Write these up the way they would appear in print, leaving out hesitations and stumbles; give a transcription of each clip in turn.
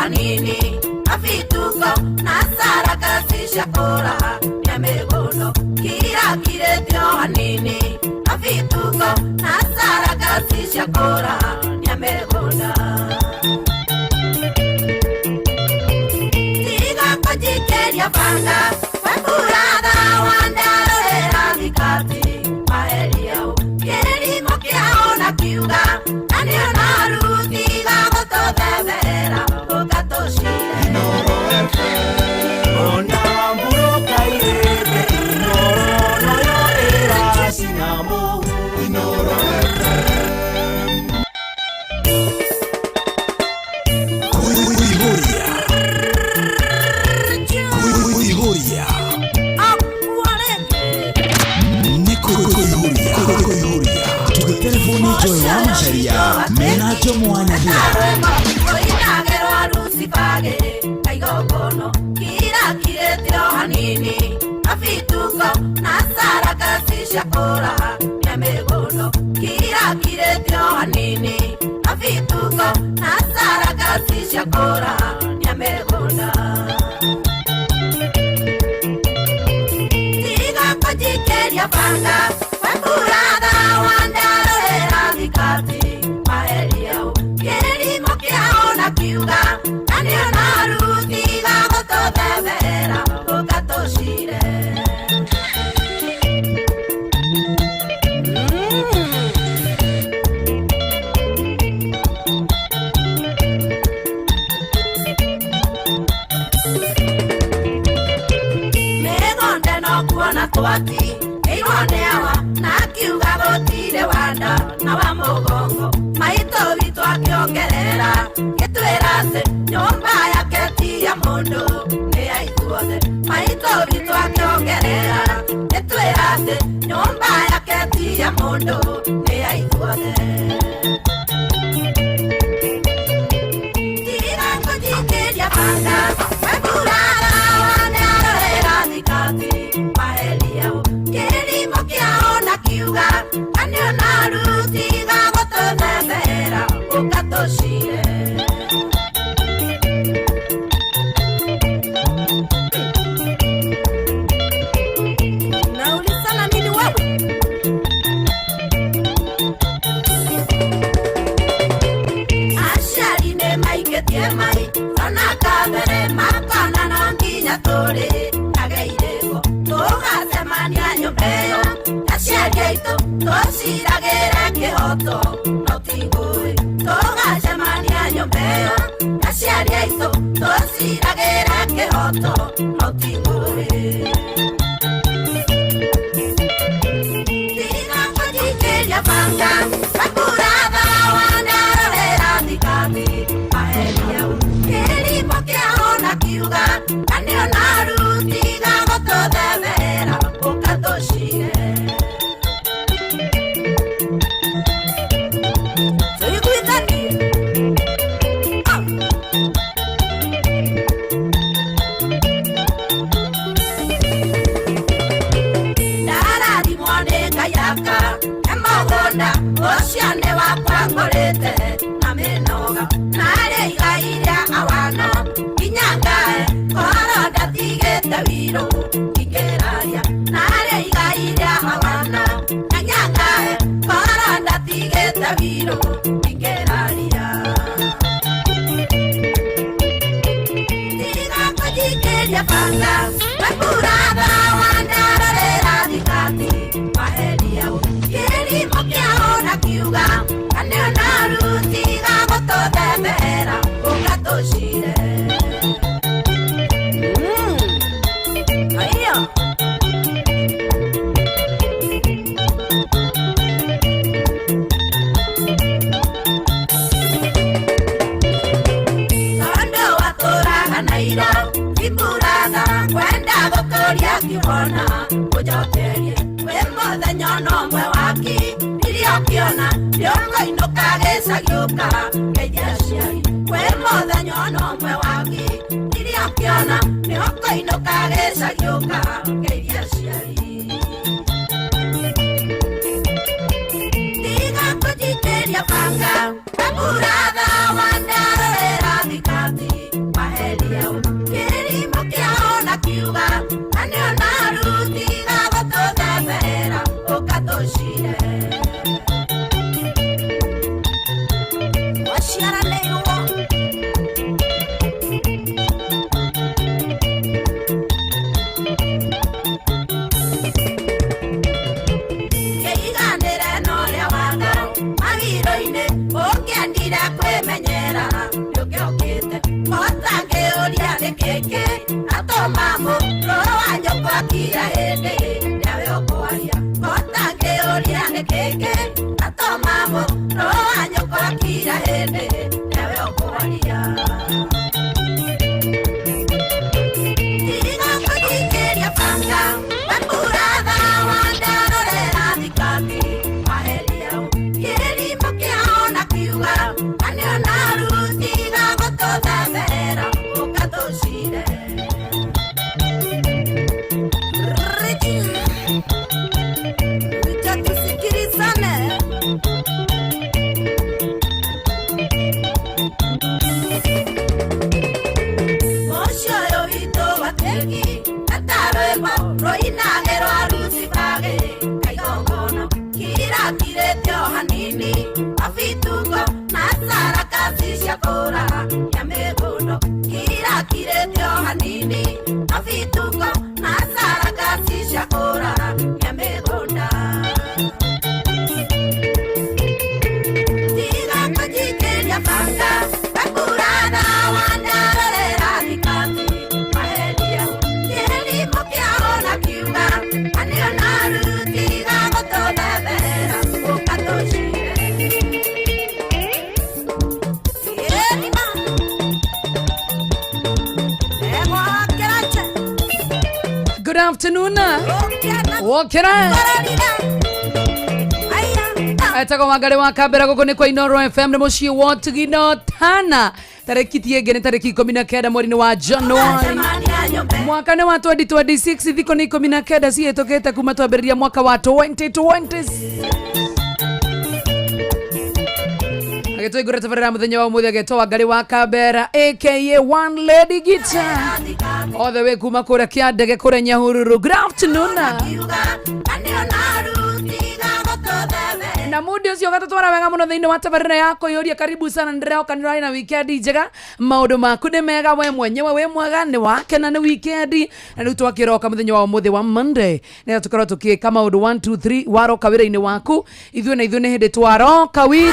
hanini afituko na saraka sishakora nyamegono kira kiretio hanini afituko na saraka sishakora nyamegono tiga kujikeria panga wakurada wandarorera vikati maeliao kerimo kiaona kiuga anio narutiga gototebera ukatoshire ona mburuka irete inoro yo era sinamo inoro Menacho mwana bila Oinagero arusifage Kaigogono Kira kiretio hanini Afituko Nasara kasishakora Nyamegono Kira kiretio hanini Afituko Nasara kasishakora Nyamegono Tiga kujikeria panga Wakurada wandarorera vikati kiuga anio narutiga gototebera ukatoshire megonde no kuona twati eironeawa na kiuga gotire wanda na wa mugongo maito vitu akiongerera getwerate nyomba yake tia mundu ni aiguothe maito vitu akiongerera getwerate nyomba yake tia mundu ni aiguothe tira kujikeria panga wakurara wanarorera vikati maeliao kirimo kiaona kiuga anio narutiga gototebera ukatoshire mai sana kabere makana na nginya tore ageirego toga semania nyombeyo ashiageito tosiragera kehoto notingui toga semania nyombeyo ashiageito tosiragera kehoto notingui tiga kujikeria panga wakurada wanarorera vikati kirimo kiaona kiuga anio narutiga gototebera ukatoshire ndarathimone ngayaka emogunda ociane wakwa ngorete na minoga nare igairia awano inyangae koro ndatigete wiro ingeraria nare igairia awano nyangae koro ndatigete wiro ingeraria tiga kujikeria panga wakurada wandarorera vikati maeliao kirimo kiaona kiuga anio narutiga gototebera ukatoshire aiyo tondo waturaga naira imburaga kwenda guturia kiwona ujoterie we muthenya nomwe waki iliyokiona yongo inukagecagiuka ngeithia ciari we muthenya nomwe waki iliyokiona yongo inukagecagiuka ngeithia ciari tiga kujikeria panga wakurada wandarorera vikati maheria kirimo kiaona kiuga anio narutiga gũtũthembera ũkatũcire waciaranĩirwo kĩiganĩre norĩa wanga magiro-inĩ ũngĩendire kwĩmenyera nĩũkĩokĩte motangĩũria nĩ kĩngĩ atũmamũ rũrũ wa nyũkwa kira hĩndĩ rĩawe ũkwaria motangĩũria nĩ kĩngĩ atũmamũ rũrũ wa nyũkwa kira hĩndĩ rĩawe ũkwaria tiga kũnyingĩria banga wekuratha wandarorera thikati maheria kĩrimo kĩaona kiuga anio narutiga gũtũthembera ũkatũcire tusikilizane mocio ũyũ witũ wategi atarwĩmbo rũinagĩrwo rusibagĩ kaigongona kirakirĩtio hanini mabitugo na sarakasi cia kũra ya mĩgũndo kirakirĩtio hanini mabitugo na sarakasi cia kũra ya mĩgũnda tiga kũnyingĩria banga wekuratha wandarorera thikati maheria kĩrimo kĩaona kiuga anio narutiga gũtũthembera ũkatũcire Good afternoon. Wokera. Etako Wangari wa Kambera gũkũ nĩ kwa Inooro FM nĩ mũciĩ wa Tugino Tana tarĩki tienge nĩ tarĩki 19 mweri-inĩ wa Januari mwaka nĩ wa 2026 thikũ nĩ 19 cihetũkĩte kuma twambĩrĩria mwaka wa 2020 agĩtũingũra tabarĩra mũthenya wa ũmũthĩ agĩtwo Wangari wa Kambera aka One Lady Guitar all the way kuma kũrĩa kĩa ndege kũrĩa Nyahururu. Good afternoon. Na mundi ucio gatatwara wega muno thĩinĩ wa tabarĩra yako yũria karibu sana ndĩrehoka nĩrarĩ na weekend njega maũndũ maku nĩ mega we mwenyewe we mwega nĩ wakena nĩ weekend na rĩu twakĩroka mũthenya wa ũmũthĩ wa Monday nĩgetha tũkorwo tũkĩka maũndũ 1 2 3 waroka wĩra-inĩ waku ithuĩ na ithuĩ nĩ hĩndĩ twaroka wiki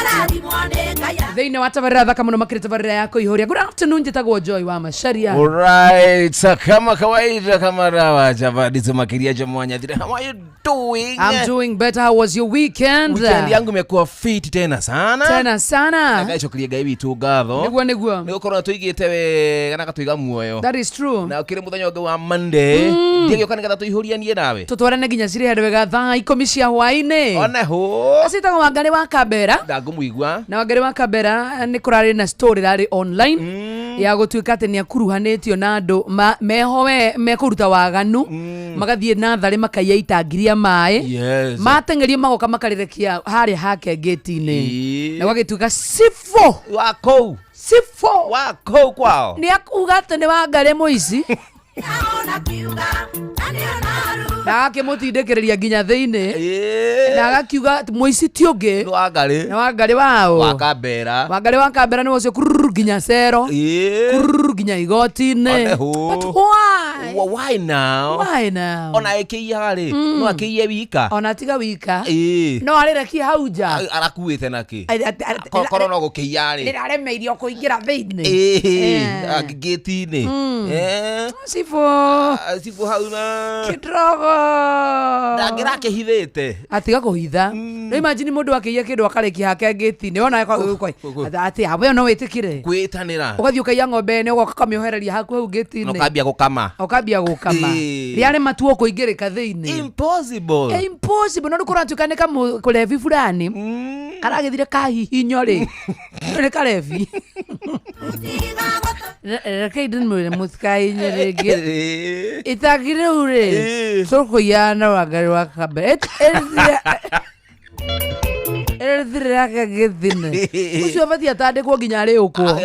thĩinĩ wa tabarĩra thaka mũno makĩrĩ tabarĩra yako ihũria. Good afternoon njĩtagwo Joy wa Macharia. Alright, kama kawaida kama rawa javadi tumakiria jamwanya thire. How are you doing? I'm doing better. How was your weekend? Weekend yangu imekuwa fit tena sana. Tena sana. Nagacokirie Ngai witu ngatho. Nĩguo. Nĩ gũkorwo tuigĩte wega na tũiga muoyo. That is true. Na ũkĩrĩ mũthenya ũngĩ wa Monday. Ndĩgĩoka nĩgetha tũihũria niĩ nawe. Tũtwarane nginya cirĩ handũ wega thaa 10 cia hwaĩ-inĩ. Ona ho. Acitagwo Wangari wa Kambera. Ndangũmũigua. Na Wangari wa Kambera nĩ kũrarĩ na story rarĩ online ya gũtuĩka atĩ nĩ akuruhanĩtio na andũ meho we mekũruta waganu magathiĩ na tharĩ makaiya itangiria maĩ mateng'erio magoka makarerekia harĩa hake gate-inĩ na gwagĩtuĩka sifo wako sifo wako kwao nĩ akuga atĩ nĩ Wangari mũici na akĩmũtindĩkĩrĩria nginya thĩinĩ na agakiuga mũici ti ũngĩ nĩ Wangari wao Wangari wa Kambera nĩ ũcio nginya cero nginya igoti-inĩ. But why now ona ekĩiyaga-rĩ no akĩiye wika ona tiga wika no arĩrekia hau nja arakuĩte nakĩ korwo no gũkĩiya-rĩ nĩraremeirio kũingĩra thĩinĩ gate-inĩ Sifo hau na kidogo ndangĩrakĩhithĩte atiga kũhitha no imagine mũndũ akĩiya kĩndũ akarekia hake gate-inĩ ona atĩ hawe no wĩtĩkire kwĩtanĩra ũgathiĩ ũkaiya ng'ombe nĩ ũgoka ũkamĩohereria haku hau gate-inĩ ũkambia gũkama rĩarĩ matuo kũingĩrĩka thĩinĩ impossible no nĩkũratuĩka nĩ kamũkũrebi fulani karagĩthire kahihinyo-rĩ nĩ karebi rekei ndĩmwĩre mũtikainye rĩngĩ itagi rĩu-rĩ tũkũiya na Wangari wa Kambera thirira githine ucio bathi atandikwo nginya ari ukwo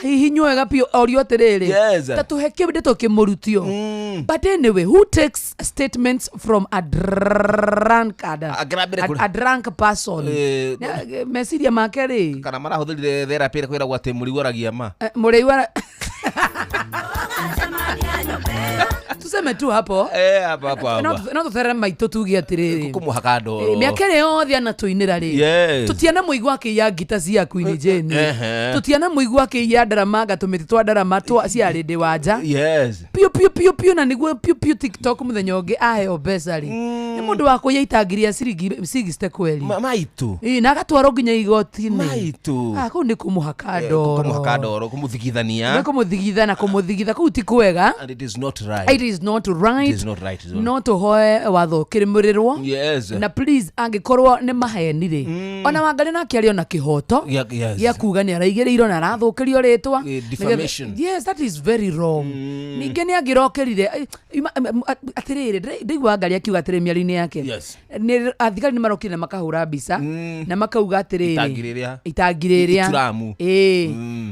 hihinyo wega pio orio tiriri ta tuheke bide tukimurutio but anyway who takes statements from a drunk person mesiria makeri kana marahuthirire therapy kwira gwate muriwaragia ma muriwara tuseme tu hapo hapa no tuthere maito tugi atiriri kumuhaka ndoro miakere yothe ana tuinira ri tutiana muigwa kiya ngita cia Queen Jane tutiana muigwa kiya drama gatumiti twa drama twa cia rindi wanja pio na niguo pio TikTok muthenya ungi aheo besari ni mundu wa kuya itangiria ciringi 60 kweli maitu na agatwaro nginya igoti-ini maitu kuu ni kumuhaka ndoro kumuthigithania kumuthigitha kuu ti kwega and it is not right no tuhoe watho kirimurirwo na please angikorwo ni mahenire ona Wangari nake ari ona kihoto ya kuga ni araigireiro na arathukirio ritwa defamation. Yes, that is very wrong. Ninge ni agirokerire atiriri ndigwa Wangari akiuga atiri miarini yake ni athigari ni marokire makahura mbica na makauga atiriri itangiriria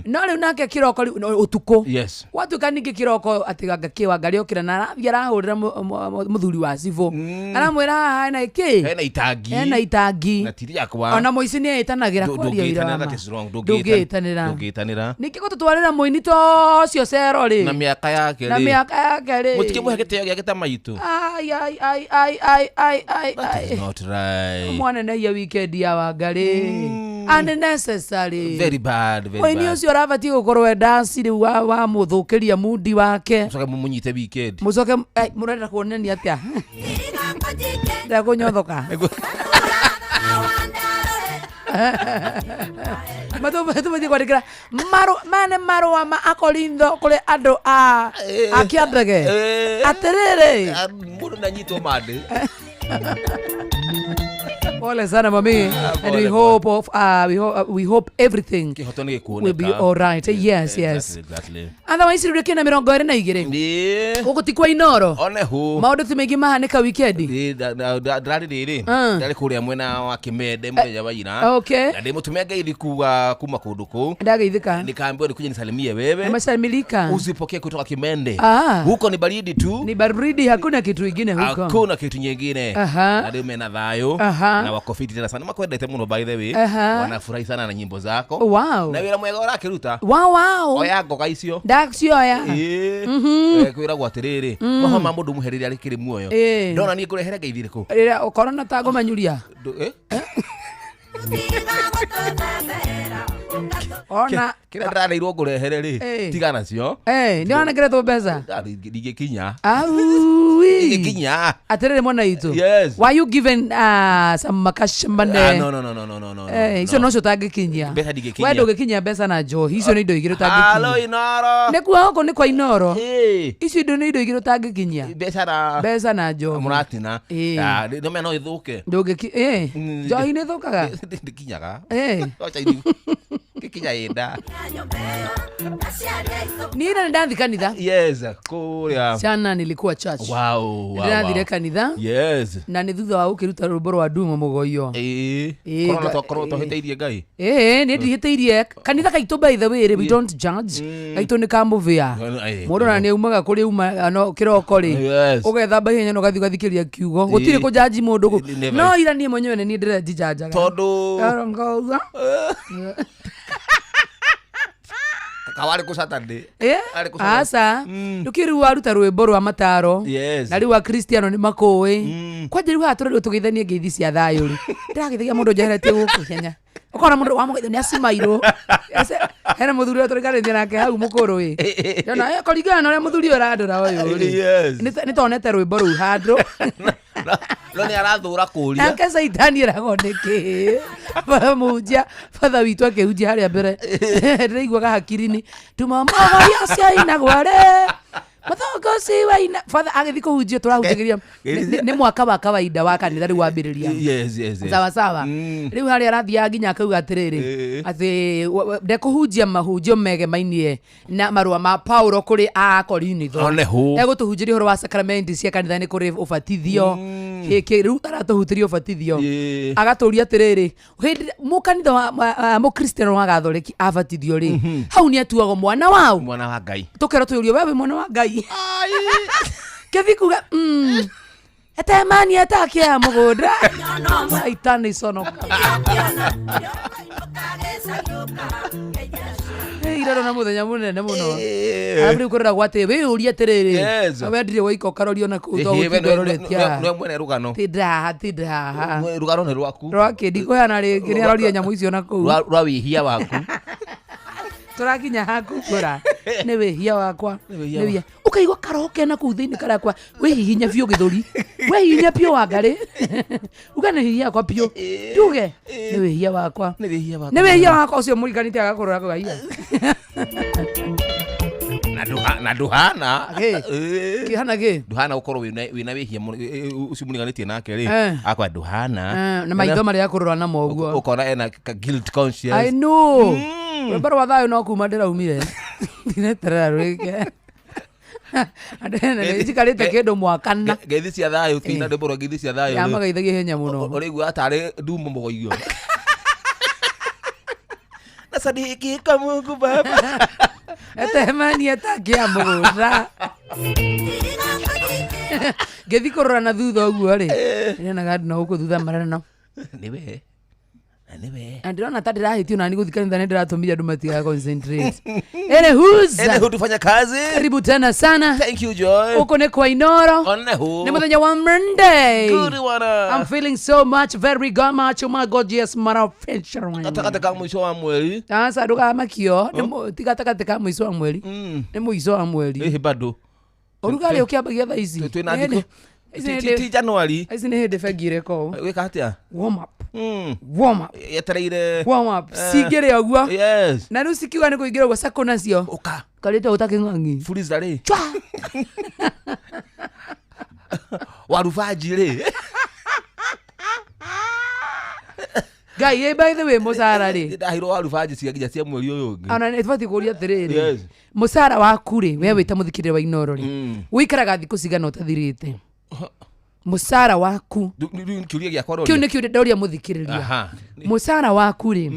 no riu nake kiroko utuko watu kaningi kiroko atigaga ki Wangari okira na arathia arahurira muthuri wa Civo aramwira haha na iki hena itangi na tiri yakwa ona muici ni etanagira kwaria ira ndungitanira nikiko tutwarira muini tocio cero ri na miaka yake ri mutikimuhe giteo gya gita maitu that is not right mwana na ya weekend ya Wangari unnecessary very bad muini ucio arabati gukorwo dance ri wa muthukiria mudi wake mucoke mumunyite weekend mucoke murenda kuonania atia nda kunyothoka matu kwandikira marua ma akorintho kuri andu a kiandege atiriri mundu nanyitwo mande Pole sana mami, and we hope everything will be all right. Yes. Exactly. Otherwise rudi kina 22 ugutikwa inoro onehu maundu timegi mahanika weekend ndari kuria mwena wa Kimende muthenya wa ira na ndimutumia ngeithi kuga kuma kundu ku ndageithika nikaambiwa nikuja nisalimie wewe masalimilika usipokee kutoka Kimende huko ni baridi tu ni baridi hakuna kitu kingine huko hakuna kitu nyingine na ndio mena thayo na wako fit tena sana makwendete muno by the way wanafurahi sana na nyimbo zako na wira mwega urakiruta oya ngoga icio ndakcioya kwira gwatiriri mahoma mundu muheriri ari kiri muoyo ndona ni ngurehere ngeithiriku rira ukorona tago manyuria ona kira ndarairwo ngurehere ri tigana cio ni ona ngeretwo mbeca ndigikinya Ikinya atirire mwana itu why you given some makashmane no icio no cotangikinyia we ndugikinyia mbeca na njohi icio ni indo igiri utangikinyia alo inoro ni kuo huko ni kwa inoro icio indo ni indo igiri utangikinyia mbeca na njohi muratina no mena ithuke ndugiki njohi ni thukaga ndikinyaga acha kikinya enda nina ndathi kanitha kuria sana nilikuwa church ndathire kanitha na ni thutha wa ukiruta rwimbo rwa Nduma Mugoyo korona tokorwo tohiteirie Ngai ni ndihiteirie kanitha kaitu by the way we don't judge kaitu ni kamuvia mundu na ni umaga kuri uma kiroko ri ugethamba hinya no gathi gathikiria kiugo gutire ku judge mundu no ira ni mwenyewe ni ndire jijajaga tondu ngauga kawari ku Saturday asa ndukiru waruta rwimbo rwa mataro na riu wa Kristiano ni makoi kwaje riu haturire tugeithanie ngeithi cia thayo ri ndirageithagia mundu njeretie guku Kenya ukona mundu wa mugeithio ni asimairo hena muthuri wa turikarithia nake hau mukuru wi yona koringana na uria muthuri urandura uyu ri ni tonete rwimbo ru handro lo ni arathura kuria nake Saitani aragoneke munjia father witu akehunjia haria mbere ndiraiguaga hakiri-ini tumamogoria ciaina gware Mathongo si waina father agithii kuhunjio turahunjagiria ni mwaka wa kawaida wa kanitha riu wambiriria. Yes. Sawa. Riu hari arathia nginya akauga atiriri ati ndekuhunjia mahunjio megemainie na marua ma Paulo kuri a Korinitho. Egutuhunjiria horo wa sakramenti cia kanitha ni kuri ubatithio. Riu aratuhutiria ubatithio. Agaturia atiriri mukanitha wa mukristiano wa Gatholic abatithio ri hau ni atuago mwana wao. Mwana wa Ngai. Tukero tuurio wewe mwana wa Ngai. Kevikuga etemani atakia mugunda aitani sono iraro na muthenya munene muno abri kurira gwate we uria terere abendire waiko karorio na kuto utindororetia no mwene rugano tidra rugano ne rwaku rwake yana ringi ni aroria nyamu icio na ku rwawihia waku turakinya haku kura ni wihia wakwa ni wihia ukaigwa karoke na ku thiini karakwa wihihinya biu githuri wihihinya pio wangari ugana hihia kwa pio tuge ni wihia wakwa ni wihia wakwa ucio murikanite agakorora kugaia na duhana kihana ge duhana ukorwo wina wihia ucio muriganitie nake ri akwa duhana na maitho mari akorora na moguo ukona ena guilt conscious. I know Baro wathayo no kuma ndiraumire ndineterera rwike adene jikarite kindu mwakana ngeithi cia thayo tina ndiboro ngeithi cia thayo ya magaithagia henya muno urigwa atari ndumo mugoigio na sadiki kamungu baba etemani atakia mugunda ngethi kurora na thutha uguo ri nena gadi no guthutha marana niwe andirona tadirahitio nani guthikanitha ndiratumia andu matiga concentrate ene huza tufanya kazi karibu tena sana. Thank you Joy uko ne kwa Inoro ni muthenya wa Monday. Good one. I'm feeling so much very much oh my God yes mara fencher atakate kama mwisho wa mwezi sasa nduga makio ni tigatakate kama mwisho wa mwezi ni mwisho wa mwezi bado urugale ukiambagia tha ici twina thiko ti January ici ni hindi fengire ko wika atia warm up yetereire warm up sigere aguo yes na riu sikiuga ni kuingira gwa sako nacio uka kalite utaking'ang'i freezer ri warufaji ri Gai by the way musara ri ndahiro warufaji ciaginya cia mweri uyu ungi ana ni tufati kuria atiriri musara waku ri we wita muthikirire wa Inoro ri wikaraga thiku cigana utathirite musara waku kiuria gya koroni kiu ni kiuria ndoria muthikiriria musara waku ri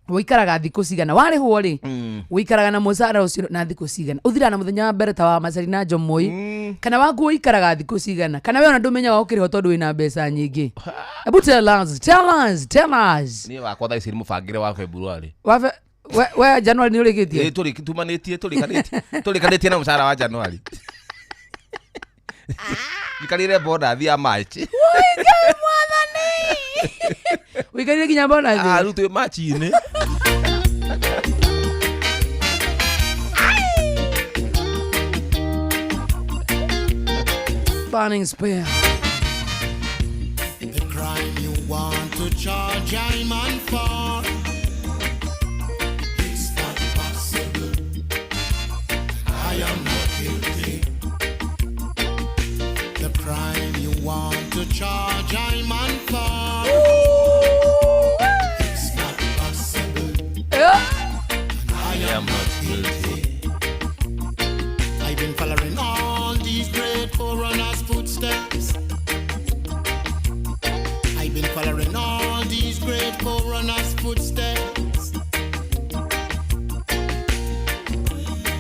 wikaraga thiku cigana warihwo ri wikaraga na musara ucio na thiku cigana uthira na muthenya wa mbere ta wa Macari na Njomoi kana waku wikaraga thiku cigana kana we ona ndumenyaga ukiriho tondu wina mbeca nyingi ebu tell us ni wakwa thaa ici mubangire wa February we January ni urikitie tulikanitie na musara wa January nikalire boda thia March Ngai mwathani wikarire kinya boda rutu March ini burning spear. The crime you want to charge a man for, it's not possible. I am not guilty. The crime you want to charge a man for, it's not possible. I am not guilty. I've been following all these great forerunners' footsteps. I've been following all these great forerunners' footsteps.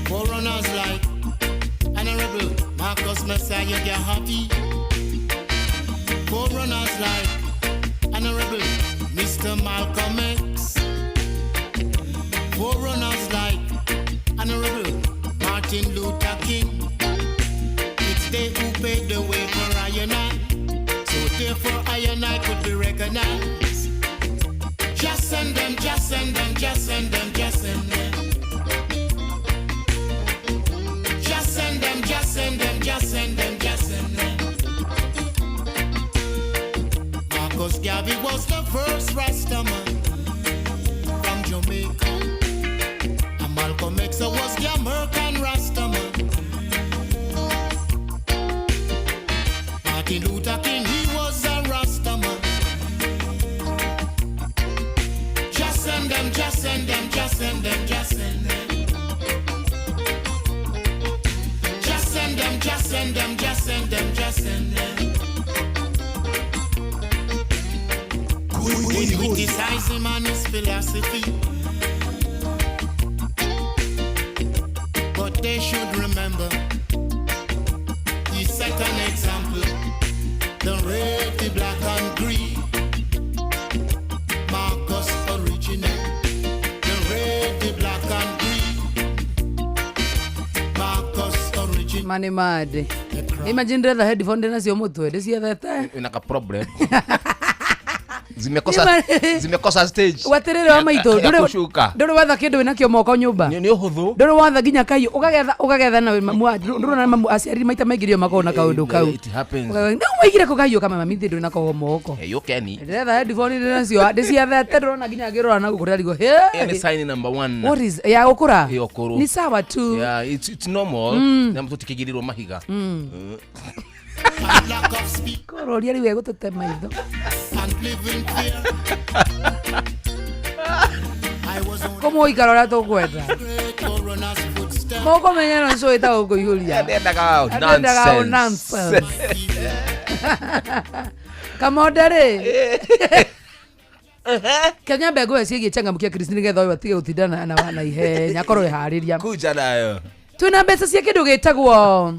Forerunners like Honorable Marcus Messiah Garhapi. Forerunners like Honorable Mr. Malcolm X. Forerunners like Honorable Martin Luther King. It's they who paved the way for I and I. So therefore I and I could be recognized. Just send them, just send them, just send them, just send them. Just send them, just send them, just send them, just send them. Marcus Garvey was the first Rastaman from Jamaica. And Malcolm X was the American Rastaman. send them, just send them, just send them. We criticize him and his philosophy, but they should remember he set an example. The red, the black and green, Marcus original. The red, the black and green, Marcus original. Money mad. Imagine the headphone dena sio mutwe. This is that. Inaka problem. Zimekosa stage. Waterere wa maito. Ndoro watha kindu wina kio moko nyumba. Ni uhuthu. Ndoro watha ginya kayo ukagetha na ndoro na mamu aciari maita maigirio makona kaundu kau. It happens. No maigire ko kayo kama mami ndoro na ko moko. You can. Ndetha headphone dena sio. This is that ndoro na ginya ngirora na gukurira ligo. Any sign number 1. What is ya ukura? Yokuru. Ni sawa tu. Yeah, it's normal. Na mtu tikigiriro mahiga. Koro riari we gutute maitho. Como ikarora to kwenda. Moko menyano so ita uko yulia. Nonsense. Kamodere. Kenya bego esigie changamkia Christine getho batige utindana na ihenya koro ihariria. Kuja nayo. Tuna mbeca cia kindu gitagwo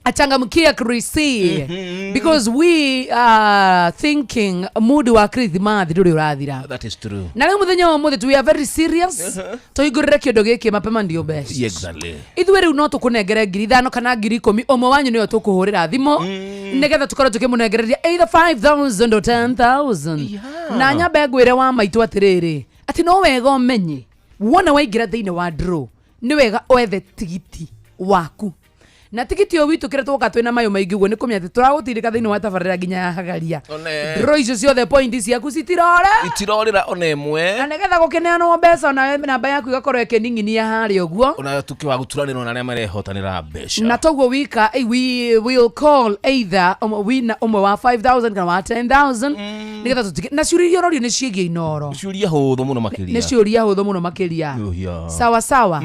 achangamkia Chrissy, because we are thinking mood wa Christmas nduri urathira. That is true. Na leo muthenya wa muthe we are very serious. Toigurire kindu giki mapema ndio best. Exactly. Ithuĩ rĩu no tukunengere 5,000 kana 10,000 omwe wanyu nĩyo tukuhurira thimo nigetha tukorwo tukimunengereria either 5,000 or 10,000. Na nyambe ngwire wa maitu atiriri ati no wega umenye wona waingira thiini wa draw ni wega oethe tigiti waku. Na tikiti o witu kire twoka twina mayo maingi uguo ni kumya ati turagutindika thiini wa tabarira ginya ya hagaria. Draw icio ciothe point ciaku itirorira onemwe. Na nigetha gukineanwo mbeca na namba yaku igakorwo ikininginia hari uguo. Ona tukiwa guturanirwo na arĩa marehotanira mbeca. Na toguo wika we will call either wina umwe wa 5,000 kana wa 10,000 nigetha tutike na ciuria rorio ni ciegie inoro. Ciuria huthu muno makiria. Ni ciuria huthu muno makiria. Sawa sawa.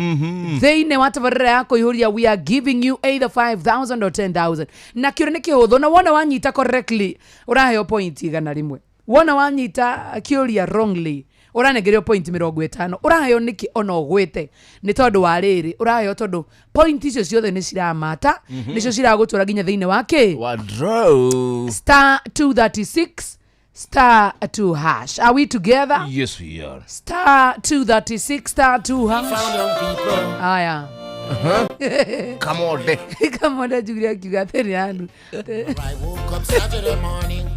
Thiini wa tabarira yako ihuria we are giving you either 5,000 or 10,000. Na kiuria ni kihuthu na wona wanyita correctly uraheo point igana rimwe. Wona wanyita kiuria wrongly uranegerio point 50. Uraheo niki ona ogwete ni tondu wa riri uraheo tondu point icio ciothe ni ciramata nicio ciragutura ginya thiini wake wa draw star 236 star 2 hash. Are we together? Yes we are. Star 236 star 2 hash. Aya. Come on. Come on, Julia Kigaterianu. I woke up Saturday morning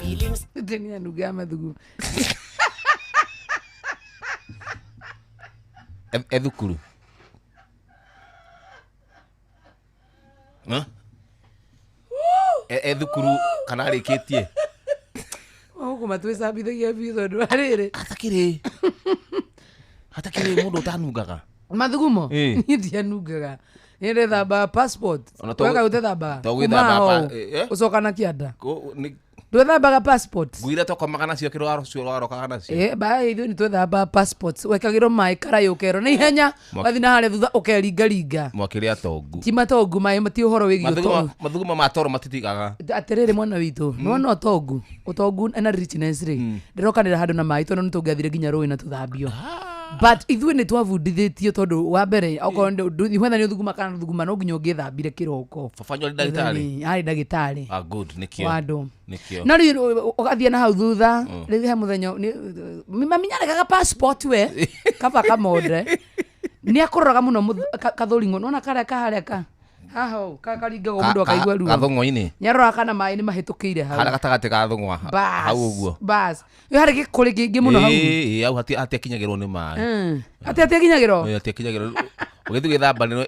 feeling Tenianu gama dugu. Edukuru. Edukuru kana rikitie. Huko matwesa bithagia bitho ndwarire. Hatakire mundu utanungaga. Mathugumo ndianungaga. Nire thamba passport. Weka utethamba. Ucoka na kianda. Ndwethambaga passport. Gwira tokomaga nacio kirwaro cio warokaga nacio. Ba ithu ni twethamba passport. Wekagirwo mai karayo kero na ihenya. Wathi na hare thutha ukeringa. Mwakiria tongu. Ti matongu mai mati uhoro wigio tongu. Mathuguma ma toro matitigaga. Atiriri mwana witu. No tongu. Utongu na richness ri. Ndirokanira handu na mai tondu ntungathire ginya roi na tuthambio. But ithuĩ nĩ twabundithĩtio tondu wa mbere okorwo whether ni thuguma kana thuguma no nginya ũngĩthambire kĩroko. Fafanyo ari ndagĩtarĩ. Ari ndagĩtarĩ. Ah good nikio. Wando. Nikio. No rĩu ũgathiĩ na hau thutha rĩu he mũthenya mamenyanaga passport we kaba kamode. Nĩ akũroraga mũno kathũringo nona karĩa kaharĩa ka. Haho kakaringago mundu akaigua ruo. Gathung'o-inĩ. Nĩarora kana maĩ nĩ mahĩtũkĩire hau. Harĩa gatagatĩ ga thung'wa hau ũguo. Bas. Harĩ gĩkũrĩ kĩingĩ mũno hau. Hau hatiakinyagĩrwo nĩ maĩ. Hatiakinyagĩrwo. Hatiakinyagĩrwo. Ũgĩthiĩ gwĩthamba nĩ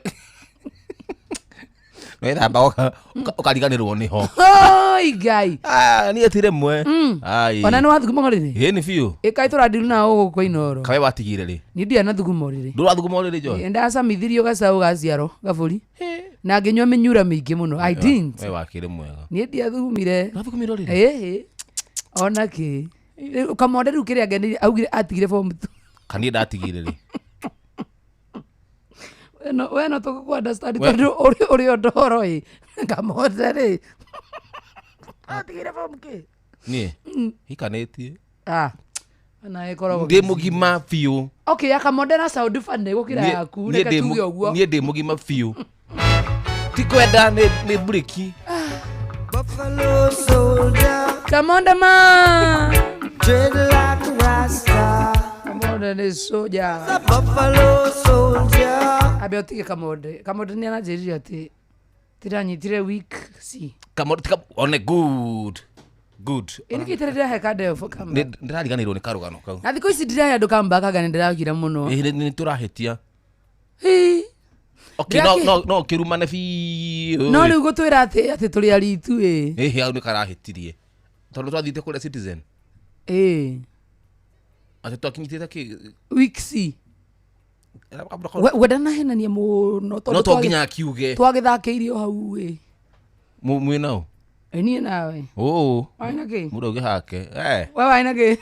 wethamba ũkariganĩrwo nĩho. Oi Ngai. Niĩ ti rĩmwe. Ona nĩ wathuguma rĩrĩ? Ĩ nĩ biũ. Ĩkai tũrandiru na ũgũkũ Inoro. Kawe watigire rĩ? Niĩ ndianathuguma rĩrĩ. Ndũrathuguma rĩrĩ John? Ndacamithirio gacaũ gaciarwo gabũri. Na nginywa mĩnyura mĩingĩ mũno. I didn't. We wakĩrĩ mwega. Niĩ ndiathugumire. Ndũrathugumirwo rĩrĩ? Ona kĩ. Kamode rĩu kĩrĩa augire atigire form 2. Kaniĩ ndatigire rĩ? no to ku understand tondu uri ondoro Kamonde ri atigire famke nie hikanetie na ekoro ndi mugima fiu okay Kamonde na sound fan gukira yaku reka tuge oguo nie ndi mugima fiu tikwenda ni breki Buffalo soldier Kamonde ma dread like a rasta Kamonde ni soldier a buffalo soldier abe otige Kamonde ni anajeria ati tiranyitire week si Kamonde on good inikitere hekade fo kamba ndiriganirwo ni karugano kau na thiko ici ndiraya ndukambaka gani ndirakira muno ni turahetia okay no kirumane fi no riu gutwira ati turi aritu au ni karahetirie tondu twathite kule Citizen ati twakinyitite ki week si wedana henania muno no to nginya kiuge twagithakeirio hau mwinao nie nawe waina ki mudoge hake we waina ki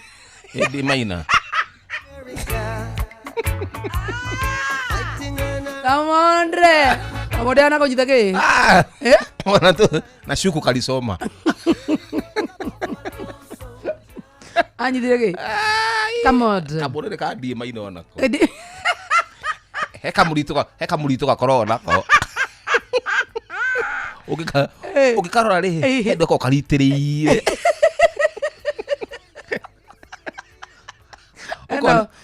ndi maina Kamonde ana kujita ki wana tu na shuku kalisoma anyithire ki Kamonde ka ndi maina onako heka murito ka corona ko ugikarora ri hendo ko kalitiriire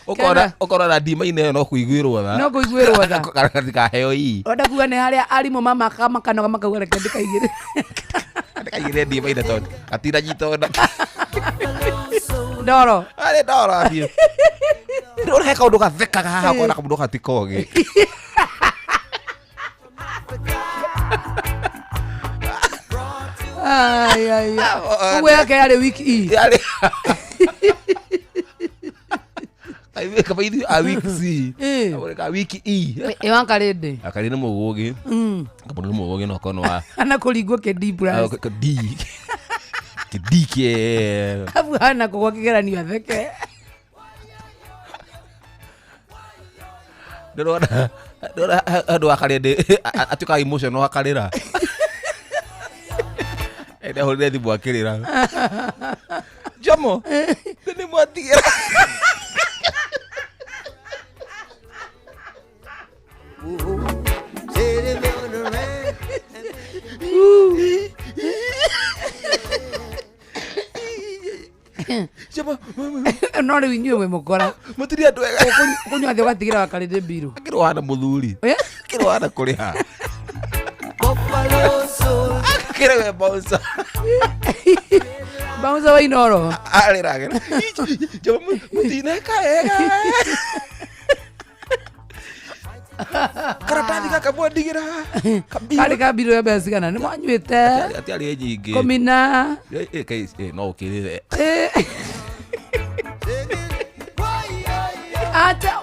ukora ndima ine no kuiguirwo tha kana heo ii onda kuga ne haria arimu mama kama kanoga makauga reke ndikaigire ndima ine tondu atira nyitonda ndoro biũ ndore he kaundu gathekaga haha kona kamundu gatikoge uwe yake yale wiki aiwe kabaidi a wiki ka wiki ewankarende akarine mugugi kamundu mugugi no kono wa ana kuringwo ke deep brush ke abu ana kugwa kigeranio atheke ndora andu akarende atuka emotion no akarira enda hore thimu akirira jomo ni mwatigira no riu inyuĩ mwe mũkora mũtiri andũ ega kũnyua thĩ ũgatigĩra wakarĩte mbiru kĩrĩ wana mũthuri kĩrĩ wana kũrĩha kĩrĩ we bouncer bouncer wa Inoro arĩragĩra mũtineka ega karatathi gaka mwandigĩra karĩ ka mbiru ya mbeca cigana nĩ mwanyuĩte atiarĩ nyingĩ komina no ũkĩrĩre ata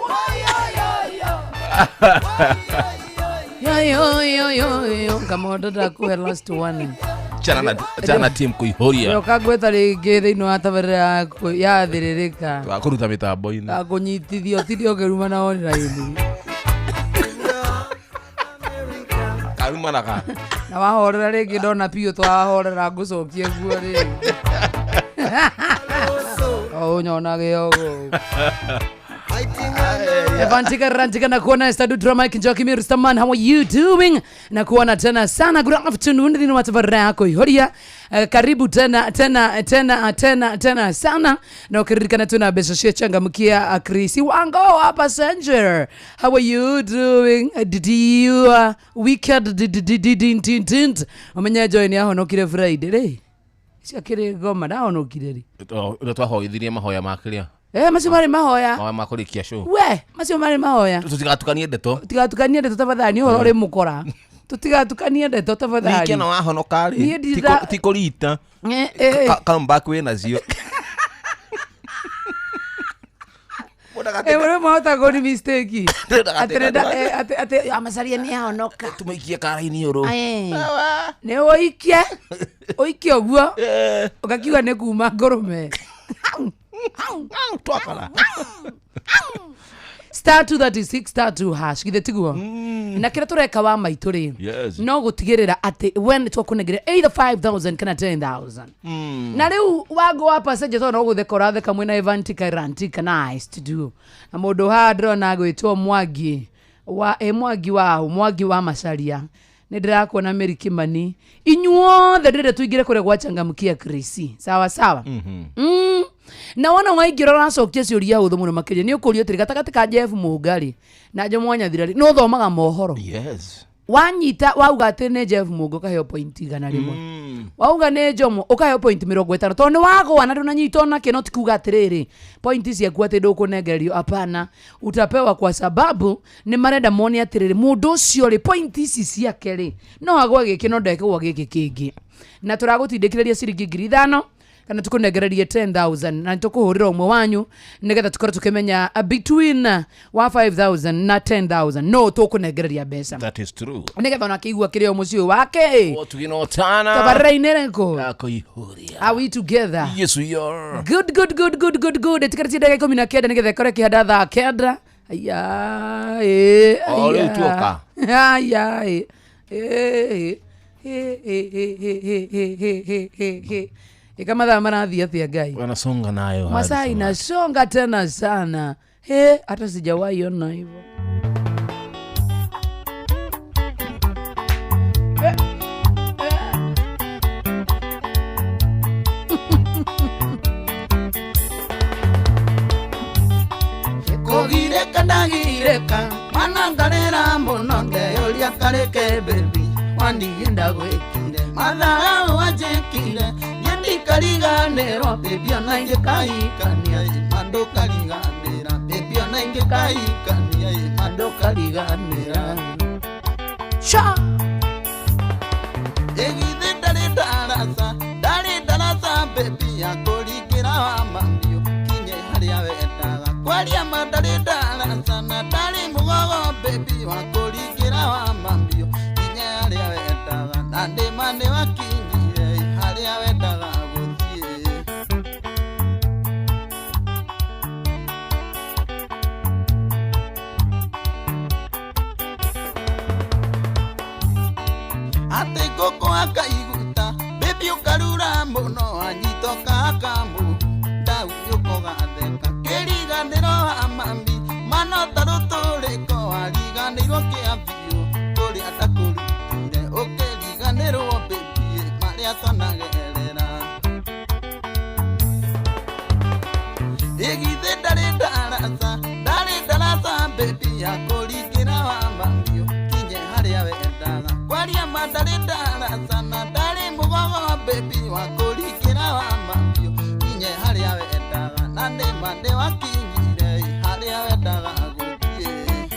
yo Kamonde ndakuhe last one chana team kuihoria ukagweta rĩngĩ thĩinĩ wa tabarĩra ya thĩrĩrĩka wakũruta mĩtambo-inĩ akũnyitithio tirio ngĩruma na online karumanaga na wahorera rĩngĩ ndona piũ twahorera ngũcokie guo rĩngĩ nyona gĩogo Evantika na kuona Stadu Drama Kinjoki Mirstaman, how are you doing? Na kuona tena sana, good afternoon, ndini watavara yako ihoria. Karibu tena sana. Na ukiririkana tuna beshoshia changamkia Krisi Wango hapa Sanger. How are you doing? Did you weekend didn't umenya join yaho no kire Friday re? Cia kire goma na ono kire ri. Ndo twahoithirie mahoya makiria. Macio mari mahoya. Mahoya makurikia show. We, macio mari mahoya. Tutigatukanie ndeto. Tigatukanie ndeto tafadhali uhoro uri mukora. Tutigatukanie ndeto tafadhali. Niki na wahonoka ri. Tikorita. Come back we nacio. Wewe mwata goni mistake. Ate amasaria ni ahonoka. Tumeikia karaini oro. Ne oikie oguo. Ugakiwa ne kuma ngorome. Twakala. star 236 star 2 hash githe tiguo na kira tureka wa maitu ri no gutigirira ati when twakunegire either 5000 kana 10000 na riu wago wa passage to no guthekora theka mwina evantika rantika nice to do na mundu handro na gwitwo Mwangi wa Macharia nindirakuona Mary Kimani inyuothe ndire tuingire kure gwa changamkia Krisi sawa na wana waingiro racokia ciuria uthu muno makiria ni ukurio tiri gatagati ka Jeff Mungari na jo mwanya thirari no thomaga mohoro wanyita wauga ati ne Jeff Mungo kaheo point igana rimwe wauga ne Jomo ukaheo point 50 to ni wagwa na ndunanyita na kino tikuga atiriri point cia kwate ndukunengerio hapana utapewa kwa sababu ni marenda moni atiriri mundu ucio ri point ici ciake ri no agwa giki no ndeke gwa giki kingi na turagutindikiriria ciringi 5,000 kana tukunegererie 10,000 na tukuhurira umwe wanyu nigetha tukora tukimenya between wa 5,000 na 10,000 no tukunegereria mbeca. That is true. Nigetha na kiigua kirio mucio wake tuginotana tabarainereko yako ihuria. Are we together? Yes we are. Good tikaratie ndagika 19 nigetha kore kihanda thaa kenda aya ole utuoka aya kama dha marathi atia gai wanasonga nayo masaa inasonga tena sana hata sijawahi ona hivyo. Kogireka ndagireka manangarera mononde yoria kareke baby wandiginda gwekire mathaa wajekire kariganero baby ona ingekaikania mando kariganira baby ona ingekaikania mando kariganira sha egithe dare darasa baby akorikira wa mambio kinye haria wetaga kwaria mandare darasa na dare mugogo baby akorikira wa mambio kinye haria wetaga nande mane wakinye haria wetaga koko akaiguta baby ukarura muno anyitoka akamu dau yukoga theka kiriganiro amambi mano taruturiko ariganiro kiambio kuri atakurutire okeriganiro baby maria tanagerera egithe dare darasa baby akorikira amambio kinye haria wendaga kwaria mandare sana dare mugogo baby wakorikira wa mambio kinye haria wendaga nande mande wakingire haria wendaga guthie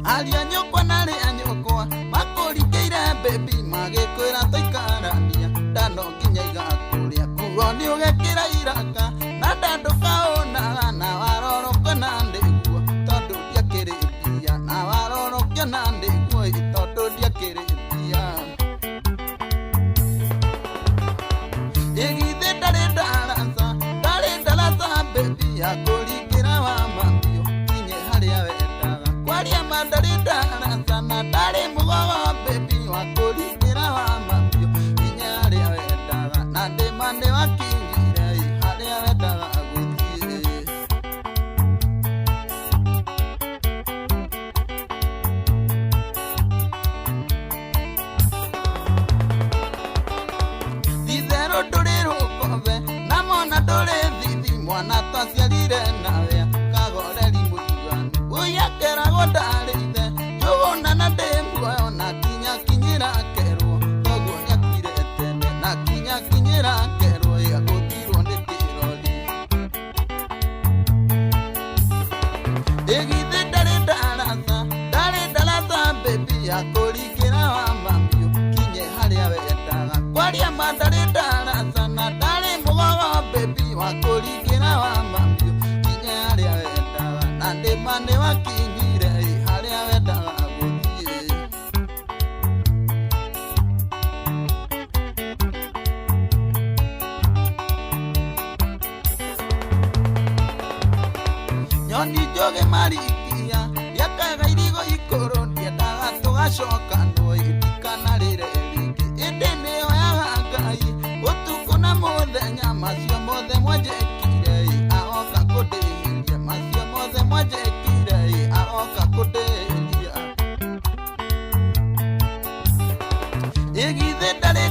alia nyokwa nare anyokwa makorikira baby magikwira toikarania ndano kinye igakuria kuoni ugekira iraka nada ndukaona na waroroko na ndiguo tondu ndiakiriria na waroroko na ndiguo tondu ndiakiriria egithe dare darasa baby akorikira wa mambio kinye haria wendaga kwaria mandare darasa na dare mugogo baby akorikira wa mambio kinye haria wendaga nande mande wakingire haria wendaga guthie dithero nduriro kove namona ndure thithi mwana twaciarire nawe kagoreri muiganu uyakera gondarithe juguna na ndembuo na kinyira kerwo koguo nyakire tene na kinyira kerwo yagutirwo ni kirori egithe dare darasa baby akorikira wa mambio kinye haria wendaga kwaria mandare darasa na dare mugogo baby wakorikira wa mambio kinye haria wendaga nande mane wakingire haria wendaga guthie Oni joge marikia yakaga irigo ikoro ndiendaga tugacoka ndoi ndikana rĩre rĩngĩ ĩndĩ nĩyo yahangai ũtukũ na mũthenya macio mothe mwanjĩkire agoka kũndĩhĩria macio mothe mwanjĩkire agoka kũndĩhĩria ĩgithe ndarĩ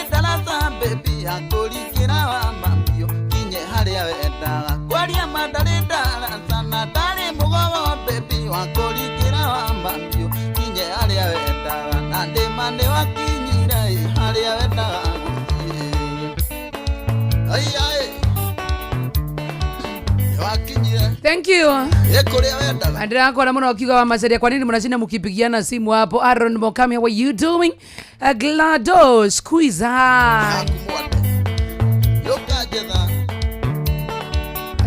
darasa baby akũrikĩra wa mambio kinye harĩa wendaga kwaria ma ndarĩ darasa na ndarĩ mũgogo baby wakũrikĩra wa mambio kinye harĩa wendaga na ndĩma nĩ wakinyire harĩa wendaga Thank you. Andrakora muno kiuga wa Macharia, kwa nini mnashinda mkipigiana simu hapo? Aaron Mokami, how are you doing? Glado Squeezer.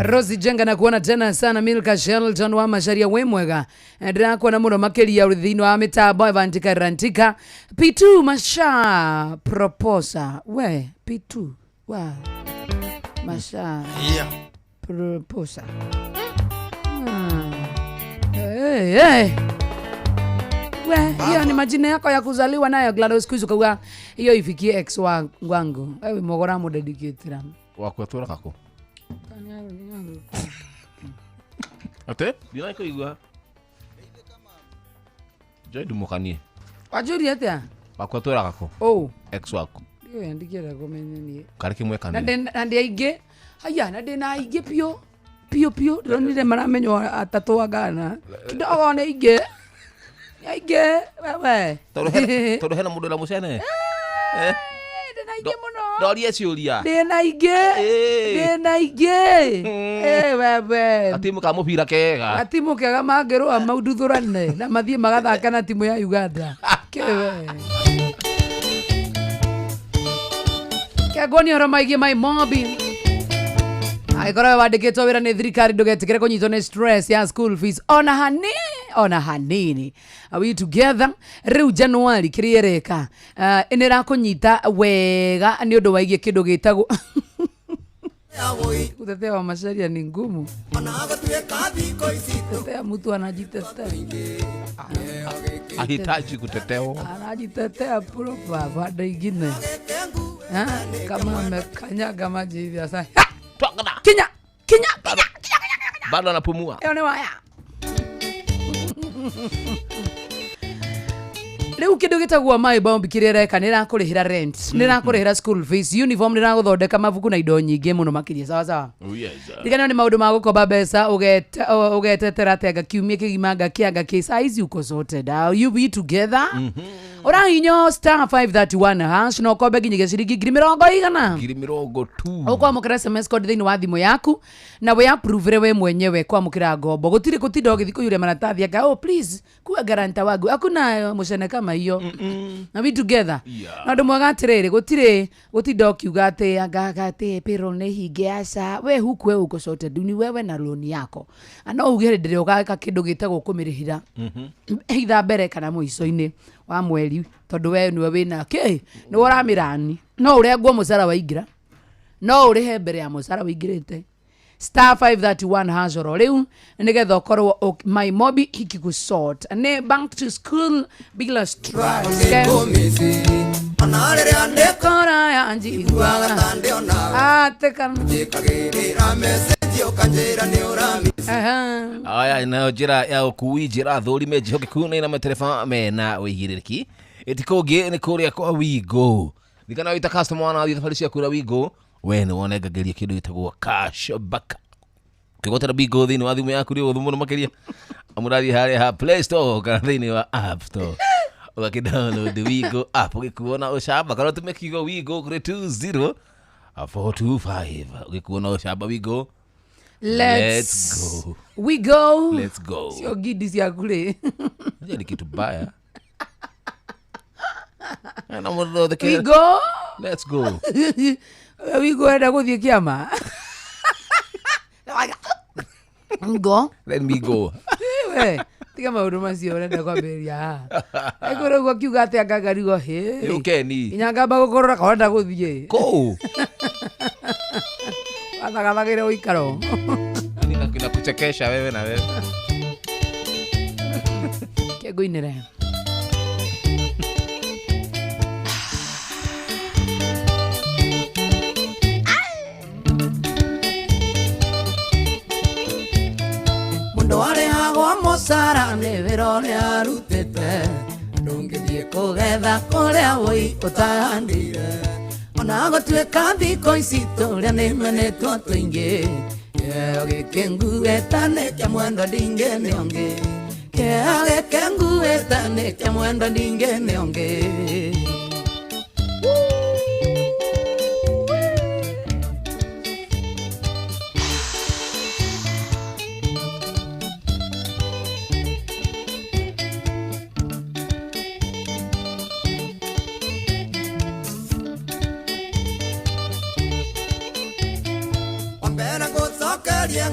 Rosie Jenga na kuona tena sana. Milka Shelton wa Macharia wemwega. Andrakora muno makeria urithino wa mitabo evantika rantika. P2 Masha proposa. We P2. Wow. Masha. Yeah. Proposa. Hey. We, hiyo ni majina yako ya kuzaliwa nayo Gladys Kuizu kwa hiyo ifikie ex wangu. Ewe mogora mo dedicate ram. Wakwetura kako. Ate? Dina ko igwa. Joy dumukanie. Wajuri atia? Wakwetura kako. Oh, Ex wako. Hiyo andikira komeni. Kariki mwekane. Na ndege. Haya, na ndena ige pio. Pio ndonire maramenyo atatu agana kidogo ne ige wewe todo hena mudo la musene ndena ige muno dori esiuria ndena ige wewe atimu ka mupira kega magero mauduthurane na mathie magathaka na timu ya Uganda kewe kagoni ora maige mai mobi Aikora wadiketwa wira ni thirikari ndugetikire kunyitwo ni stress ya school fees ona hanini. Are we together? Riu January kiriereka inira kunyita wega ni undu waigie kindu gitagwo Kutetea wa Macharia ni ngumu. Kutetea mtu anajitetea. Ahitaji kutetewa. Anajitetea proper baada ingine. Kama amekanyaga maji hivi sasa. Kinya. Bado anapumua. Yone waya. Leo kidogo gitagwa my bomb kirereka nirakurihira rent, nirakurihira school fees, uniform niraguthondeka mabuku na indo nyingi muno makiria sawa. Oh yes. Digana ni maundu magukomba mbeca ugetetera tenga kiumie kigimanga kianga size uko sorted. You be together. Ora inyo *531 hash no kombe ginyige ciringi 200 200 ukwa mukira SMS code thini wa thimu yaku na we approve we mwenyewe kwa mukira ngombo gutire kutindo githiko yure maratathi aka oh please kuwa garanta wangu akuna mucene kama hiyo na we together na ndo mwagatire gutindo kiuga ate agagate pero ne higeasa we hukwe uko sote duni wewe na loan yako ana ugere ndire ugaka kindu gitagwo kumirihira hitha mbere kana muico-ini wa mweri tondu we niwe wina ki ni waramirani no urengwo mucara waingira no urihe mbere ya mucara waingirite *531 hazoro riu nigetha ukorwo my mobi ikikusort ne bank to school bila stress anarere ande kora ya njigwaga atekana jikagirira message ukanjira ni urami aya ina jira ya ukui jira thuri meji hoke kuna ina matelefon mena wigiriki etikoge ni kuria kwa wigo nikana wita customer wana thitha falisia kura wigo we ni wone gageria kindu gitagwo cashback kigotera bigo thini wa thimu yaku rio thumu makeria amurari hare ha Play Store kana thini wa App Store ugakidownload Wigo app ukikuona ushamba kana tumekigo Wigo kure 20425 ukikuona ushamba Wigo let's go let's go sio gidi sia kule nje ni kitu baya na mwodo the Wigo let's go Wigo enda kuthie kiama let me go we tiga maundu macio urenda kwambiria ekore gwa kiuga ati angagarigo he ukeni inyangamba gukorora kaonda guthie ko athagathagira uikaro Nakuchekesha wewe na wewe. Keguinire. Mundu arihagwo musara ni wira uria arutite, ndungithie kugetha kuria woi utahandire. Ona gutuika thikũ ici tũrĩa nĩmenetwo tũingĩ, kĩheo gĩkĩ nguĩte nĩ kĩa mwendwa ndingĩnĩ ũngĩ, kĩheo gĩkĩ nguĩte nĩ kĩa mwendwa ndingĩnĩ ũngĩ.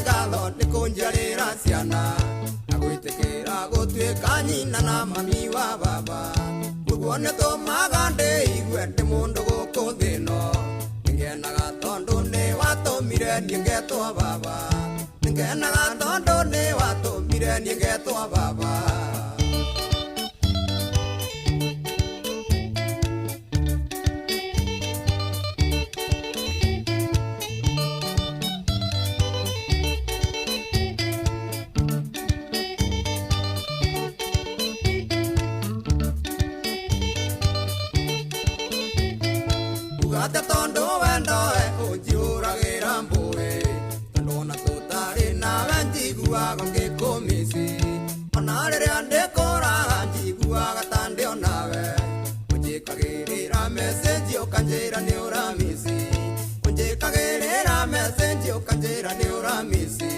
Ngalo nikunjarira ciana na gwitikira gutuika nyina na mami wa baba, uguo nitumaga ndiigue ndi mundu guku thino, ningenaga tondu ni watumire nie ngetwa baba, ningenaga tondu ni watumire nie ngetwa baba. Ugate tondu wendoe unjiuragira mbui, tondu na tutari nawe njiguaga ngikumisi, ona riria ndikuraga njiguaga ta ndi onawe, unjikagirira message ukanjira ni uramisi, unjikagirira message ukanjira ni uramisi.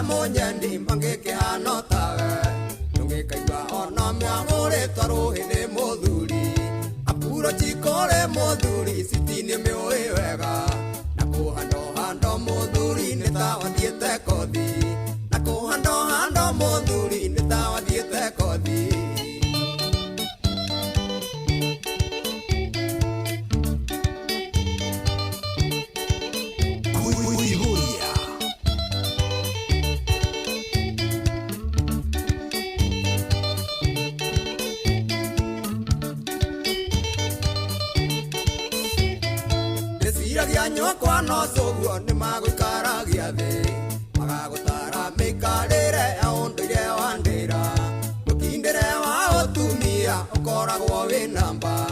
Munyandi mangeke hano tawe, nungekaigua ona miaguritwa ruhini muthuri, apuro chikore muthuri sitini miui wega, na kuhando muthuri nitawathiete kothi, na kuhando muthuri nitawathiete kothi. Nyokwa no soguo ni magukaragia thi, magagutara mikarire ya unduire wa ndira, mukindire wa utumia ukoragwo wi namba,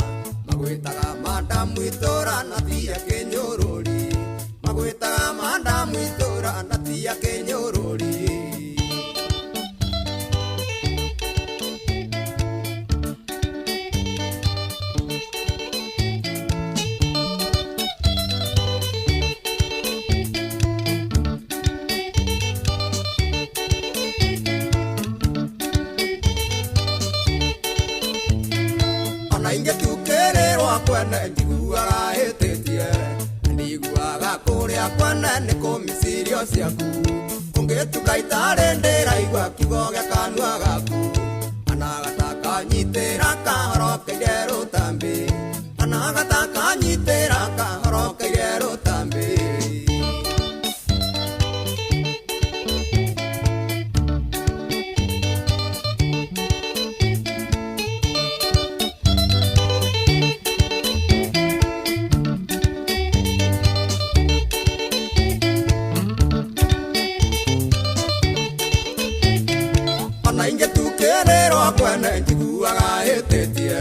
magwitaga madamu itura na tia kinyururi, magwitaga madamu itura na tia kinyururi. Inge tukererwa kwene njiguaga hititie, ndiguaga kuria kwene ni kumisirio ciaku, ungituka itari ndiraigua kiugo gia kanua gaku, anagataka nyitira kahorokeire rutambi, anagataka nyitira kahorokeire rutambi. Kwene njiguaga hititie,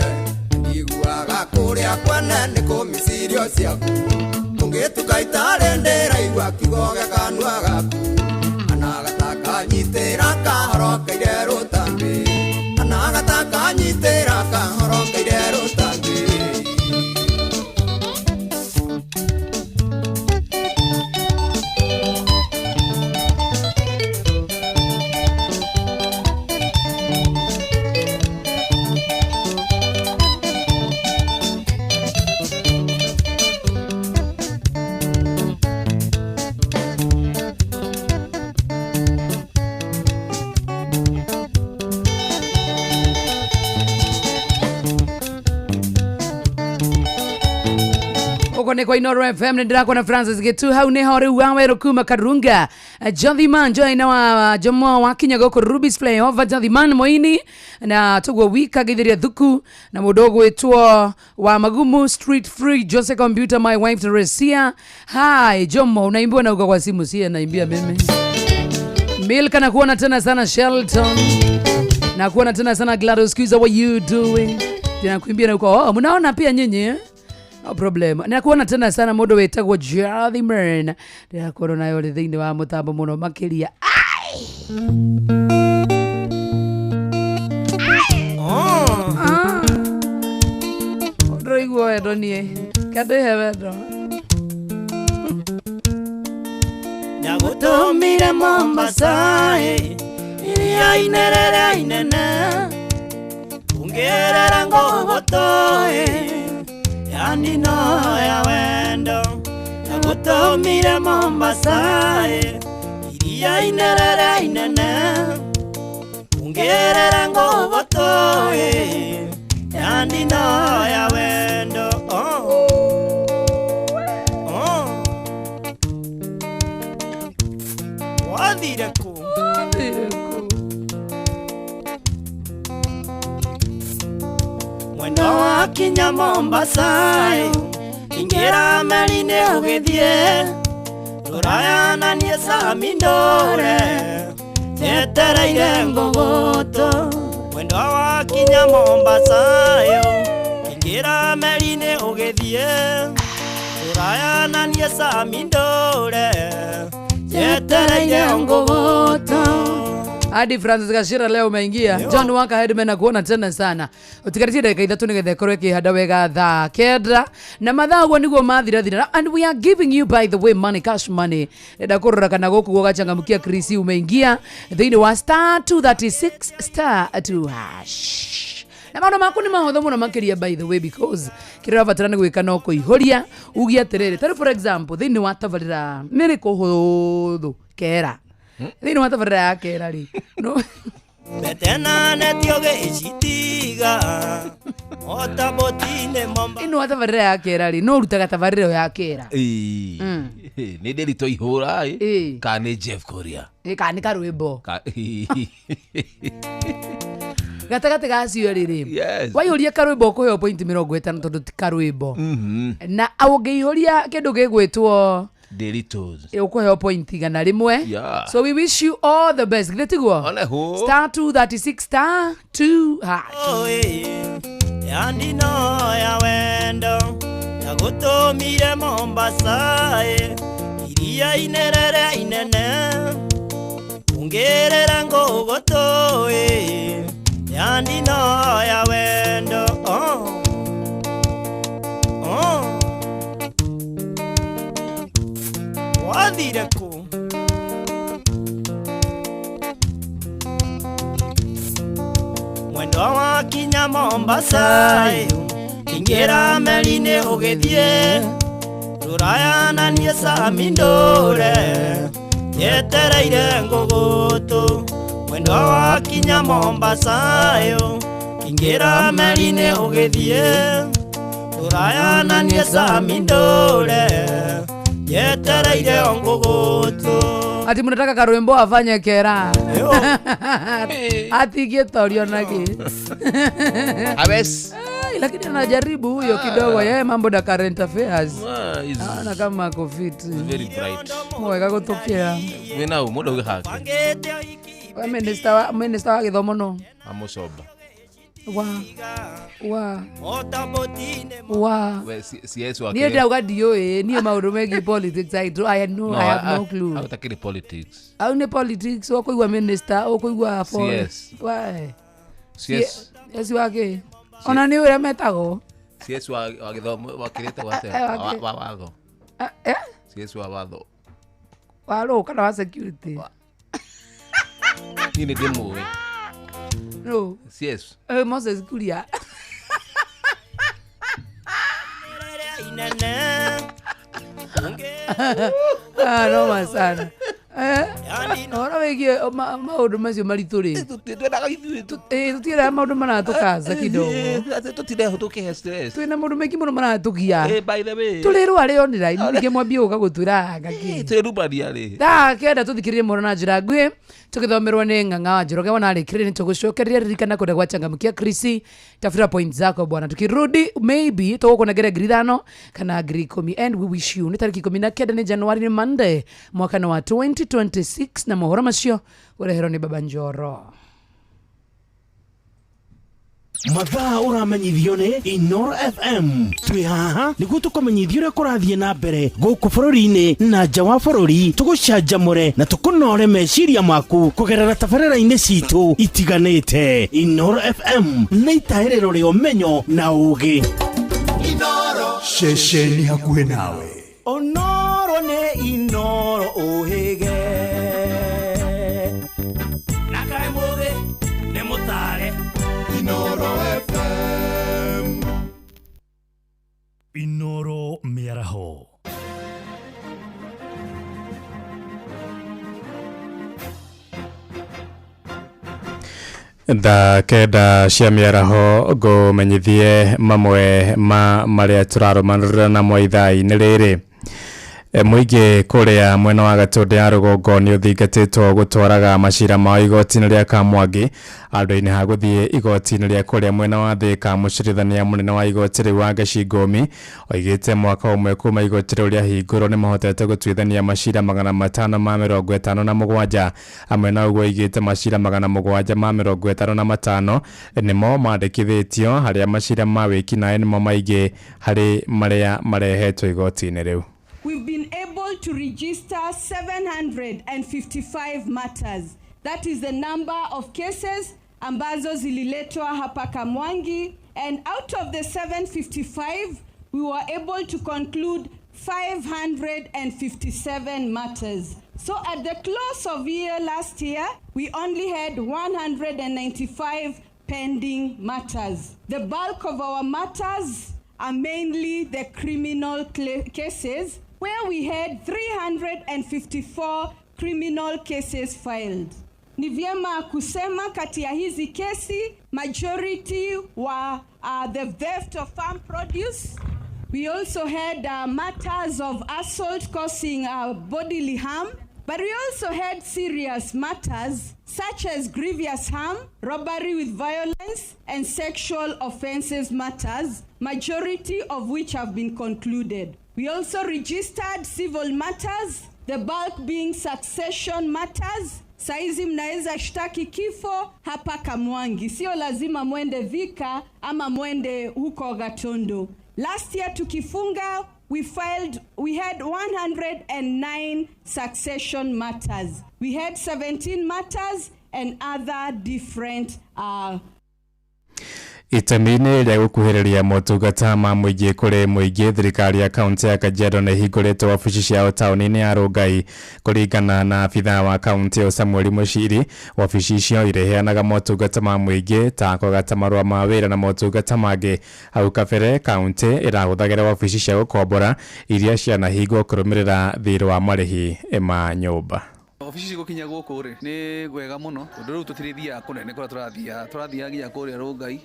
ndiguaga kuria kwene ni kumisirio ciaku, ungituka itari ndiraigua kiugo gia kanua gaku, anagataka nyitira kahorokeire rutambi, anagataka nyitira kahorokeire rutambi. goko ne kwa Inoro FM ndako na Francis Getu hau ne hore wawe rokuma karunga Jothiman joina wa jomo wa kinya goko Ruby's Flyover Jothiman moini na tugwa wika githiria thuku na mudogo wetwo wa Magumu Street Free Jose Computer my wife Teresia. Hi jomo unaimbwa na uko kwa simu sia naimbia mimi Milka na kuona tena sana Shelton na kuona tena sana Gladys Kuza, what you doing? Tunakuimbia na uko mnaona pia nyinyi no problem. Na kuona tena sana modo wetagwo Jothiman. Ndia korona yole thini wa mutambo muno makiria. Rodrigo Edonie. Kade hevedo. Nyagutumire Mombasa iria inerere inene ungerera ngogotoe yani no ya wendo. Nyagutumire Mombasa iria inerere inene ungerera ngogotoe yani no ya wendo. Wadireko mwendo wa kinya Mombasa ingira meline ugithie ruraya na nie Samindore tetereire ngogoto. Mwendo wa kinya Mombasa ingira meline ugithie ruraya na nie Samindore tetereire ngogoto. Hadi Francis Gashira leo umeingia. John Waka Headman na kuona tena sana. Utikaritie dakika 3 nigethe korwe kihanda wega tha kenda na mathago niguo mathira and we are giving you by the way money, cash money. Enda kurura kana goku gogachangamukia Chris umeingia thini wa *236*2#. Na maana makuni mahotho muno makiria by the way because kirira batarana gwika no kuihoria ugia terere. Tari for example thini wa tavarira miriko hotho kera. Thini wa tavarira ya kera ri. No. Betena netioge ishitiga ota botine Mombasa. Ino wa tavarira ya kera ri. No rutaga tavarira ya kera. Ni delito ihura ka ni Jeff Korea. Ka ni karwimbo. Gatagate gacio riri. Yes. Waihoria karwimbo kuheo point 50 tondu ti karwimbo. Na awongehoria kindu gigwitwo delitos. Ukuheo point igana rimwe. Yeah. So we wish you all the best. Gitiguo. Oneho. *236*2#. Yani no ya wendo nagutumire Mombasa iria inerere inene ungerera ngogotoe yani no ya wendo. Wadireko mwendo wa kinya Mombasa ingira meline ugithie ruraya na nie Samindore tetereire ngogoto. Mwendo wa kinya Mombasa ingira meline ugithie ruraya na nie Samindore tetereire ngogoto. Ati mnataka karwimbo afanye kera. Ati getorio nagi. Abes. Lakini anajaribu huyo kidogo yeye mambo da current affairs. Is Ana kama covid. very bright. Mwega gutupia. Wena umudo gihake. Wa minister wa githomo no. Amusoba. Wa We CS wake. Niye ndauga ndioi niye maundu megi politics I have no clue. Hautakiri politics. Au ni politics okuigwa minister okuigwa CS. Why? CS. Yes wake. Ona ni ure metago. CS wa githomo wakirete wate. Wa watho. CS wa watho. Walo kana wa security. Nini demo we? No. CS. Moses Kuria. Noma sana. ora wegie maundu macio marituri tutira maundu maratukaza kidogo tutire stress twina maundu mengi muno maratugia by the way tuliru ari online nige mwambie uka guturanga ki turubaria ri kenda tuthikiririe muno na njira ngui tukithomerwo ni Ng'ang'a wa Njoroge wana rikire ni tugucokeria ririkana kuda gwa changamkia Krisi tafira point zako bwana tukirudi maybe tugukona ngiri 5 kana ngiri 10 and we wish you ni tariki 19 ni Januari ni Monday mwaka wa 2026 na mohoro macio urehero ni Baba Njoro mathaa uramenyithio ni Inoro FM twi haha niguo tukumenyithio uria kurathie na mbere guku bururi-ini na nja wa bururi tugucanjamure na tukunore meciria maku kugerera tabarĩra-inĩ citu itiganĩte. Inoro FM nĩ itaĩrĩro rĩa ũmenyo na ũũgĩ. Inoro ceceni hakuhĩ nawe. Onoro nĩ Inoro ũhĩge na kaĩ mũũgĩ nĩ mũtare. Inoro FM. Inoro mĩaraho. Thaa kenda cia mĩaraho ngũmenyithie mamwe ma marĩa tũrarũmanĩrĩra namo ithaa-inĩ rĩrĩ. Mũingĩ kũrĩa mwena wa Gatũndũ ya rũgongo nĩ ũthingatĩtwo gũtwaraga macira mao igoti-inĩ rĩa Kamwangi handũ-inĩ ha gũthiĩ igoti-inĩ rĩa kũrĩa mwena wa Thĩka. Mũcirithania mũnene wa igoti rĩu wa Gacingomi oigĩte mwaka ũmwe kuma igoti rĩu rĩahingũrwo nĩ mahotete gũtuithania macira 557 hamwe na ũguo oigĩte macira 755 nĩmo mandĩkithĩtio harĩa macira ma wĩki-naĩ nĩmo maingĩ harĩ marĩa marehetwo igoti-inĩ rĩu. We've been able to register 755 matters. That is the number of cases ambazo zililetwa hapa Kamwangi, and out of the 755 we were able to conclude 557 matters. So at the close of year last year we only had 195 pending matters. The bulk of our matters are mainly the criminal cases, where we had 354 criminal cases filed. Ni vyema kusema kati ya hizi kesi majority were the theft of farm produce. We also had matters of assault causing bodily harm, but we also had serious matters such as grievous harm, robbery with violence, and sexual offenses matters, majority of which have been concluded. We also registered civil matters, the bulk being succession matters. Saizi mnaweza shtaki kifo hapa Kamwangi, sio lazima mwende Thika ama mwende huko Gatundu. Last year tukifunga we had 109 succession matters. We had 17 matters and other different Itemi-inĩ rĩa gũkuhĩrĩria motungata ma mũingĩ kũrĩ mũingĩ, thirikari ya kaunti ya Kajiado nĩ ĩhingũrĩte wabici ciao taũni-inĩ ya Rongai. Kũringana na abithaa wa kaunti ĩyo Samuel Muchiri, wabici icio ireheanaga motungata ma mũingĩ ta kũgata marũa ma wĩra na motungata mangĩ. Hau kabere kaunti ĩrahũthagĩra wabici cia gũkombora iria cianahingwo kũrũmĩrĩra thirĩ wa marĩhi ma nyũmba. Ofisi gukinya guku ri ni gwega muno undu riu tutirithia kunene kura turathia nginya kuria Rongai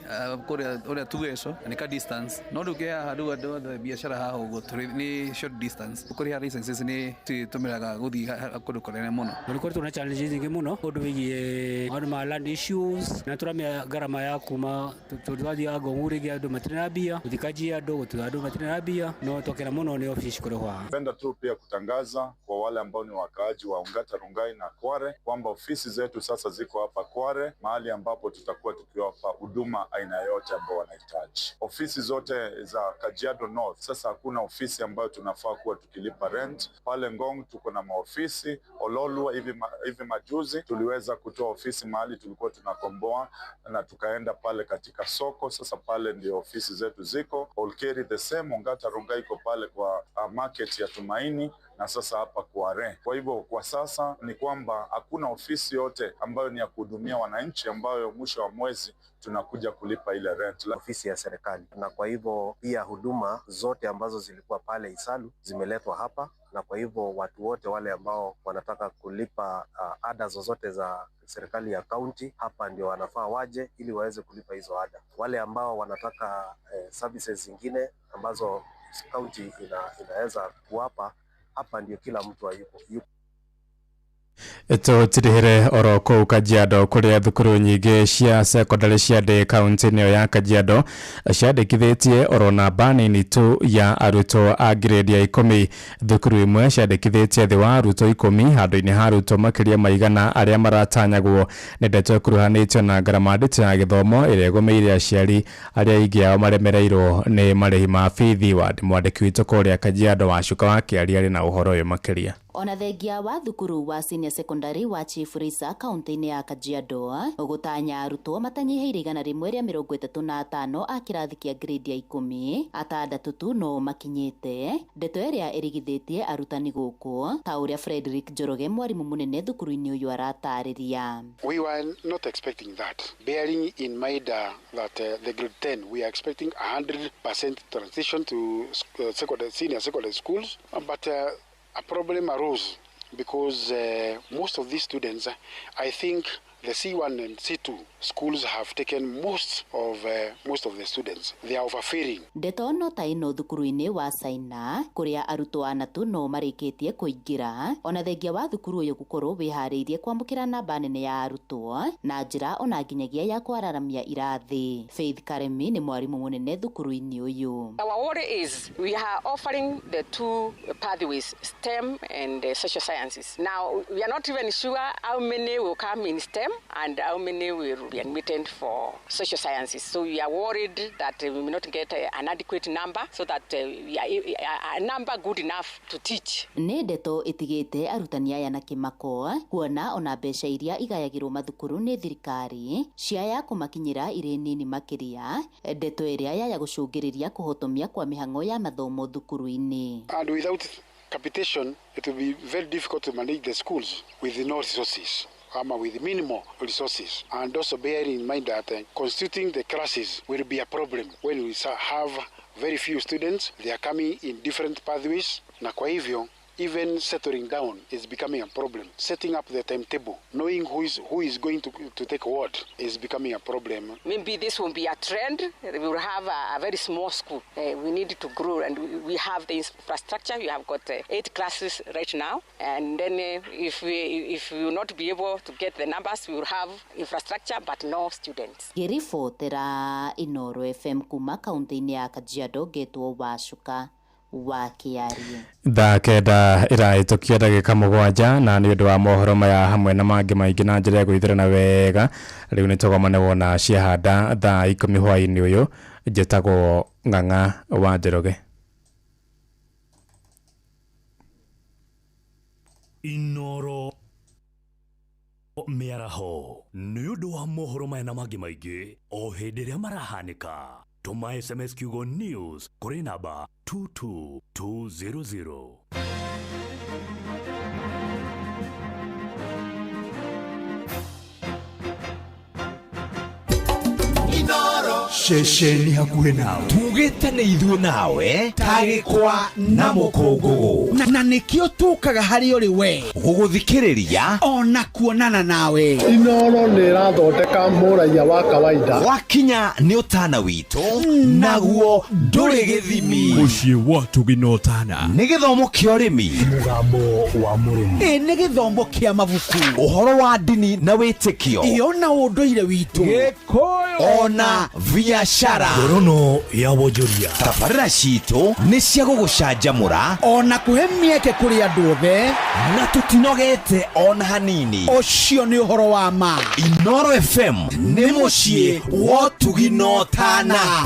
kuria Tugeco ni ka distance no riu kia handu andu biashara haha uguo ni short distance ukuria licenses ni tumiraga guthi kundu kunene muno ni kuri tuna challenges nyingi muno undu wigie on ma land issues na turamia garama ya kuma turathia ngonguri gia andu matina bia uthikaji andu matina bia no tokera muno ni ofisi kuri hwa. Napenda tu pia kutangaza kwa wale ambao ni wakaaji wa Ongata, Rongai na Kware kwamba ofisi zetu sasa ziko hapa Kware, mahali ambapo tutakuwa tukiwapa huduma aina yote ambao wanahitaji. Ofisi zote za Kajiado North sasa hakuna ofisi ambayo tunafaa kuwa tukilipa rent. Pale Ngong tuko na maofisi. Ololua hivi majuzi tuliweza kutoa ofisi mahali tulikuwa tunakomboa na tukaenda pale katika soko. Sasa pale ndio ofisi zetu ziko. Olkeri the same, Ongata Rongai iko pale kwa market ya Tumaini, na sasa hapa Kware. Kwa hivyo kwa sasa ni kwamba hakuna ofisi yote ambayo ni ya kuhudumia wananchi ambayo mwisho wa mwezi tunakuja kulipa ile rent. Ofisi ya serikali, na kwa hivyo pia huduma zote ambazo zilikuwa pale Isalu zimeletwa hapa, na kwa hivyo watu wote wale ambao wanataka kulipa ada zozote za serikali ya kaunti hapa ndio wanafaa waje ili waweze kulipa hizo ada. Wale ambao wanataka services zingine ambazo kaunti inaweza kuwapa, hapa ndio kila mtu yupo. Eto tirihire oro kou Kajiado kuria thukuru nyingi cia secondary cia kaunti-inĩ ya Kajiado ciandĩkithĩtie oro namba nini tu ya arutwo a grade ya 10. Thukuru imwe ciandĩkithĩtie thĩ wa arutwo 10 handũ-inĩ ha arutwo makĩria maigana arĩa maratanyagwo nĩ ndeto ĩkuruhanĩtio na ngarama nditũ ya gĩthomo ĩrĩa ĩgũmĩire aciari arĩa aingĩ ao maremereirwo nĩ marĩhi ma bithi. Mwandĩki witũ kũrĩa Kajiado Wacuka wa Kĩaria arĩ na ũhoro ũyũ makĩria. Ona thengia wa thukuru wa senior secondary wa Chief Risa kaunti-inĩ ya Kajiado gũtanya arutwo matanyihiire 135 a kĩrathi kĩa grade ya 10 atandatũ tu no makinyĩte. Ndeto ĩrĩa ĩrigithĩtie arutani gũkũ ta ũrĩa Frederick Njoroge mwarimũ mũnene thukuru-inĩ ũyũ aratarĩria. We were not expecting that, bearing in mind that the grade 10 we are expecting 100% transition to senior secondary schools, but a problem arose because most of these students, I think the C1 and C2 schools have taken most of the students. They are overfilling. Ndeto no ta ino thukuru-inĩ wa Saina kuria arutwo anatu no marĩkĩtie kũingĩra. Ona thengia wa thukuru ũyũ gũkorwo wĩharĩirie kwamũkĩra namba nene ya arutwo na njĩra ona nginyagia ya kwararamia irathi. Faith Karemi nĩ mwarimũ mũnene thukuru-inĩ ũyũ. Our worry is we are offering the two pathways, STEM and social sciences. Now we are not even sure how many will come in STEM and how many will be admitted for social sciences. So we are worried that we will not get an adequate number so that we are a number good enough to teach. Nĩ ndeto ĩtigĩte arutani aya na kĩmako kuona ona mbeca iria igayagĩrwo mathukuru nĩ thirikari ciaya kũmakinyĩra irĩ nini makĩria. Ndeto ĩrĩa yaya gũcũngĩrĩria kũhotomia kwa mĩhang'o ya mathomo thukuru-inĩ. And without capitation, it will be very difficult to manage the schools with no resources. With minimal resources, and also bearing in mind that constituting the classes will be a problem when we have very few students. They are coming in different pathways, na kwa hivyo even settling down is becoming a problem. Setting up the timetable, knowing who is going to take what is becoming a problem. Maybe this will be a trend. We will have a very small school. We need to grow, and we have the infrastructure. We have got 8 classes right now, and then if we will not be able to get the numbers, we will have infrastructure but no students. Ngĩribotera Inooro FM kuma kaunti-inĩ ya Kajiado getwo Wacuka wa Kĩaria. Thaa kenda ĩrahĩtũkia ndagĩka 7 na nĩ ũndũ wa mohoro maya hamwe na mangĩ maingĩ na njĩra ya gũithĩrana wega. Rĩu nĩ tũgomane wona ciahanda thaa 10 hwaĩ-inĩ ũyũ. Njĩtagwo Ng'ang'a wa Njoroge. Inooro mĩaraho nĩ ũndũ wa mohoro maya na mangĩ maingĩ o hĩndĩ ĩrĩa marahanĩka. Tuma SMS Kiugo News kuri namba 22200. Inooro shesheni hakuhĩ nawe, tugĩte nĩ ithuĩ nawe tagĩkwa na mũkũngũgũ, na nĩkĩo tũkaga harĩ ũrĩ we gũgũthikĩrĩria ona kuonana nawe. Inooro nĩ ĩrathondeka mũraia wa kawaida, wakinya nĩ ũtana witũ naguo ndũrĩ gĩthimi. Mũciĩ wa Tũginotana nĩ gĩthomo kĩa ũrĩmi, mũgambo wa mũrĩmi, nĩ gĩthomo kĩa mabuku, ũhoro wa ndini na wĩtĩkio, ona ũndũire witũ, Gĩkũyũ ona biacara, ngorono ya wonjoria. Tabarĩra citũ nĩ cia gũgũcanjamũra ona kũhe mĩeke kũrĩ andũ othe, na tũtinogete ona hanini. Ũcio nĩ ũhoro wa ma. Inooro FM nĩ mũciĩ wa Tũginotana.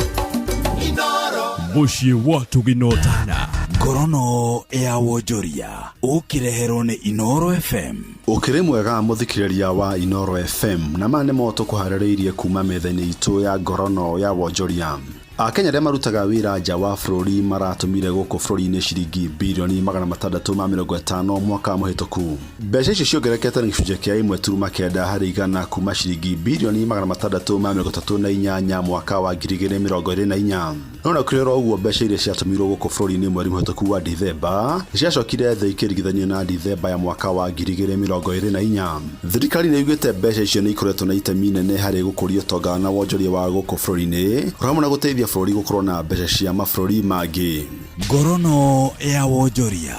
Inooro Mũciĩ wa Tũginotana, ngorono ya wonjoria, ũkĩreherwo nĩ Inooro FM. Ũkĩrĩ mwega mũthikĩrĩria wa Inooro FM, na mane mo tũkũharĩrĩirie kuma metha-inĩ itũ ya ngorono ya wonjoria. Akenya arĩa marutaga wĩra nja wa bũrũri maratũmire gũkũ bũrũri-inĩ ciringi birioni 650 mwaka mũhĩtũku. Mbeca icio ciongererekete na gĩcunjĩ kĩa 1.9 harĩ igana kuma ciringi birioni 638 mwaka wa 2024. No na kũrĩ ũguo mbeca iria ciatũmirwo gũkũ bũrũri-inĩ mweri mũhĩtũku wa Dithemba ciacokire thĩ ikĩringithanio na Dithemba ya mwaka wa 2024. Thirikari nĩ yugĩte mbeca icio nĩ ikoretwo na itemi inene harĩ gũkũria ũtonga na wonjoria wa gũkũ bũrũri-inĩ, hamwe na gũteithia bũrũri gũkorwo na mbeca cia mabũrũri mangĩ. Ngorono ya wonjoria.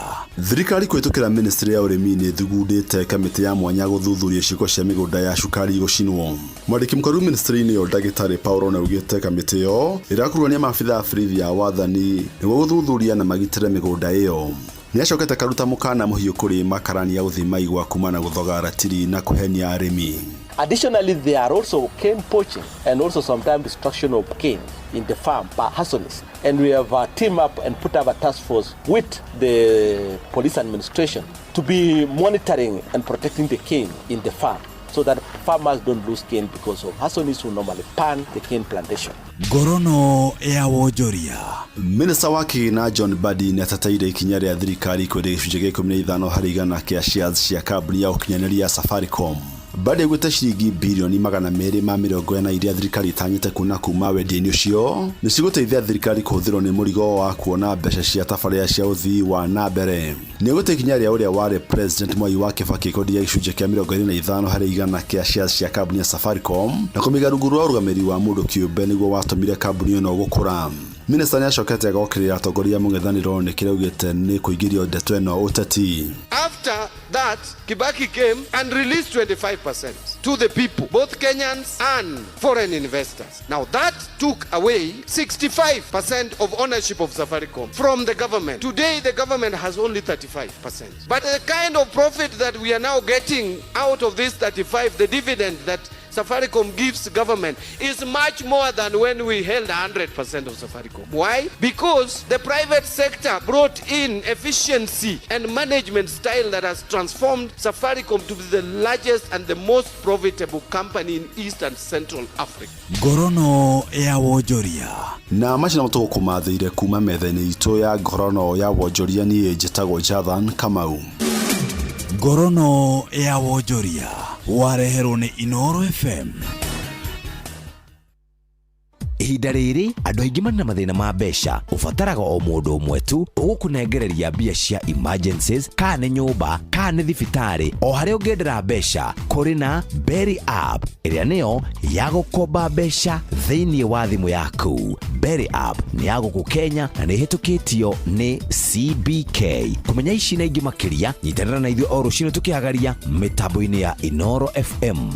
Thirikari kũhĩtũkĩra ministry ya ũrĩmi nĩ thugundĩte kamĩtĩ ya mwanya gũthuthuria ciĩko cia mĩgũnda ya cukari gũcinwo. Mwandĩki mũkũrũ ministry-inĩ yo Ndagĩtarĩ Paulo naugĩte kamĩtĩ ĩyo ĩrakuruhania maabitha borithi ya wathani nĩguo gũthuthuria na magitĩre mĩgũnda ĩyo. Nĩacokete karuta mũkana mũhiũ kũrĩ makarania gũthima igwa kuma na gũthoga ratiri na kũhenia arĩmi. Additionally, there are also cane poaching and also sometimes destruction of cane in the farm by arsonists. And we have teamed up and put up a task force with the police administration to be monitoring and protecting the cane in the farm, so that farmers don't lose cane because of arsonists who normally pan the cane plantation. Ngorono ya wonjoria. Minister wa Kĩgĩna John Mbadi nĩ ateteire ikinya rĩa thirikari kwenda gĩcunjĩ gĩa 15 harĩ igana kĩa shares cia kambuni ya ũkinyanĩria ya Safaricom. Mbadi augĩte ciringi birioni 240 iria thirikari itanyĩte kuona kuma wendia-inĩ ũcio nĩ cigũteithia thirikari kũhũthĩrwo nĩ mũrigo wa kuona mbeca cia tabarĩra cia ũthii wa na mbere. Nĩ gũte ikinya rĩa ũrĩa warĩ President Mwai wa Kibaki kũndia gĩcunjĩ kĩa 25 harĩ igana kĩa shares cia kambuni ya Safaricom na kũmĩiga rungu rwa ũrũgamĩrĩri wa mũndũ kĩũmbe nĩguo watũmire kambuni ĩno gũkũra. Minister nĩacokete agokĩrĩra atongoria mũng'ethanĩro nĩ kĩrĩa augĩte nĩ kũingĩrio ndeto ĩno ũteti. After that, Kibaki came and released 25% to the people, both Kenyans and foreign investors. Now that took away 65% of ownership of Safaricom from the government. Today the government has only 35%. But the kind of profit that we are now getting out of this 35, the dividend that Safaricom gives government is much more than when we held 100% of Safaricom. Why? Because the private sector brought in efficiency and management style that has transformed Safaricom to be the largest and the most profitable company in East and Central Africa. Ngorono ya wonjoria. Na macina mũtũkũmathĩire kuma metha-inĩ itũ ya ngorono ya wonjoria niĩ njĩtagwo Jathan Kamau. Ngorono ya wonjoria wareherwo nĩ Inooro FM. Ihinda rĩrĩ andũ aingĩ marĩ na mathĩna ma mbeca, ũbataraga o mũndũ ũmwe tu ũgũkũnengereria mbia cia emergencies, kana nĩ nyũmba, kana nĩ thibitarĩ, o harĩa ũngĩendera mbeca. Kũrĩ na Berry App ĩrĩa nĩyo ya gũkomba mbeca thĩinĩ wa thimũ yaku. Berry App nĩ ya gũkũ Kenya na nĩ ĩhĩtũkĩtio nĩ CBK. Kũmenya ici na ingĩ makĩria, nyitanĩra na ithuĩ o rũciinĩ tũkĩhagaria mĩtambo-inĩ ya Inooro FM.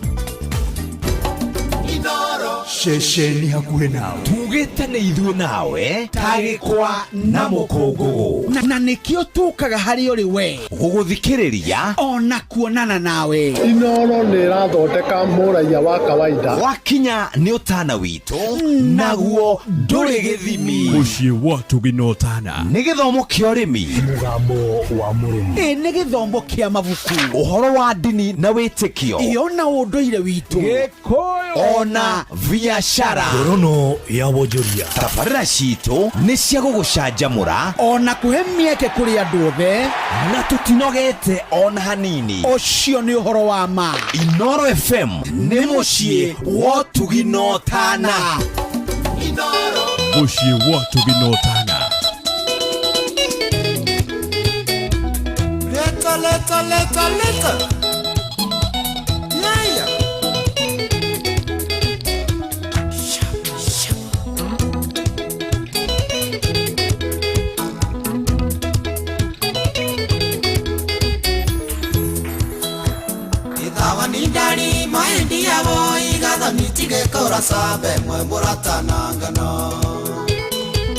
Shesheni hakuhĩ nawe, tugĩte nĩ ithuĩ nawe, tagĩkwa na mũkũngũgũ, na nĩkĩo tũkaga harĩ ũrĩ we gũgũthikĩrĩria ona kuonana nawe. Inooro nĩ ĩrathondeka mũraiya wa kawaida, wakinya nĩ ũtana witũ naguo ndũrĩ gĩthimi. Mũciĩ wa Tũgĩna Ũtana nĩ gĩthomo kĩa ũrĩmi, mũgambo wa mũrĩmi, nĩ gĩthomo kĩa mabuku, ũhoro wa ndini na wĩtĩkio, ona ũndũire witũ, Gĩkũyũ ona biashara. Ngorono ya wonjoria. Tabarĩra citũ nĩ cia gũgũcanjamũra ona kũhe mĩeke kũrĩ andũ othe, na tũtinogete ona hanini. Ũcio nĩ ũhoro wa ma. Inooro FM nĩ mũciĩ wa Tũgĩna Ũtana. Mũciĩ wa Tũgĩna Ũtana. Leta. Ndari maendi yabo igatha mitige kora sabe mwe muratana ngano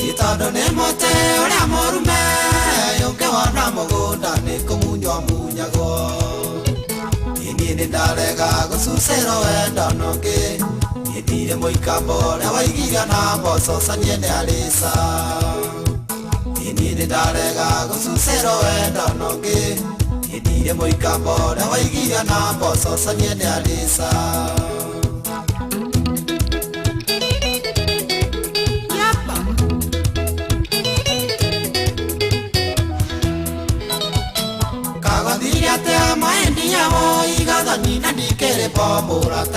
itondo ne mote ora morume yonke wana mogunda ne kumunywa munyago ini ndarega gususero wenda nonge idire moikambo na waigira na boso sanye ne alisa ini ndarega gususero wenda nonge idire moikambo na waigira na boso sanye ne alisa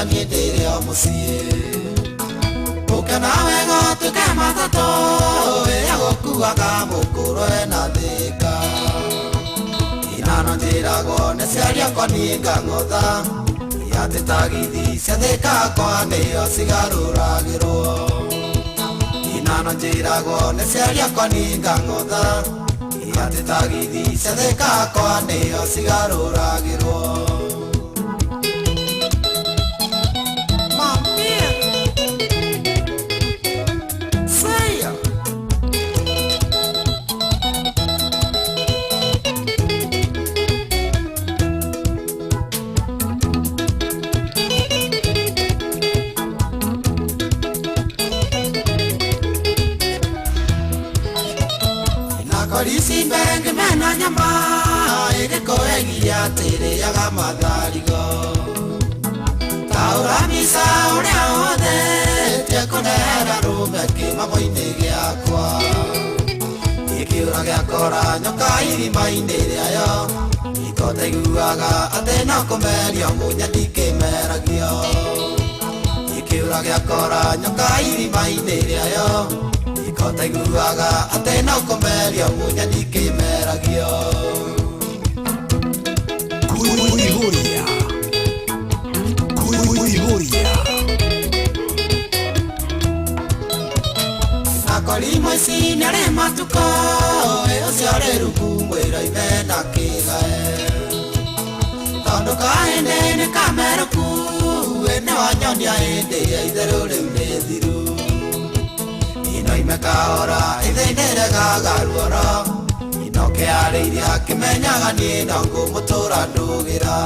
nindire o mucie ukena wego tukema tato ya gokuaga mukuru na thika inano njirago ne ciaria koninga ngotha yate tagithi ciathika kwa nio cigaruragirwo inano njirago ne ciaria koninga ngotha yate tagithi ciathika kwa nio cigaruragirwo Korisi mbenge mena nyama Ego egia tere yaga madarigo Taura misa urea ode Tieko nera rume kima moine giakwa Ikiura giakora nyoka iri maine ayo Iko teiguaga atena komerio munya dike meragio Ikiura giakora nyoka iri maine ayo Kotaiguaga atena komerio munya dikemeragio Kuiguria Nakolimo isinare matuko Eo siare rukumwera imena kigae Tondo kaende kameruku Ene wanyonia ende ya idherule mnethiru Imekaora ithenere gagaruora inoke areiria kimenyaga ni nongo mutura ndugira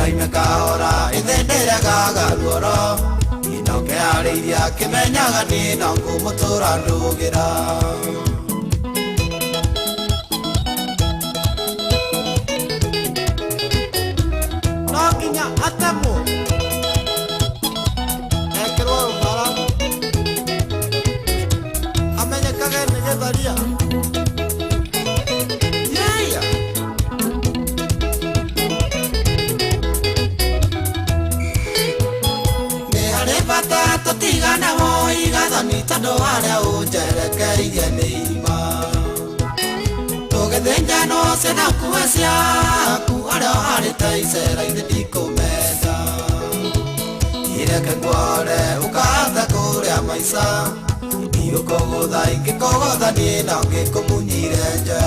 imekaora ithenere gagaruora inoke areiria kimenyaga ni nongo mutura ndugira Nokinya atemo Ekero mara Daria. Yeah. Me hare bata totigana wo igadani tando hare ujere kaiye neima. Toge denja no se na kuesia kuara hare taisera inde dikomeda. Ire ke kuare ukata kure amaisa. Io kogoda inge kogoda ni nange komunyire nja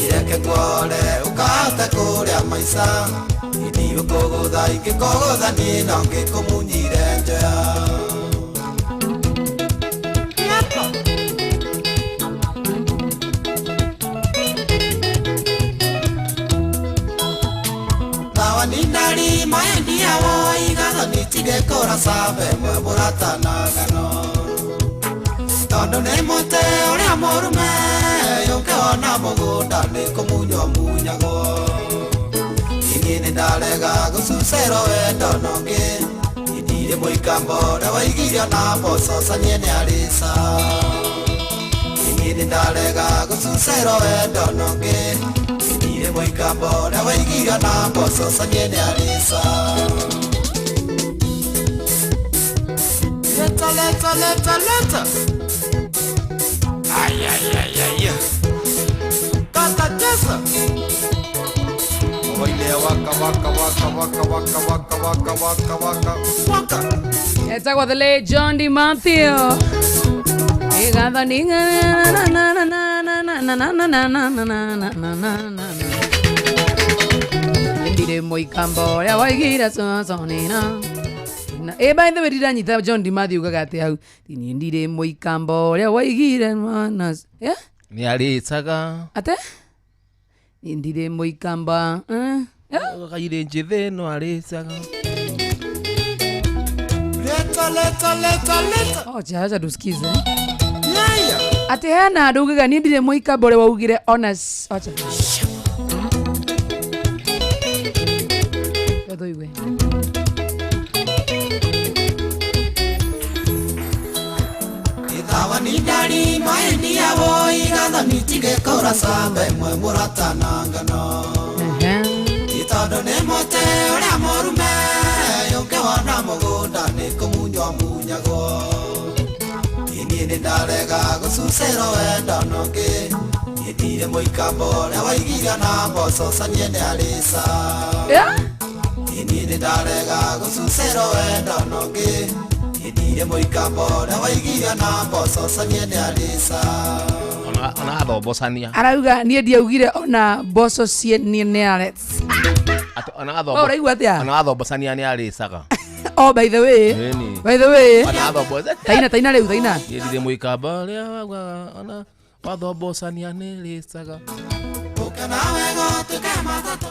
Ire ke kwore ukata kore amaisa Io kogoda inge kogoda ni nange komunyire nja Tawa ninari maendi awo igada nitige kora sabe mwe murata nagano Tondo ne mote orea morume Yonke wana mogunda ne komunyo munyago Ingine dalega gususero endo nonge Idire moikambo na waigiria na boso sanyene alisa Ingine dalega gususero endo nonge Idire moikambo na waigiria na boso sanyene alisa Leta Ay, Tata Tessa Oile waka Etagwa the late John D. Matthew Igada ninga Ndire moikambo ya waigira sonina by the way diranyita John D. Matthew gagate hau ndire moikambo ya waigira manas yeah ni alitaga ate ndire moikamba gaire njithe no alitaga leta acha tusikize ate hana ndugaga ni ndire moikamba ore waugire honest acha Doiwe Itawa ni dari maeni yabo igada nitige kora sambe mwe murata nangano Itado ne mote ore morume mugunda ni kumunywa munyago ini ni ndarega gusucero wenda noke yedire moikambo na waigira na mboco sanye ne alisa ini ni ndarega gusucero wenda noke yedire moikambo na waigira na mboco sanye ne alisa ona athobocania arauga nie ndiaugire ona mboco cie nie ne alisa ona athobo ona athobocania ni alisaga. Oh, by the way. By the way. Taina leo taina. Yedire muikaba ria ona wathobocania ni alisaga.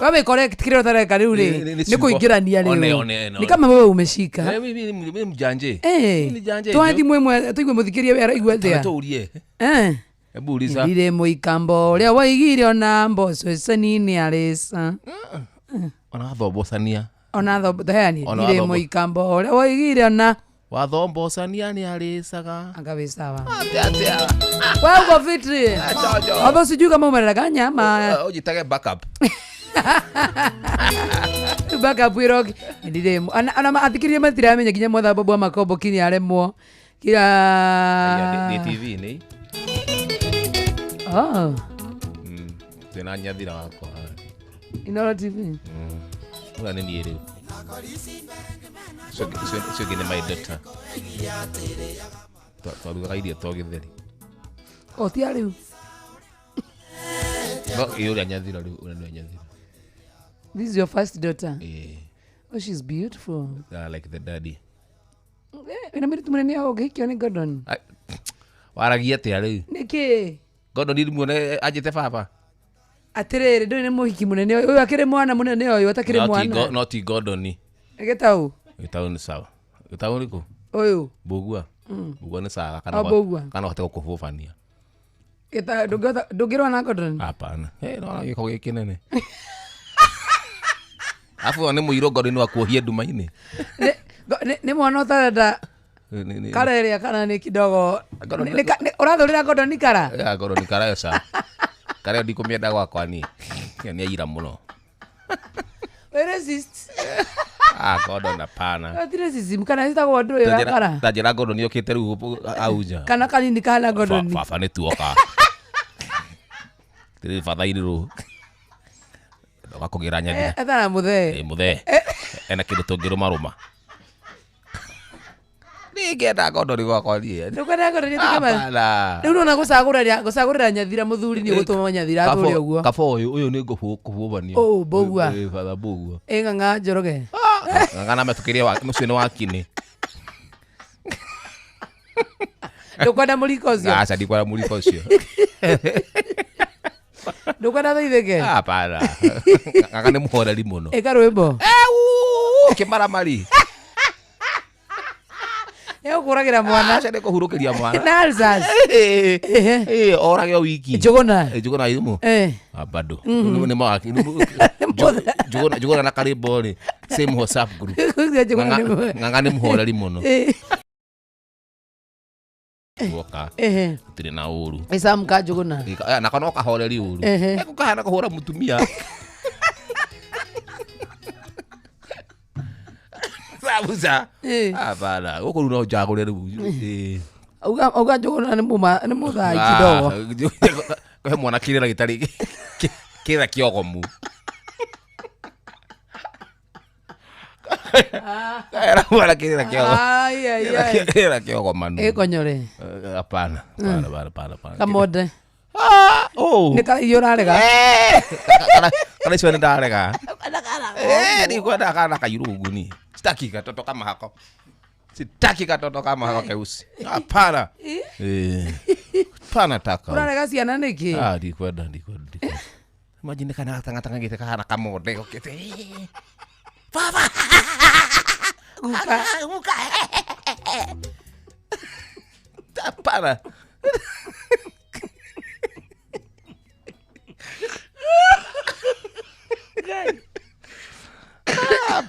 Wewe correct kile utareka leo ni kuingirania leo. Ni kama wewe umeshika. Mimi mjanje. Ni janje. Twandi mwemwe tuigwe muthikirie wera igwe thia. Tuurie. Ebu uliza. Yedire muikambo ria waigire ona mboco cenini alisa. Ona athobocania. Ona thobocania dire muikambo ria waigire ona wathobocania ni alisaga. Akabisawa. Atia. Wewe uko fitri. Hapo sijui kama umelala nyama. Ujitage backup. Backup wiroki. Ndire ana athikirie matiramenya kinya motha bobo makombo kini aremwo. Kira TV ni. Tena nyathira wako. Inoro TV. Ula ni niere. So gine my daughter. Twaruga irio twogitheri. O ti ariu. No, yule nyathira riu una nyathira. This is your first daughter? Yeah. Oh, she's beautiful. Like the daddy. Ina miri tumunene yao gikio ni Gordon. Waragia te riu. Niki? Gordon ndi muone ajite baba. Atirere ndo ni muhiki munene uyu akire mwana munene uyu atakire mwana. Not Gordon ni. Egetau. Getau ni sawa. Getau ni ko. Uyu. Bugua. Bugua ni sawa kana hote kukufufania. Geta ndugirwa na Gordon. Hapana. No giko gikinene. Afu ni muiro Gordon wa kuohia ndumaini. Ni mwana utarenda kara kana ni kidogo. Urathurira Gordon ni kara? Ya Gordon ni kara yo sawa. Kare ndikumienda gwakwa ni aira muno. Resist. Gordon hapana. Racism kana sitagwo ndu yo kara. Tajira Gordon yokite riu auja. Kana kanini kana Gordon. Baba ni tuoka. Tiri fathairi ru. Wakugira nyathira. Etana muthe. Muthe. Ena kindu tungiruma ruma. Nigenda Gordon gwakwa ni. Ndukwenda Gordon tikama. Riu nona gucagurira nyathira muthuri ni gutuma nyathira athuri uguo. Kaba uyu ni ngububania. Oh, bogua. Father bogua. Nganga njoroge. Ngana metukiria wa mucio ni wakini. Ndukwenda muriko ucio. Acha ndikwenda muriko ucio. Ndukwenda thitheke. Hapana. Nganga ni muhoreri muno. Eka rwimbo. Kimaramari. Eo kuragira mwana. Acha ndiko hurukiria mwana. Nalsas. Orage wiki. Jogona imu. Bado. Ni mawaki. Jogona na kariboni. Same WhatsApp group. Nganga ni muhoreri muno. Woka. Tiri na uru. Esa mka Jogona. Na kana okahoreri uru. Ekukahana kuhora mutumia. Sabuza. Bala. Uko runo jagore ru. Uga Jogona ni mutha kidogo. Kwa mwana kirira gitari. Kira kiogomu. Era mwana kirira kiogomu. Ai. Kira kiogomu. Ekonyore. Hapana. Para. Kamode. Nika yorarega. Kana sio ndarega. Ni kwenda kana kayurugu ni. Sitaki katoto kama hako. Sitaki katoto kama hako keusi. Hapana. Pana taka. Urarega ciana niki? Ndi kwenda. Imagine kana tanga gite kana kamode okete. Baba. Uka. Para.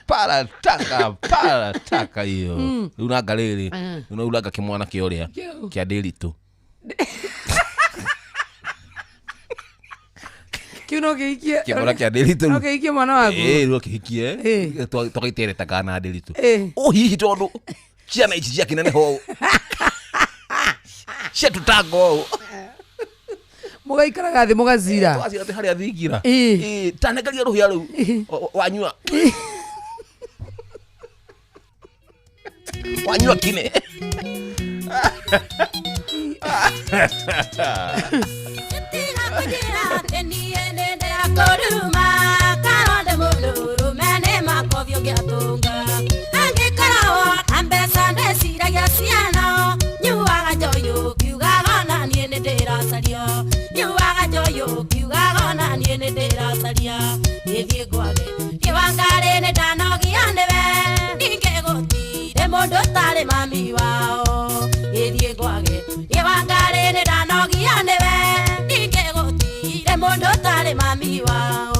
Para taka hiyo. Unaangalia unaulaga kimwana kioria kia delito. Kiuno kiikie. Kibora kia Ndiritu. No kiikie mwana waku. No kiikie. Tokaitere takana Ndiritu. Hihi tondu ciana ici cia kinene ho. Cia tutago. Mugaikaraga thi mugazira. Twazira te haria thingira. Tanekaria ruhia ru. Wanyua. Wanyua kine. Mami wao edie gwage yewangare ne danogi andebe nikegoti de mondo tare mami wao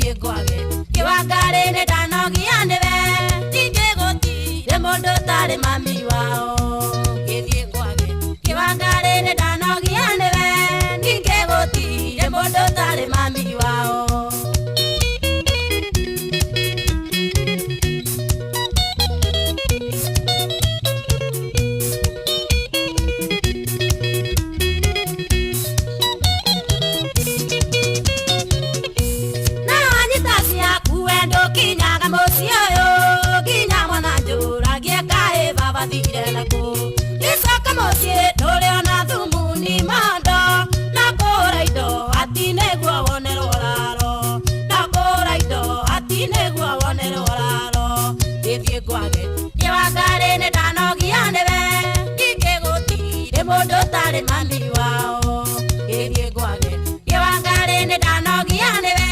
Edie gwage kiwangare ne danogi andebe nikegoti de mondo tare mami wao edie gwage kiwangare ne danogi andebe nikegoti de mondo tare mami wao mami wao edie gwage yewangare ne danogi andebe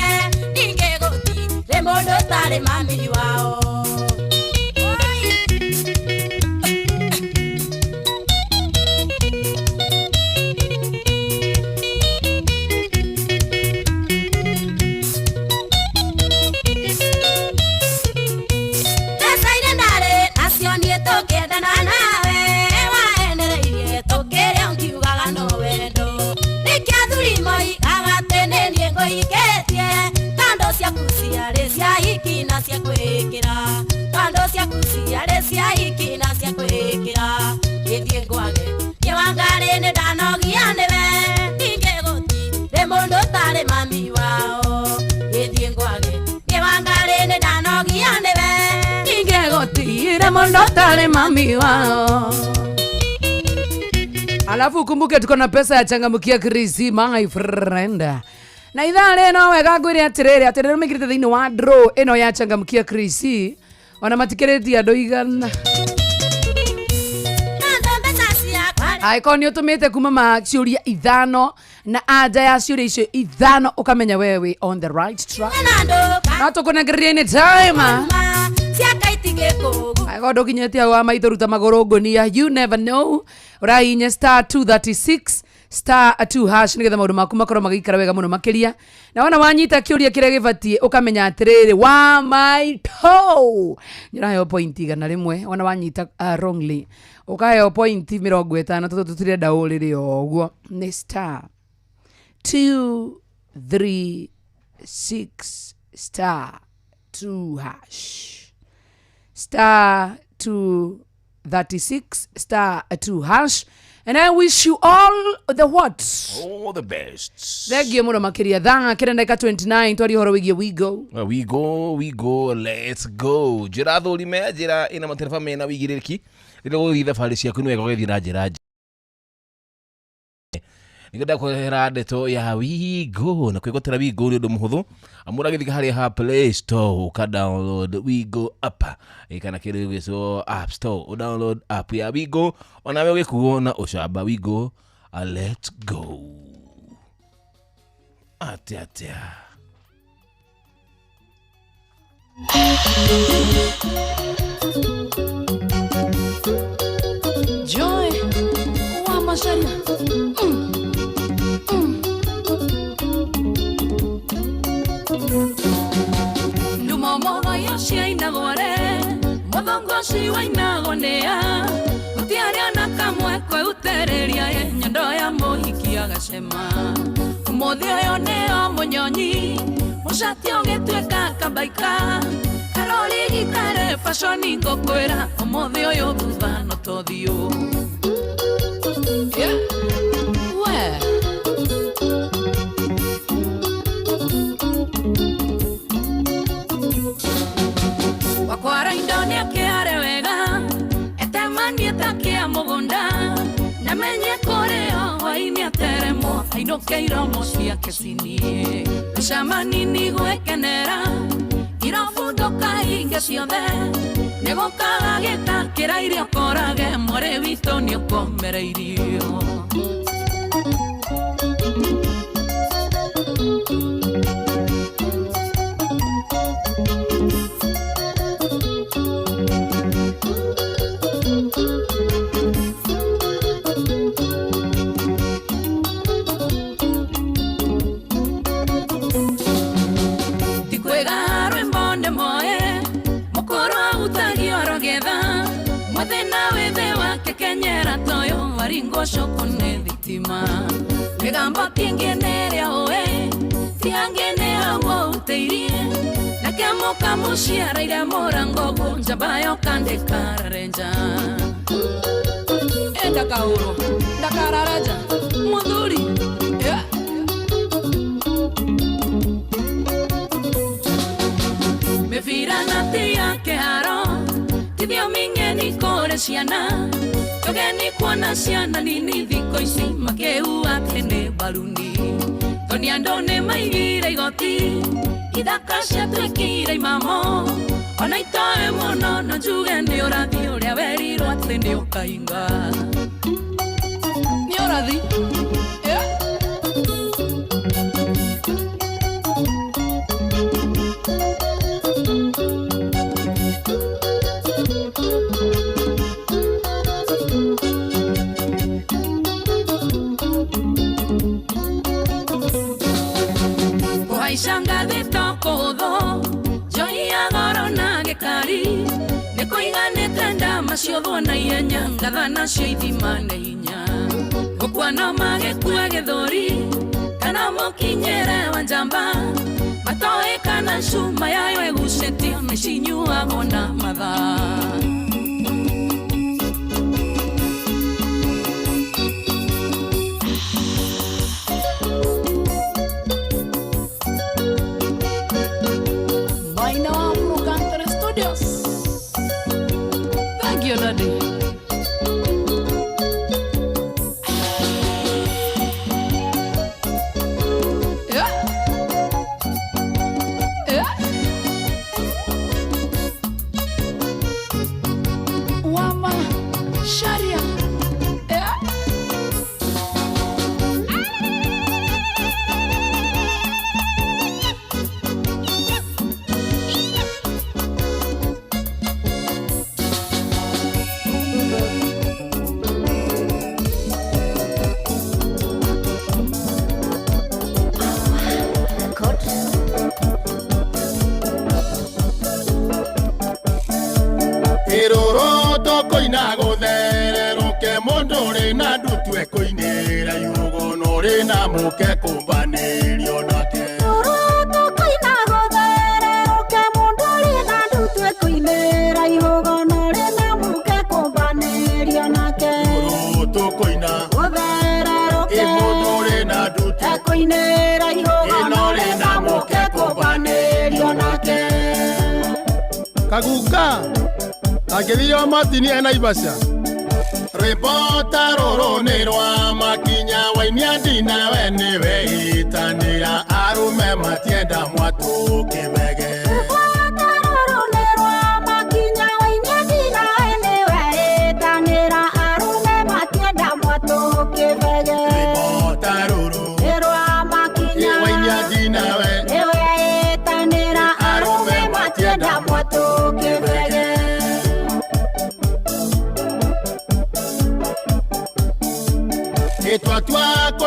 nikegoti de mondo tare mami wao mami wao edie gwage yewangare ne danogi andebe nikegoti de mondo tare mami wao. Alafu kumbuke tuko na pesa ya changamkia Krisi my friend. Na idhaa leno wega ngwire atiriri mekirite thiini wa draw eno ya changamkia Krisi ona matikireti andu igana. Aiko ni utumite kuma maciuria ithano na anja ya ciuria icio ithano ukamenya wewe on the right track. Na tukunegeria ni time. Aiko ndukinyetia wa maithuruta maguru ngonia you never know. Urainya star 236 star 2 hash nigetha maundu maku makorwo magikara wega muno makiria. Na wana wanyita kiuria kiria gibatie ukamenya atiriri wa my toe nyirayo point igana rimwe wana wanyita wrongly ukayo point 50 tutu turenda uriri oguo ni star 236 star 2 hash star 236 star 2 hash. And I wish you all the what? All the best. Thegio muno makiria thanga kira ndeka 29 twari horo wigie we go. We go, let's go. Jira thuri me jira ina materefa mena wigiririki. Ndiro githia bari cia ku nwega githira njira. Nigenda kwehera ndeto ya we go na kwigotera we go ni undu muhuthu. Amura githika hari ha Play Store uka download we go app. Ikana kiri so App Store u download app ya we go ona we gikuona ucamba we go let's go. Atia. Joy wa Macharia. Ndumomo ya shaina gore, modongo si waina gonea. Utiaria na kamwe kwe utereria ye nyando ya mohiki agacema. Umuthio yo neo munyonyi, mucatio gitweka kabaika. Karoli gitare fashioni ngokwera, umuthio yo thutha no tothio. Yeah. Where? Wakwara indonia kiare wega, etemani etakia mugunda. Namenye koreo waini ateremo, ainoke iromo ciake cinie. Gacamani ni gwekenera, irafundoka hinge ciothe. Nĩgũkaga gĩtakĩra irio korage, mwari witũ nĩũkomereirio. Kenyera toyo waringo shoko ne victima Megamba kingenere oe Tiangene hawa uteirie Nakemo kamushia raida morango Jabayo kande kararenja Enda kauro Dakarareja Muduri Yeah Mefira nati yake haro Tidio mingeni kore siana Yogeni kuona siana nini dhiko isi Makeu atene balundi Toni andone maigire igoti Idakasha tuekire imamo Ona itoe mono no jugende orathi Urea veriro atene okainga Ni orathi Yeah Ishanga de tokodo Joia goro na gekari Neko igane tenda masiodo na ienya Ngadana sio idimane inya Kukwano mage kuege dhori Kana mokinyere wanjamba Matoe kana shuma yayo eguseti Meshinyu agona madha Thank you, Daddy. Yeah. Yeah. Wama Sharia. Yeah. Koina gotherero ke mundu ri na ndutu ekoinira yugo no ri na muke kumbanirio nake Ruto koina gotherero ke mundu ri na ndutu ekoinira yugo no ri na muke kumbanirio nake Ruto koina gotherero ke mundu ri na ndutu ekoinira yugo no ri na muke kumbanirio nake Kaguka Akedio matini ena ibasha Repota roro nerwa makinya wainia dina wene weitanira arume matienda mwatu kibege Repota roro nerwa makinya wainia dina wene weitanira arume matienda mwatu kibege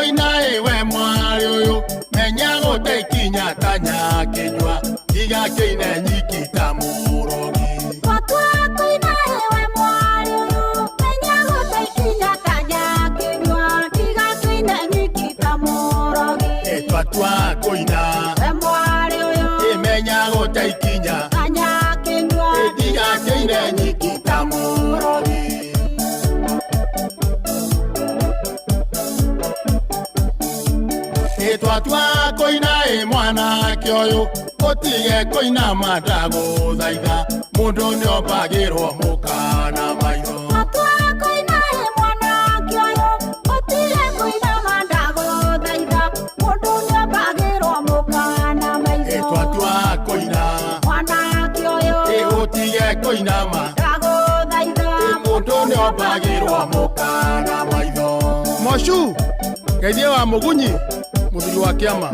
koina ewe mwari uyu menya guteikinya tanya kinywa iga kine nyikita murogi Twatwa koina ewe mwari uyu menya guteikinya tanya kinywa iga kine nyikita murogi Twatwa koina ewe mwari uyu imenya guteikinya tanya kinywa iga kine nyikita murogi Twatwa koina e mwana kyoyo otige koina madago thaitha mundu ni obagirwo mukana maitho Twatwa koina e mwana kyoyo otige koina madago thaitha mundu ni obagirwo mukana maitho Twatwa koina mwana kyoyo e otige koina madago thaitha mundu ni obagirwo mukana maitho Moshu geithie wa mugunyi muthuri wa kiama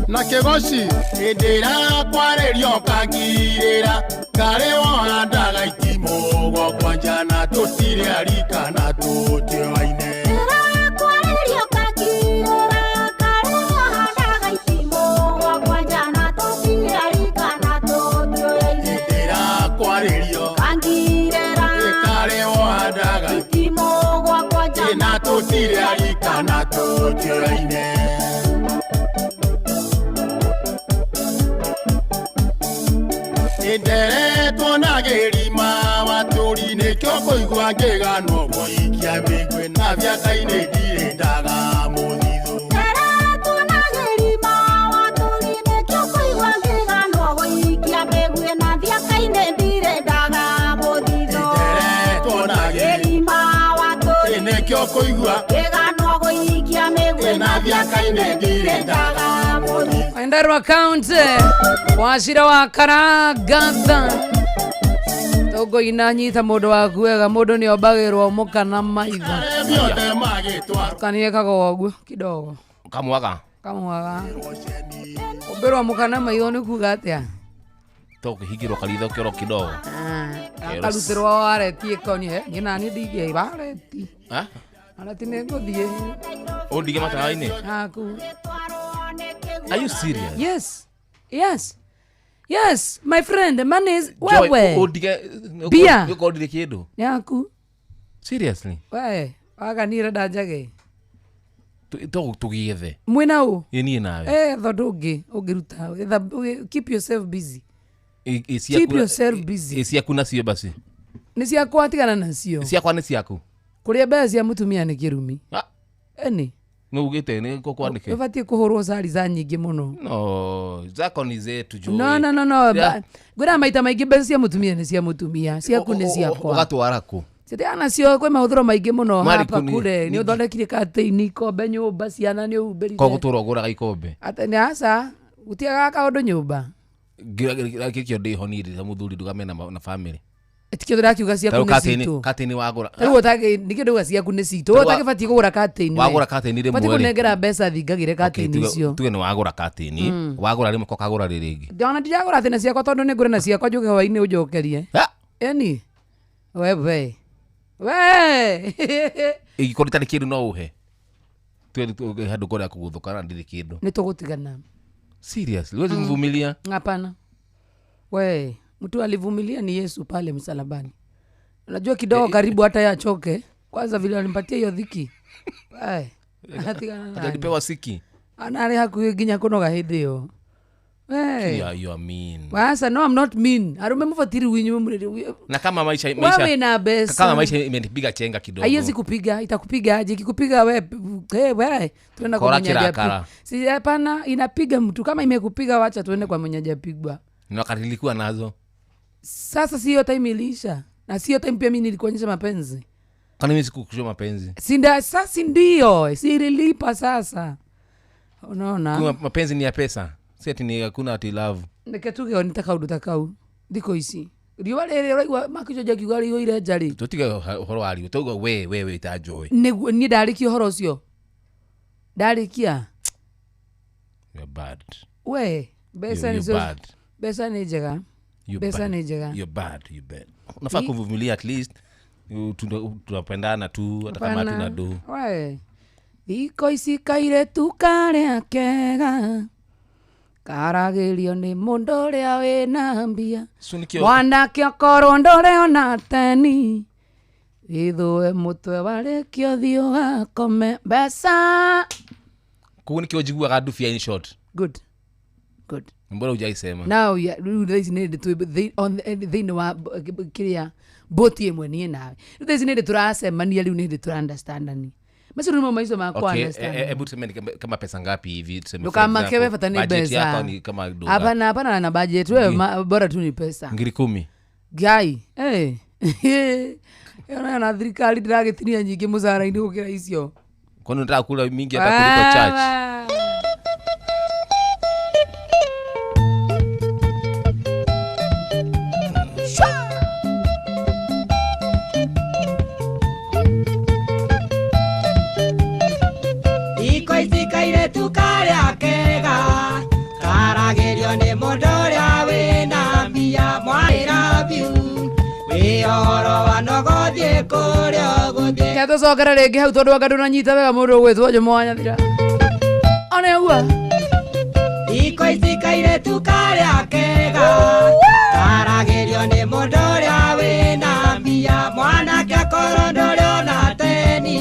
na kegoci indira kwarerio kangirira kare wandaga itimo kwa jana tutire arika na tutioine kwarerio kangirira kare wandaga itimo kwa jana tutire arika na tutioine indira kwarerio kangirira kare wandaga itimo kwa jana tutire arika na tutioine Indere tonagirima waturi ne kyoko igwa ngegano boikia migwe na vyakaine dire ndaga muthizo Indere tonagirima waturi ne kyoko igwa ngegano boikia migwe na vyakaine dire ndaga muthizo Indere tonagirima waturi ne kyoko igwa ngegano boikia migwe na vyakaine dire ndaga muthizo Endarwa County washira wa Karagatha togo inanyita mundu waku wega mundu ni obagirwo mukana maitha kanie kagoguo kidogo kamwaga obirwo mukana maitho ni kuga atia tokihigirwo kalitho kiro kidogo akarutirwo waretie konye ngina ni ndigie ibareti arati ne nguthie ondige mataraini aku. Are you serious? Yes, my friend, man is wewe. Bia. Yuko odire kidu. Yaku. Seriously? Wewe, waga nira dajage. Tugiethe. Mwena u? Yeni nawe. Thodoge, ogiruta. Keep yourself busy. Keep yourself busy. Isi yakuna sio basi. Nisi yako atigana na sio. Isi yakwa nisi yako. Kuria bezi ya mutumia ni kirumi. Eni. Nugite ni kukwandike. Ubatie kuhurwo sari za nyingi muno. No, zako ni zetu juu. No. Gura maita maingi bezi ya mutumia ni cia mutumia. Ciaku ni ciakwa. Ugatwara ku. Sidi ana cio kwe mahudhuro maingi muno hapa kure. Ni uthondekire kateini ikombe nyumba ciana ni ubirire. Ko gutura uguraga ikombe. Ate ni asa utiaga kaundu nyumba. Kikyo ndi honiri muthuri ndugamena na family. Etikio ndakiuga ciaku ni citu. Kateni wagura. Riu utage nikio nduga ciaku ni citu. Utage bati kugura kateni. Wagura kateni rimwe. Bati kunengera mbeca thingagire kateni icio. Tuge ni wagura kateni. Wagura rimwe ko kagura ririgi. Ndona ndijagura tena ciakwa tondu ni ngure na ciakwa njuke hwaini ujokerie. Eni. Wewe. Igikorita ni kindu no uhe. Tuge handu koria kuguthukana ndiri kindu. Ni tugutigana. Seriously, wewe mvumilia? Hapana. We, mtu alivumilia ni Yesu pale msalabani. Unajua kidogo karibu hata yachoke. Kwanza vile alimpatia hiyo dhiki. Anatigana naye. Alipewa siki. Anare hakuginya kunoga hindi yo. Yeah, you are mean. Wasa, no, I'm not mean. Arume mfatiri winyu. Na kama maisha wewe na besa. Kama maisha imenipiga chenga kidogo. Haiwezi kupiga, itakupiga aje? Ikikupiga wewe, tuenda kwa mwenye hajapigwa. Si hapana, inapiga mtu. Kama imekupiga wacha tuende kwa mwenye hajapigwa. Ni wakati nilikuwa nazo. Sasa sio time ilisha. Na sio time pia mimi nilikuonyesha mapenzi. Kwani mimi sikukuonyesha mapenzi? Sasa ndio, sililipa sasa. Unaona? Kwa mapenzi ni ya pesa. Si ati ni hakuna ati love. Niketuge onitaka udutakau. Ndiko ici. Riwa rere raigwa makijoja kigali yo ire njari. Tutige horo wali. Tugo we itajoy. Ni ndariki horo ucio. Ndarikia. You're bad. We, besa ni bad. Besa ni njega. Besa ni njega. You're bad. Unafaa kuvumilia at least. Tunapendana tu hata kama tuna do. We. thiko ici kairetu karĩa kega karagirio nĩ mũndũ ũrĩa wĩna mbia mwanake okorwo ndũrĩ ona teni wĩthũe mũtwe warĩkio thiĩ ũgakome mbeca kũu nĩkĩo njiguaga ndubia in short. Good. Mbona hujaisema? Now rĩu thĩinĩ wa kĩrĩa boti ĩmwe niĩ nawe rĩu thĩinĩ tũracemania rĩu nĩ hĩndĩ tũra-understandani macio nĩmo maico makwa understand. Hebu tuseme kama pesa ngapi hivi tuseme. Ndukamake wewe fata ni pesa. Hapana na budget wewe bora tu ni pesa. 10,000. Gai. Na thirikari ndĩragĩtinia nyingĩ mũcara-inĩ gũkĩra icio. Kwani unataka kula mingi hata kuliko church? Kaya tũcokere rĩngĩ hau tondũ anga ndũnanyita wega mũndũ ũgwĩtwo Jomwana thira. Ona ũguo. Iko ici kairetu karĩa kega karagerio nĩ mũndũ ũrĩa wĩna mbia mwanake akorwo ndũrĩ ona teni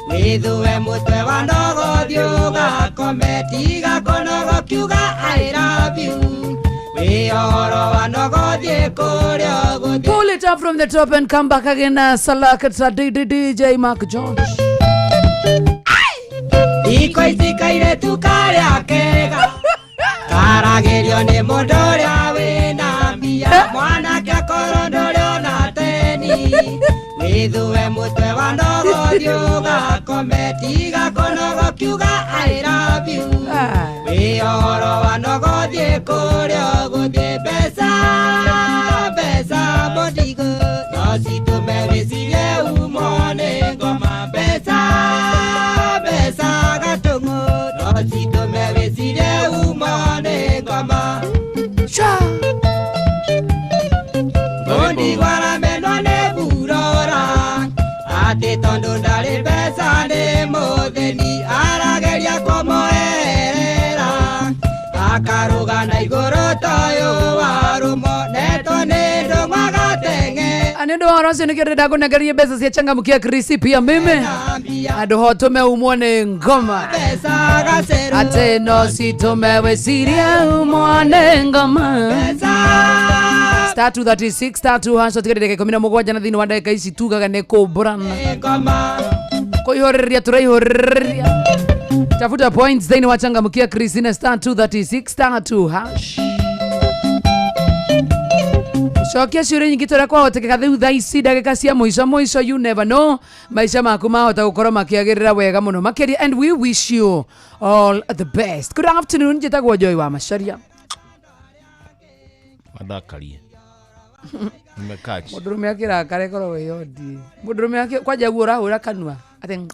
wĩthũe mũtwe wa ndogo thiĩ ũgakome tiga kũnogo kiuga I love you. Pull it up from the top and come back again. Salak, it's a DJ Mark Jones. Iko ici kairetu karĩa kega karagerio nĩ mũndũ ũrĩa wĩna mbia mwanake akorwo ndũrĩ ona teni wĩthũe mũtwe wa ndogo thiĩ ũgakome tiga kũnogo kiuga I love you. Wĩhoro wa nogo thiĩ kũrĩa gũthiĩ mbeca mũthigo no citũme wĩcirie umwo nĩ ngoma mbeca gatũng'ũ no citũme wĩcirie umwo nĩ ngoma mũndigo aramenwo nĩ burora atĩ tondũ ndarĩ mbeca nĩ mũthĩni arageria kũmũherera akaruga na igũrũ toyo warumo neto nĩ ndũng'wa gateng'e. Nĩ ũndũ wa ũcio nĩkĩo ndĩrenda kũnengeria mbeca cia Changamkia Chris pia mimi andũ ho tũme umwo nĩ ngoma atĩ no citũme wĩcirie umwo nĩ ngoma. Star 236 star 2 hash tigarĩre 17 na thĩinĩ wa ndagĩka ici tugaga nĩ kũmbũrana kũihũrĩria tũraihũrĩria tafuta points thĩinĩ wa Changamkia Chris na star 236 star 2 hash. Cokia ciũria nyingĩ tũrĩa kwahotekeka thĩu thaa ici ndagĩka cia mũico you never know maica maku mahota gũkorwo makĩagĩrĩra wega mũno makĩria and we wish you all the best. Good afternoon, njĩtagwo Joy wa Macharia. Madakarie. Nimekachi. Mũndũrũme akĩrakara korwo wĩyondie. Mũndũrũme kwanja guo ũrahũra kanua. Atĩ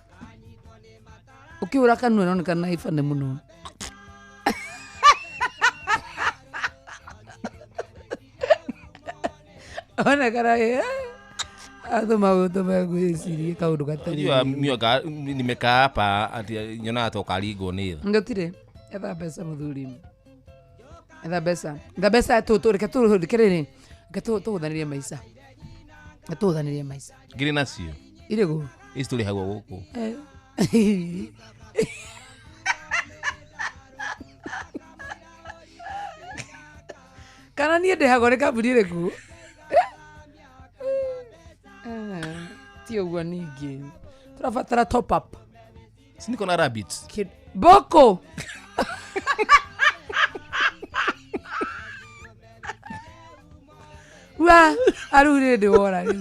ũkĩhũra kanua nonekana ifane mũno. Ona karaye. Ado maũndũ megwĩcirie kaũndũ gatarĩ. Mioga nimekaa hapa ati nyona tokaringo nĩ tha. Ngotire. Etha mbeca mũthuri. Etha mbeca reke tũrĩkĩrĩrĩ. Reke tũhũthanĩrie maica. Tũhũthanĩrie maica. Ngiri nacio. Irĩgũ. Ici tũrĩhagwo gũkũ. Kana niĩ ndĩhagwo nĩ kambuni ĩrĩkũ? Ti ũguo ningĩ. Tũrabatara top up. Siniko na rabbits. Boko. Wa arure nĩ wora rĩu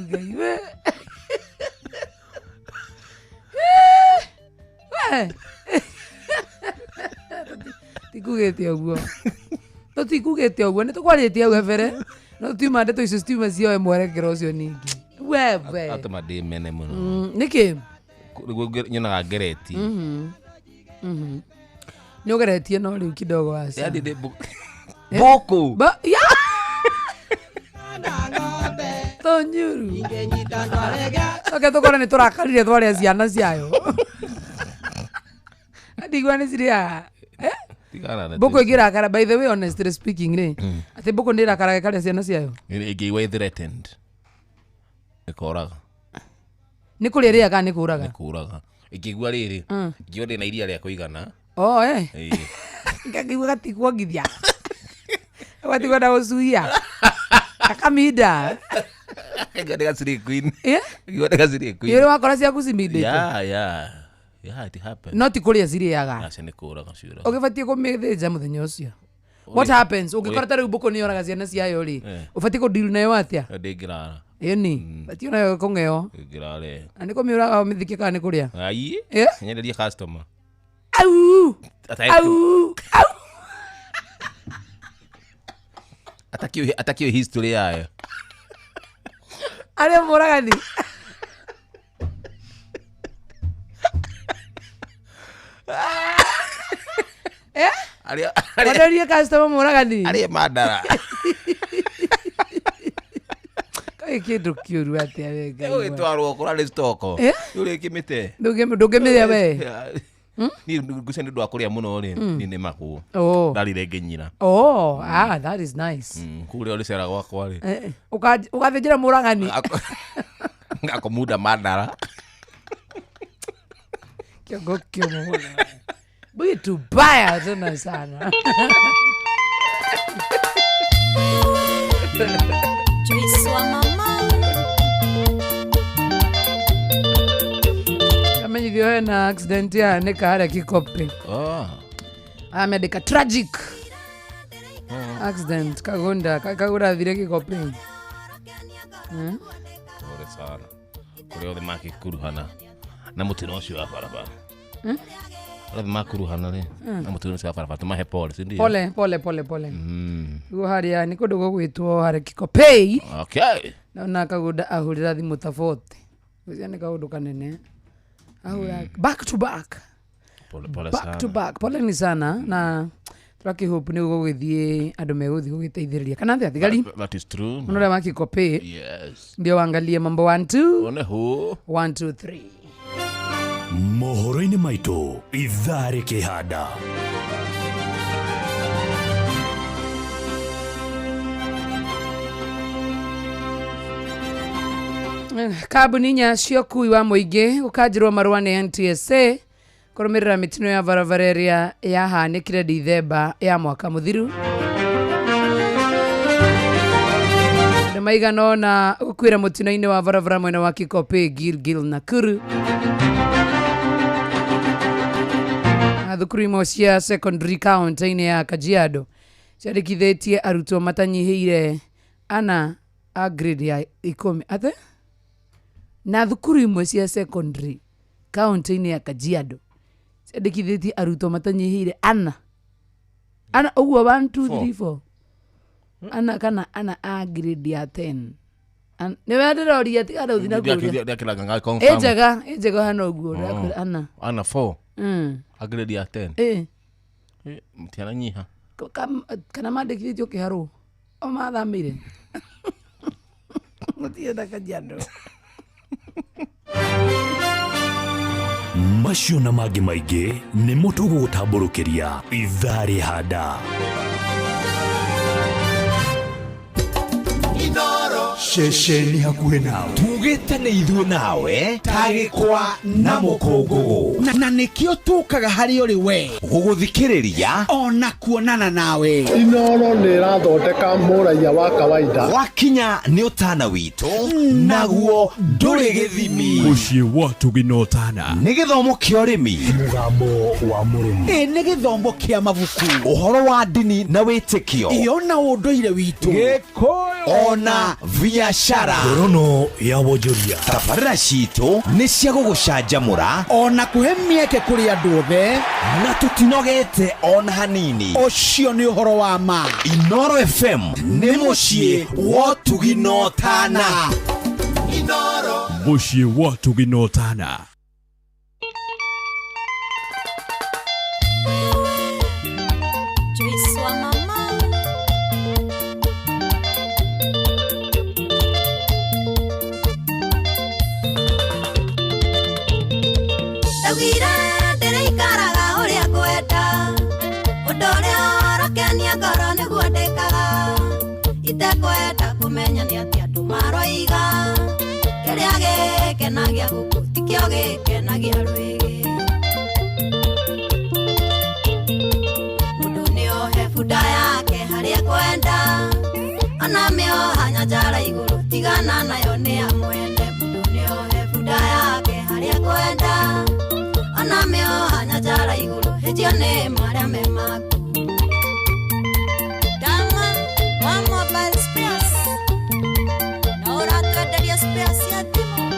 Ngai. Tikugĩte ũguo. Tũtikugĩte ũguo nĩ tũkwarĩtie hau hebere. No tiuma ndeto icio citiuma cioe mwerekero ũcio ningĩ. Wewe. Atoma ndĩmene mũno. Nĩkĩ? Nyonaga ngereti. Nĩ ũgeretie no rĩu kidogo wacio. Yaani ndĩ boko. Tonyuru. Oke tũkore nĩ tũrakarire twarĩa ciana ciayo. watigwa nĩ cirĩaga mbũkũ ĩngĩrakara by the way honestly speaking rĩ atĩ mbũkũ nĩ ĩrakaraga ĩkarĩa ciana ciayo ĩngĩigua threatened ĩkoraga nĩ kũrĩa rĩaga kana nĩ kũraga ĩngĩigua rĩrĩ ingĩona ndĩna iria rĩa kũigana ngakĩigua gatikwongithia gatigwa na gũcuia akaminda ĩrĩ wakora ciaku cimindĩte no ti kũrĩa cirĩaga ũgĩbatiĩ kũmĩthĩnja mũthenya ũcio. What happens ũngĩkora ta rĩu mbũkũ nĩ yoraga ciana ciayo rĩ ũbatiĩ kũ-deal nayo atĩa? ĩni batiĩ onayo kũng'eo na nĩ kũmĩũraga ũmĩthikie kana nĩ kũrĩa nyenderie customer atakĩo history yayo arĩa mũragani wanderie customer mũragani arĩa mandara kaĩ kĩndũ kĩũru atĩa wenga ũgĩtwarwo kũrarĩ stoko ũrĩkĩmĩte ndũngĩmĩrĩa we niĩ ngucia nĩ ũndũ wa kũrĩa mũno rĩ niĩ nĩ makũ ndarire ngĩnyina that is nice kũrĩa ũrĩcera gwakwa rĩ ũgathĩnjĩra mũragani ngakomunda mandara kiongo kĩomo vitu baya tena sana kamenyithio na accident ya neka harĩa Kikope ameandĩka tragic accident kagũra thire Kikope pole sana kũrĩa othe makĩkuruhana na mũtino ũcio wa barabara Rada makuruhana rĩ na mũtino ũcio wa barabara tũmahe pole si ndio pole guo harĩa nĩ kũndũ gũgwĩtwo harĩa Kikope na kagũnda ahũrĩra thimũ tofauti gũcia nĩ kaũndũ kanene ahũra back to back pole ni sana na Rocky Hope nĩ gũgĩthiĩ andũ megũthiĩ gũgĩteithĩrĩria kana atĩa thigari that is true mũnora wa Kikope ndio waangalie mambo 1 2 3 mohoro-inĩ maitũ ithaa rĩkĩhanda kambuni inya cia ũkui wa mũingĩ gũkanjĩrwo marũa nĩ NTSA kũrũmĩrĩra mĩtino ya barabara ĩrĩa yahanĩkire Dithemba ya mwaka mũthiru. Andũ maigana ũna gũkuĩra mũtino-inĩ wa barabara mwena wa Kikope Gilgil Nakuru. Thukuru imwe cia secondary county-inĩ ya Kajiado ciandĩkithĩtie arutwo matanyihĩire ana a grade ya 10 ate na thukuru imwe cia secondary county-inĩ ya Kajiado ciandĩkithĩtie arutwo matanyihĩire ana ũguo 1 2 3 4 ana kana ana a grade ya 10 nĩ wenderoria tiga rĩu thina kũrĩa ejega hana ũguo ana 4 a grade ya 10 mtiana nyiha kana mandĩkithĩtio kĩharũ o mathamire mũtienda Kajiado macio na mangĩ maingĩ nĩ mũtugo gũtambũrũkĩria ithaa rĩhanda Shesheni hakuhĩ nawe tugĩte nĩ ithuĩ nawe tagĩkwa na mũkũngũgũ na nĩkĩo tũkaga harĩ ũrĩ we gũgũthikĩrĩria ona kuonana nawe. Inooro nĩ ĩrathondeka mũraiya wa kawaida wakinya nĩ ũtana witũ naguo ndũrĩ gĩthimi mũciĩ wa Tugina Ũtana nĩ gĩthomo kĩa ũrĩmi mũgambo wa mũrĩmi nĩ gĩthomo kĩa mabuku ũhoro wa ndini na wĩtĩkio ona ũndũire witũ gĩkũyũ ona biashara ngorono ya wonjoria. Tabarĩra citũ nĩ cia gũgũcanjamũra ona kũhe mĩeke kũrĩ andũ othe na tũtinogete ona hanini. Ũcio nĩ ũhoro wa ma. Inooro FM nĩ mũciĩ wa Tugina Ũtana. Inooro mũciĩ wa Tugina Ũtana. itekwenda kumenya ni atia tumaroiga keria gikenagia guku tikio gikenagia rwigi mundu niohe bunda yake haria kwenda ona mioha nyanjara iguru tigana nayo ni amwende mundu niohe bunda yake haria kwenda ona mioha nyanjara iguru hejio ni maria memaku Mobile spares. Na ora tuenderia spares ya timu.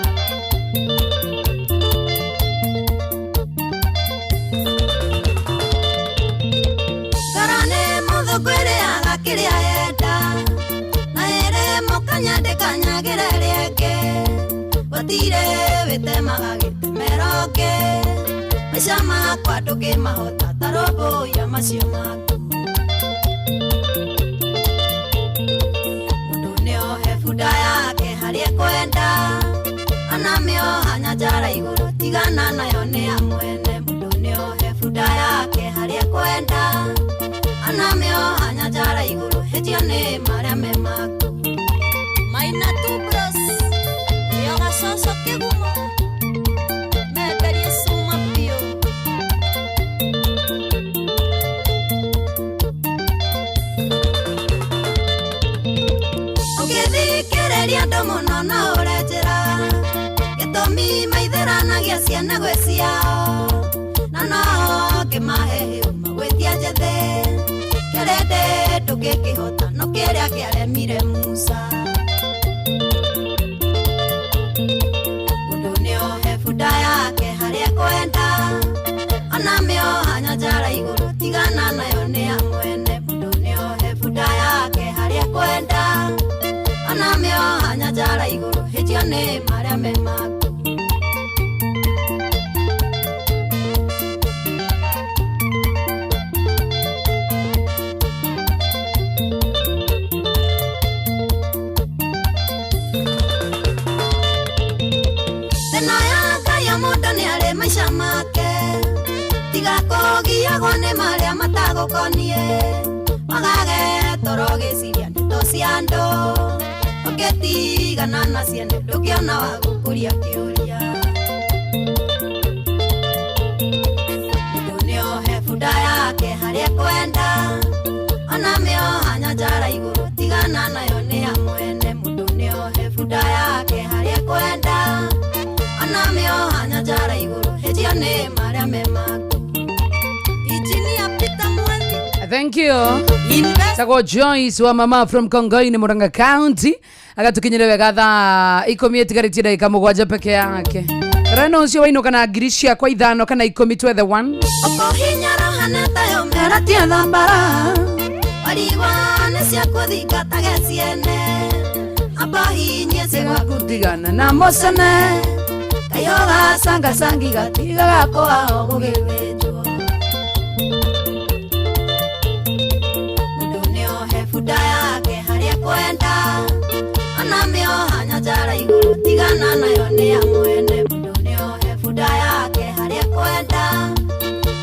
Karane muthugwire agakiria yenda. Na ere mukanya ndekanyagire rienge. Gutire witemaga gitemeroke. Maisha makwa ndukimahota tarobo ya macio maku. Bunda yake haria kwenda ana mioha nyanjara iguru tigana nayo ni amwene mundu niohe bunda yake haria kwenda ana mioha nyanjara iguru hejio ni maria memaku maina tu bros yoga soso kigumo meterie suma pio Kereria ndo muno na urejera gitumi maitheranagia ciana gwe ciao na no kimahe magwetia njethe kerende tukikihota no kiria kiaremire Musa mundu niohe bunda yake haria kwenda ona mioha nyanjara iguru tigana nayo ni amwene mundu niohe bunda yake haria kwenda Ana mioha nyanjara iguru hejio ni maria memaku Tena yaka ya mundu ni ari maisha make Tiga kugiagwo ni maria matagukonie Magage toro giciria ndeto cia andu Ugetigana na ciene ndukiona wa gukuria kiuria mundu niohe bunda yake haria kwenda ona mioha nyanjara iguru tigana nayo ni amwene mundu niohe bunda yake haria kwenda ona mioha nyanjara iguru hejio ni maria memaku Ijinia Peter Mwangi Thank you. Tago Joyce wa mama from Kongoini Murang'a County. Agatukinyire gatha 10 etigarĩtie ndagĩka 7 peke yake. Rano ucio wainuka na ngirishia kwa 5 kana 10 to the one. Okohinyara haneta yo meratia thambara. Warigwa nĩ cia kũthingataga ciene. Abahinyie cia gutigana na mosane. Kayoga sanga sangi gatigaga kwa gũgĩthĩnjwo. Mundu niohe bunda yake haria kwenda. Ona mioha nyanjara iguru tigana nayo ni amwene mundu niohe bunda yake haria kwenda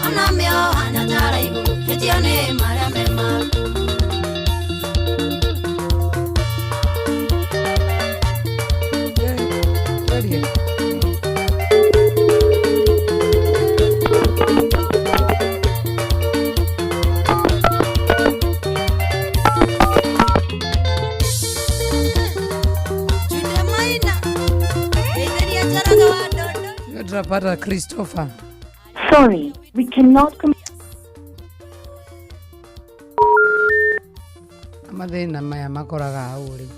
ona mioha nyanjara iguru hejio ni maria memaku Para Christopher. Sorry, we cannot Amathina maya makoraga hau ri.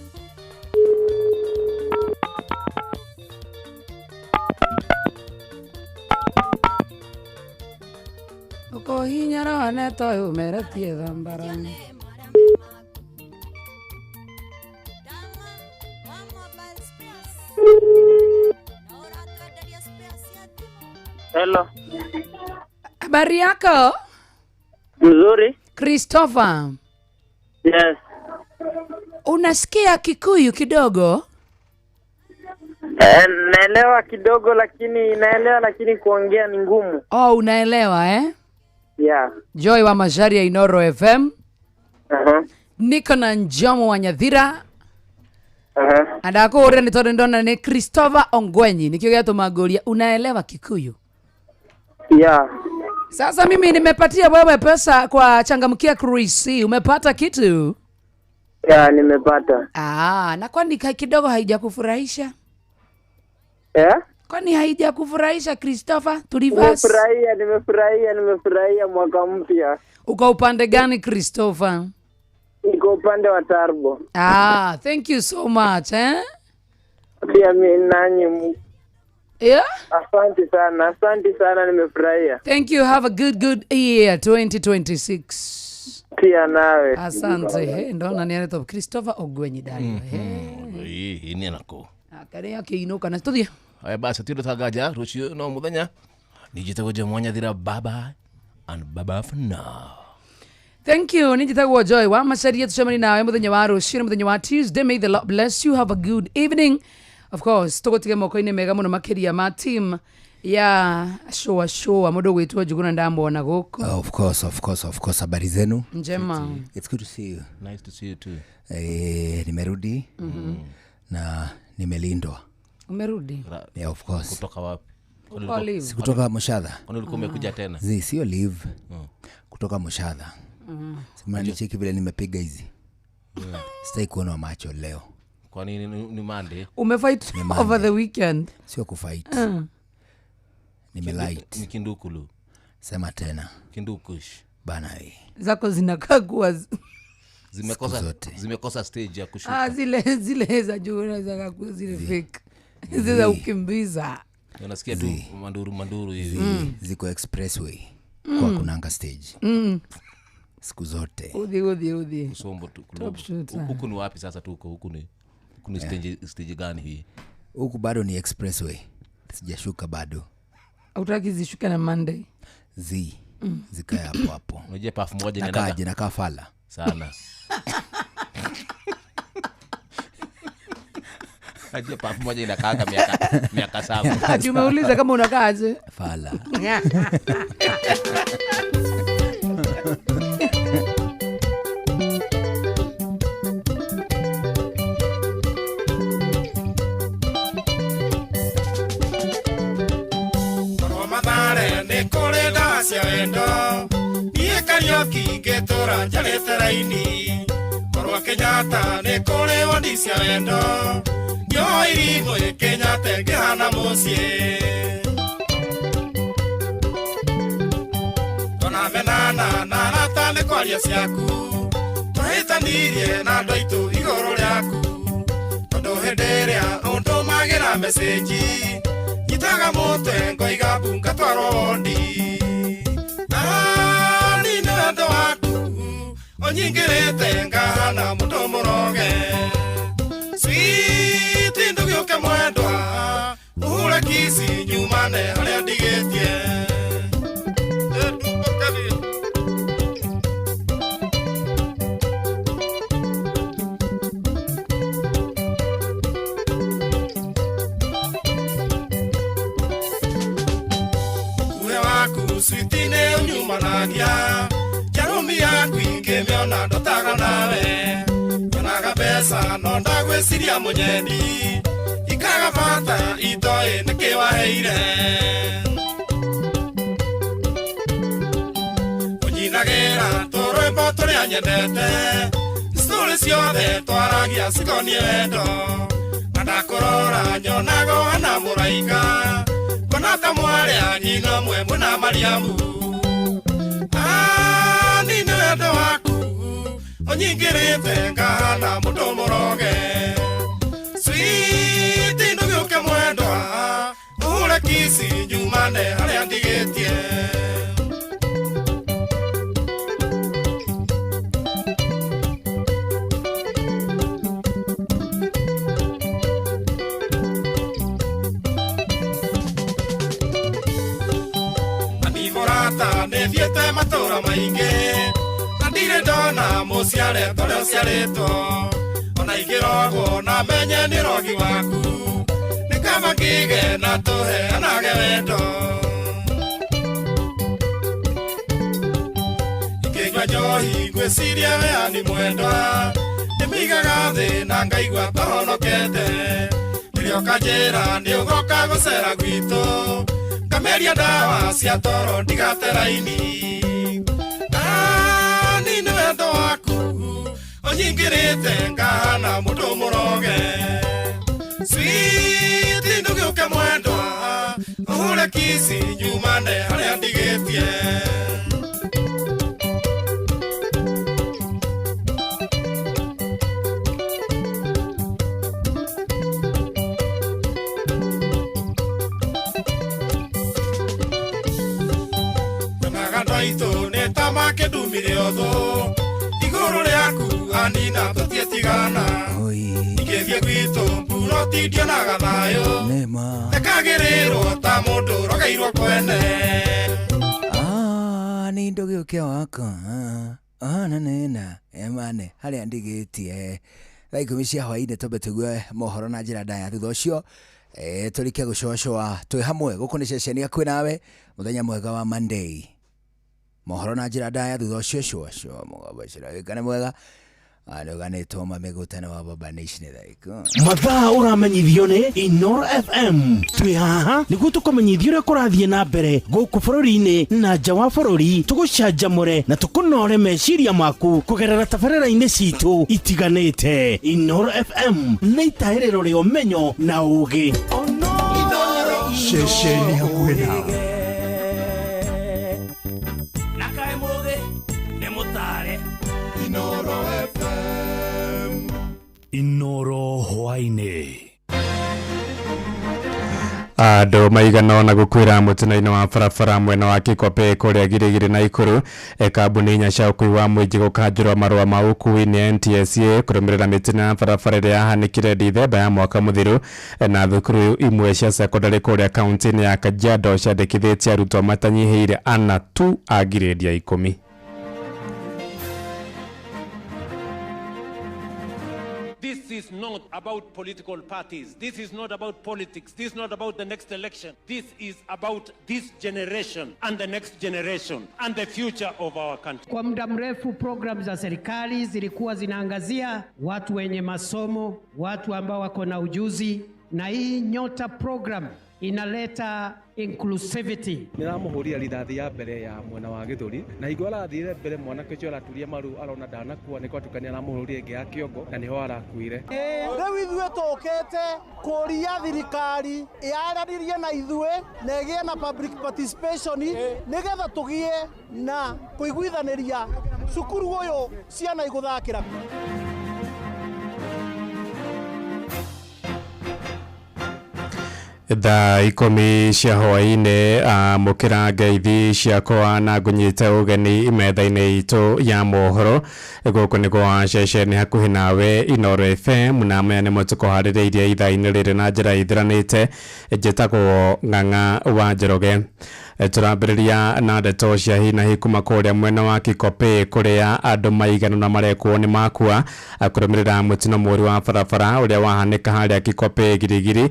Ukohinyara waneto umeretie thambara. Hello. Habari yako? Nzuri. Christopher. Yes. Unasikia Kikuyu kidogo? Naelewa kidogo lakini kuongea ni ngumu. Oh, unaelewa eh? Yeah. Joy wa Macharia Inoro FM. niko na Njomo wa Nyathira. Andako ore ni tondu ndona ni Christopher Ongwenyi nikio giatuma ngoria unaelewa Kikuyu? Yeah. Sasa mimi nimepatia wewe pesa kwa changamkia Krisi. Umepata kitu? Yeah, nimepata. Na kwani kidogo haijakufurahisha? Kwani haijakufurahisha Christopher? Tulivas. Nimefurahia mwaka mpya. Uko upande gani Christopher? Niko upande wa Turbo. Thank you so much, Pia mimi nanyi. Yeah? Asante sana nimefurahia. Thank you, have a good year 2026. Pia nawe. Asante. Ndo nani top Christopher Ongwenyi dani. Hii ni nako. Akare yake inuka na studio. Aya basi tiro tagaja rucio no muthenya. Nijitagwo Njomo Nyathira, bye and bye for now. Thank you. Nijitagwo Joy wa Macharia, tucemani nawe muthenya wa rucio muthenya wa Tuesday. May the Lord bless you. Have a good evening. Of course, tugotige moko-ini mega muno makiria ma team ya show mundu gwitwo Njuguna ndambona guku. Of course, habari zenu? Njema. It's good to see you. Nice to see you too. Nimerudi na nimelindwa. Umerudi? Yeah, of course. Kutoka wapi? Kutoka Mushadha. Kwani ulikuwa umekuja tena? Sio leave. Kutoka Mushadha. Simani cheki vile nimepiga hizi. Sitaki kuona macho leo. Kwa nini ni Monday? Umefight over the weekend? Sio kufight. Nimelight. Ni kindukulu. Sema tena. Kindukush. Bana hii. Zako zinakaa kuwa zimekosa stage ya kushuka. Zile za juu za zile fake. Zile za ukimbiza. Unasikia tu manduru hivi. Ziko expressway. Kwa kunanga stage. Siku zote. Udhi. Usombo tu. Huku ni wapi sasa tuko? Huku ni stage gani hii? Huku bado ni expressway. Sijashuka bado. Hautaki zishuke na Monday? Zikae hapo. Unajua pafu moja nakaa fala sana. Unajua pafu moja inakaa miaka 7. Umeuliza kama unakaaje? Fala. Karioki getora jarete raini Korwa Kenyatta ne kore wandi cia wendo Yo irigo e Kenyatta ngihana mucie Tona menana na rata ne kwaria ciaku Twahitanirie na andu aitu iguru riaku Tondu hindi iria undu magira message Nyitaga mutwe ngoiga bunga twarwo wondi Ando waku onyingirite ngahana mundu muroge Sweet ndugioke mwendwa uhure kisi nyumane haria ndigitie Uwe waku sweet ne unyumanagia Jarumi yangu ingemeona ndotaga nawe Yonaga pesa no ndagwiciria munyeni Ikaga bata itoe nikiwaheire Unyinagira turwimbo turia nyendete Stories ciothe twaragia cikonie wendo Na ndakurora nyonago hana muraika Konata mwaria nyina mwe muna Mariamu Nini wendo waku onyingirite ngahana mundu muroge Sweet ndugioke mwendwa uhure kisi nyumane haria ndigitie Anivorata nethiete matura maingi Ndire ndona muciare tore uciaritwo Ona igirogwo na menye ni rogi waku Nikaba ngige na tuhe anage wendo Ikigwa rohi gwiciria we ani mwendwa nimigaga thi na ngaigua tohonokete ririo kanjira ni ugoka gucera gwitu kameria ndawa cia toro ndigate raini ni ni wendo waku onyingirite ngahana mundu muroge sweet ndugiuke mwendwa uhure kisi nyumane haria ndigitie Naito neta make dumire otho iguru riaku anina tutietigana igethie gwitu mburo tindio na gathayo nema ekagiriro ta mundu rogeirwo kwene ni ndugiuke wako nena emane haria ndigitie thaa 10 cia hwaini tombe tugue mohoro na njira ndaya thutha ucio tulike gucocoa twi hamwe guku ni ceceni akwi nawe muthenya mwega wa Monday mohoro na njira ndaya thutha ucio coco mugabacira gikane mwega aroganitwo mamegutana wa Baba Nation thaiko mathaa uramenyithio ni Inoro FM twi haha niguo tukumenyithio uria kurathie na mbere guku bururi-ini na nja wa bururi tugucanjamure na tukunore meciria maku kugerera tabarĩra-inĩ citu itiganite Inoro FM nĩ itahĩrĩro rĩa ũmenyo na ũũgĩ ceceni hakuhĩ nawe Inoro FM Inoro hwaine Andũ maigana na gukwira mutino-inĩ wa barabara mwena wa Kikope kuria Girigiri na Ikuru kambuni inya cia ukui wa muingi gukanjirwa marua ma ukui ni NTSA kurumirira mitino ya barabara iria yahanikire Dithemba ya mwaka muthiru na thukuru imwe cia secondary kuria kaunti-inĩ ya Kajiado ciandĩkithĩtie arutwo matanyihiire ana tu a grade ya 10. This is not about political parties. This is not about politics. This is not about the next election. This is about this generation and the next generation and the future of our country. Kwa muda mrefu program za serikali zilikuwa zinaangazia watu wenye masomo, watu ambao wako na ujuzi, na hii Nyota program inaleta inclusivity. Niramuhuria rithathi ya mbere ya mwena wa Githuri na hingo arathire mbere mwanake ucio araturia maru arona ndanakuwa niko atukania aramuhuria ingi ya kiongo na niho arakuire. Riu ithue tukite kuria thirikari yaranirie na ithue na igie na public participation nigetha tugie na kuiguithaniria cukuru uyu ciana iguthakira. Thaa 10 cia hwaĩ-inĩ mukira ngeithi ciakwa na ngunyite ugeni metha-inĩ itu ya mohoro guku ni kwa ceceni hakuhi nawe Inoro FM na maya nĩ mutuko harĩrĩirie ithaa-inĩ rĩrĩ na njĩra ithiranĩte njĩtagwo Ng'ang'a wa Njoroge. Turambĩrĩria na ndeto cia hi na hi kuma kũrĩa mwena wa Kikope kũrĩa andũ maigana na marekwo nĩ makua kũrũmĩrĩra mũtino mũru wa barabara ũrĩa wahanĩka harĩa Kikope Girigiri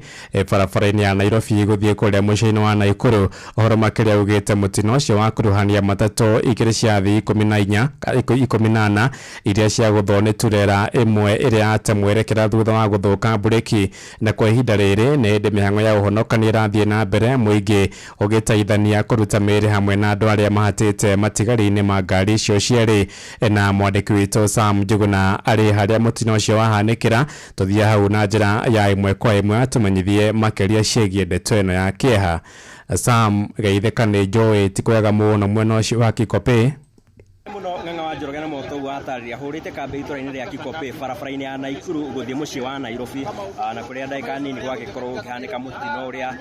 barabara-inĩ ya Nairobi gũthiĩ kũrĩa mũciĩ-inĩ wa Naikuru. Ũhoro makĩria ugĩte mũtino ũcio wa kuruhania matatũ igĩrĩ cia thĩ 14 iria cia gũthwo nĩ turera ĩmwe ĩrĩa yatemwerekera thutha wa gũthũka bureki, na kwa ihinda rĩrĩ nĩ hĩndĩ mĩhang'o ya ũhonokania ĩrathiĩ na mbere, mũingĩ ũgĩteithania kuruta mĩĩrĩ hamwe na andũ arĩa mahatĩte matigari-inĩ ma ngari icio cierĩ. Na mwandĩki witũ Sam Njuguna arĩ harĩa mũtino ũcio wahanĩkĩra, tũthiĩ hau na njĩra ya ĩmwe kwa ĩmwe tũmenyithie makĩria ciĩgiĩ ndeto ĩno ya kĩeha. Sam, geithĩka nĩ njũĩ ti kwega mũno mwena ũcio wa Kikope. Muno Ng'ang'a wa Njoroge na moto watarĩria hũrĩte kambĩ itũra-inĩ rĩa Kikope barabara-inĩ ya Naikuru gũthiĩ mũciĩ wa Nairobi, na kũrĩa ndagĩka nini gwagĩkorwo gũkĩhanĩka mũtino ũrĩa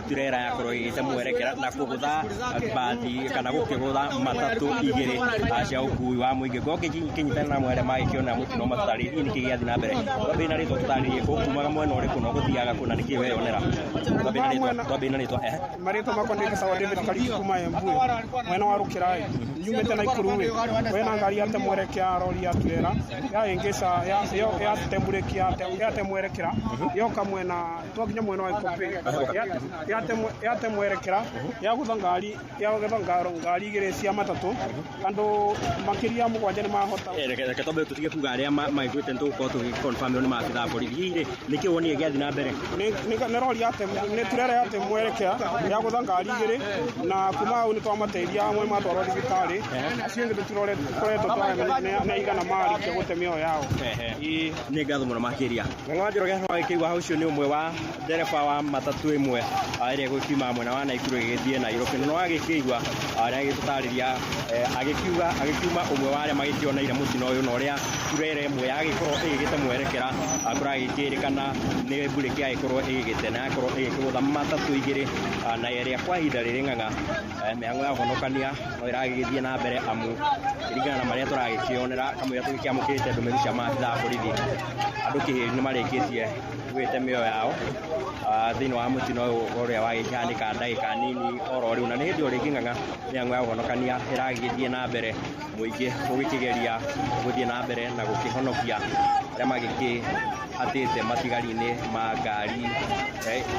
turera yakorwo ĩgĩte mwerekera na kũgũtha mbathi kana gũkĩgũtha matatũ igĩrĩ cia ũkui wa mũingĩ. Gũkĩnyitana na mwere magĩkĩona mũtino matarĩrie nĩkĩ gĩathiĩ na mbere. Twambĩrĩrie na rĩtwa tũtarĩrie kumaga mwena ũrĩkũ na gũthiaga kũ na nĩkĩ weyonera. Twambĩrĩrie na rĩtwa marĩtwa makwa nĩ Sawa David Kariki kuma Embu mwena wa Rũkĩrai yumĩte Naikuru wena ngari ate mwerekea rori ya turera ya ingisa ya temburekia ya temwerekera yoka mwena twakinya mwena wa Ikope ya temwerekera ya guthangari ngari igire cia matatu andu makiria mugwanja ni mahota reke tobe tutige kuga aria maiguite ntuko tugikonfirm ni maabitha borithi ire niki woni giathi na mbere ni rori ya ni turera ya temwerekera ya guthangari igire na kuma ni twamateithia amwe matwaro thibitari acio ngi tutirore koretwo na igana mari kia gutemio yao ni ngatho muno makiria ng'ang'a njoroge no ikigwa haucio ni umwe wa ndereba wa matatu imwe aria gukima mwena wa Naikuru githie na Nairobi no agikigwa aria gitutariria agikiuma umwe wa aria magikioneire mutino uyu no aria turere imwe yagikorwo igite mwerekera akura gikirikana ni bureki agikorwo igite na akorwo igikugutha matatu igiri na aria kwa hinda riri ng'ang'a miango ya honokania no iragithie na mbere amu iringana na maria turagikionera kamwe tugikiamukirite ndumiri cia maabitha borithi andu kihiri ni marikitie gwite mio yao thini wa mutino uria wagikihanika ndagika nini oro riu na ni hindi uri ng'ang'a miango ya honokania iragithie na mbere muingi ugikigeria guthie na mbere na gukihonokia aria magiki atite matigari-ini ma ngari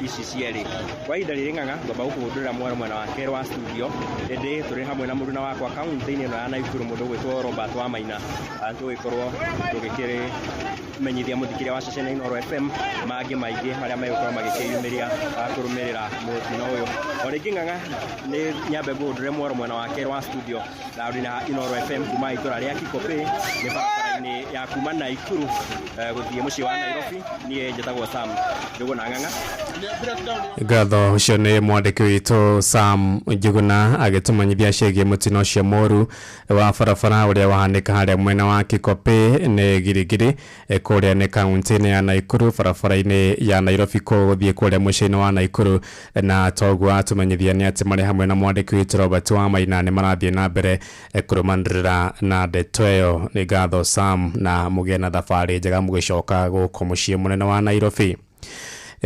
ici cierĩ kwa ihinda rĩrĩ ng'ang'a ngomba gũkũhũndũrĩra mwena wa kerĩ wa studio ĩndĩ tũrĩ hamwe na mũndũ wakwa kaunti-inĩ ĩno ya Naikuru mũndũ gwĩtwo Robert Wamaina tũgĩkorwo tũgĩkĩmenyithia mũthikĩria wa ceceni Inooro FM mangĩ maingĩ marĩa megũkorwo magĩkĩyumĩria kũrũmĩrĩra mũtino ũyũ o rĩngĩ ng'ang'a nĩ nyambe ngũhũndũre mwena wa kerĩ wa studio na Inooro FM kuma itũra rĩa Kikope nĩ barabara-inĩ ya kuma Naikuru gũthiĩ mũciĩ wa Nairobi niĩ njĩtagwo Sam Njũgũna ng'ang'a ngatho ucio nĩ mwandĩki witũ Sam Njũgũna agĩtũmenyithia ciĩgiĩ mũtino ũcio mũru wa barabara ũrĩa wahanĩka harĩa mwena wa Kikope nĩ girigiri kũrĩa nĩ kaunti-inĩ ya Naikuru barabara-inĩ ya Nairobi gũthiĩ kũrĩa mũciĩ-inĩ wa Naikuru na toguo atũmenyithia nĩ atĩ marĩ hamwe na mwandĩki witũ Robert Wamaina nĩ marathiĩ na mbere kũrũmanĩrĩra na ndeto ĩyo nĩ ngatho Sam na mũgĩe na thabarĩ njega mũgĩcoka gũkũ mũciĩ mũnene wa Nairobi.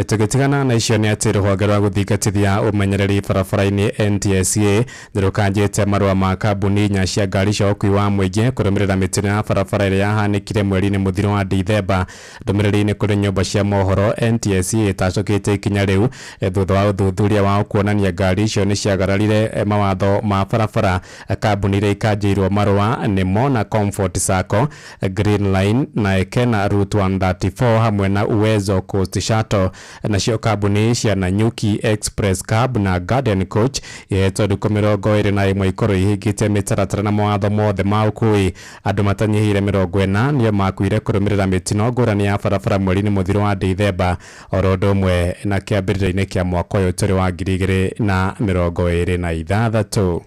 Tugitigana na icio nĩ atĩ rũhonge rwa gũthingatithia ũmenyereri barabara-inĩ NTSA nĩrũkanjĩte marũa ma kambuni inya cia ngari cia ũkui wa mũingĩ kũrũmĩrĩra mĩtino ya barabara ĩrĩa yahanĩkire mweri-inĩ mũthiro wa Dithemba. Ndũmĩrĩri-inĩ kũrĩ nyũmba cia mohoro NTSA ĩtacũkĩte ikinya rĩu thutha wa ũthuthuria wa kuonania ngari icio nĩ ciagararire mawatho ma barabara. Kambuni iria ikanjĩirwo marũa nĩ Mona Comfort Sacco, Green Line na Ekena Route 134 hamwe na Uwezo Coast Shuttle. Nacio kambuni cia Nanyuki Express Cab na Garden Coach ihetwo thikũ 21 ikorwo ihingĩte mĩtaratara na mawatho mothe ma ũkui. Andũ matanyihĩire 40 nĩo makuire kũrũmĩrĩra mĩtino ngũrani ya barabara mweri-inĩ mũthiro wa Dithemba oro ũndũ ũmwe na kĩambĩrĩria-inĩ kĩa mwaka ũyũ tũrĩ wa 2026.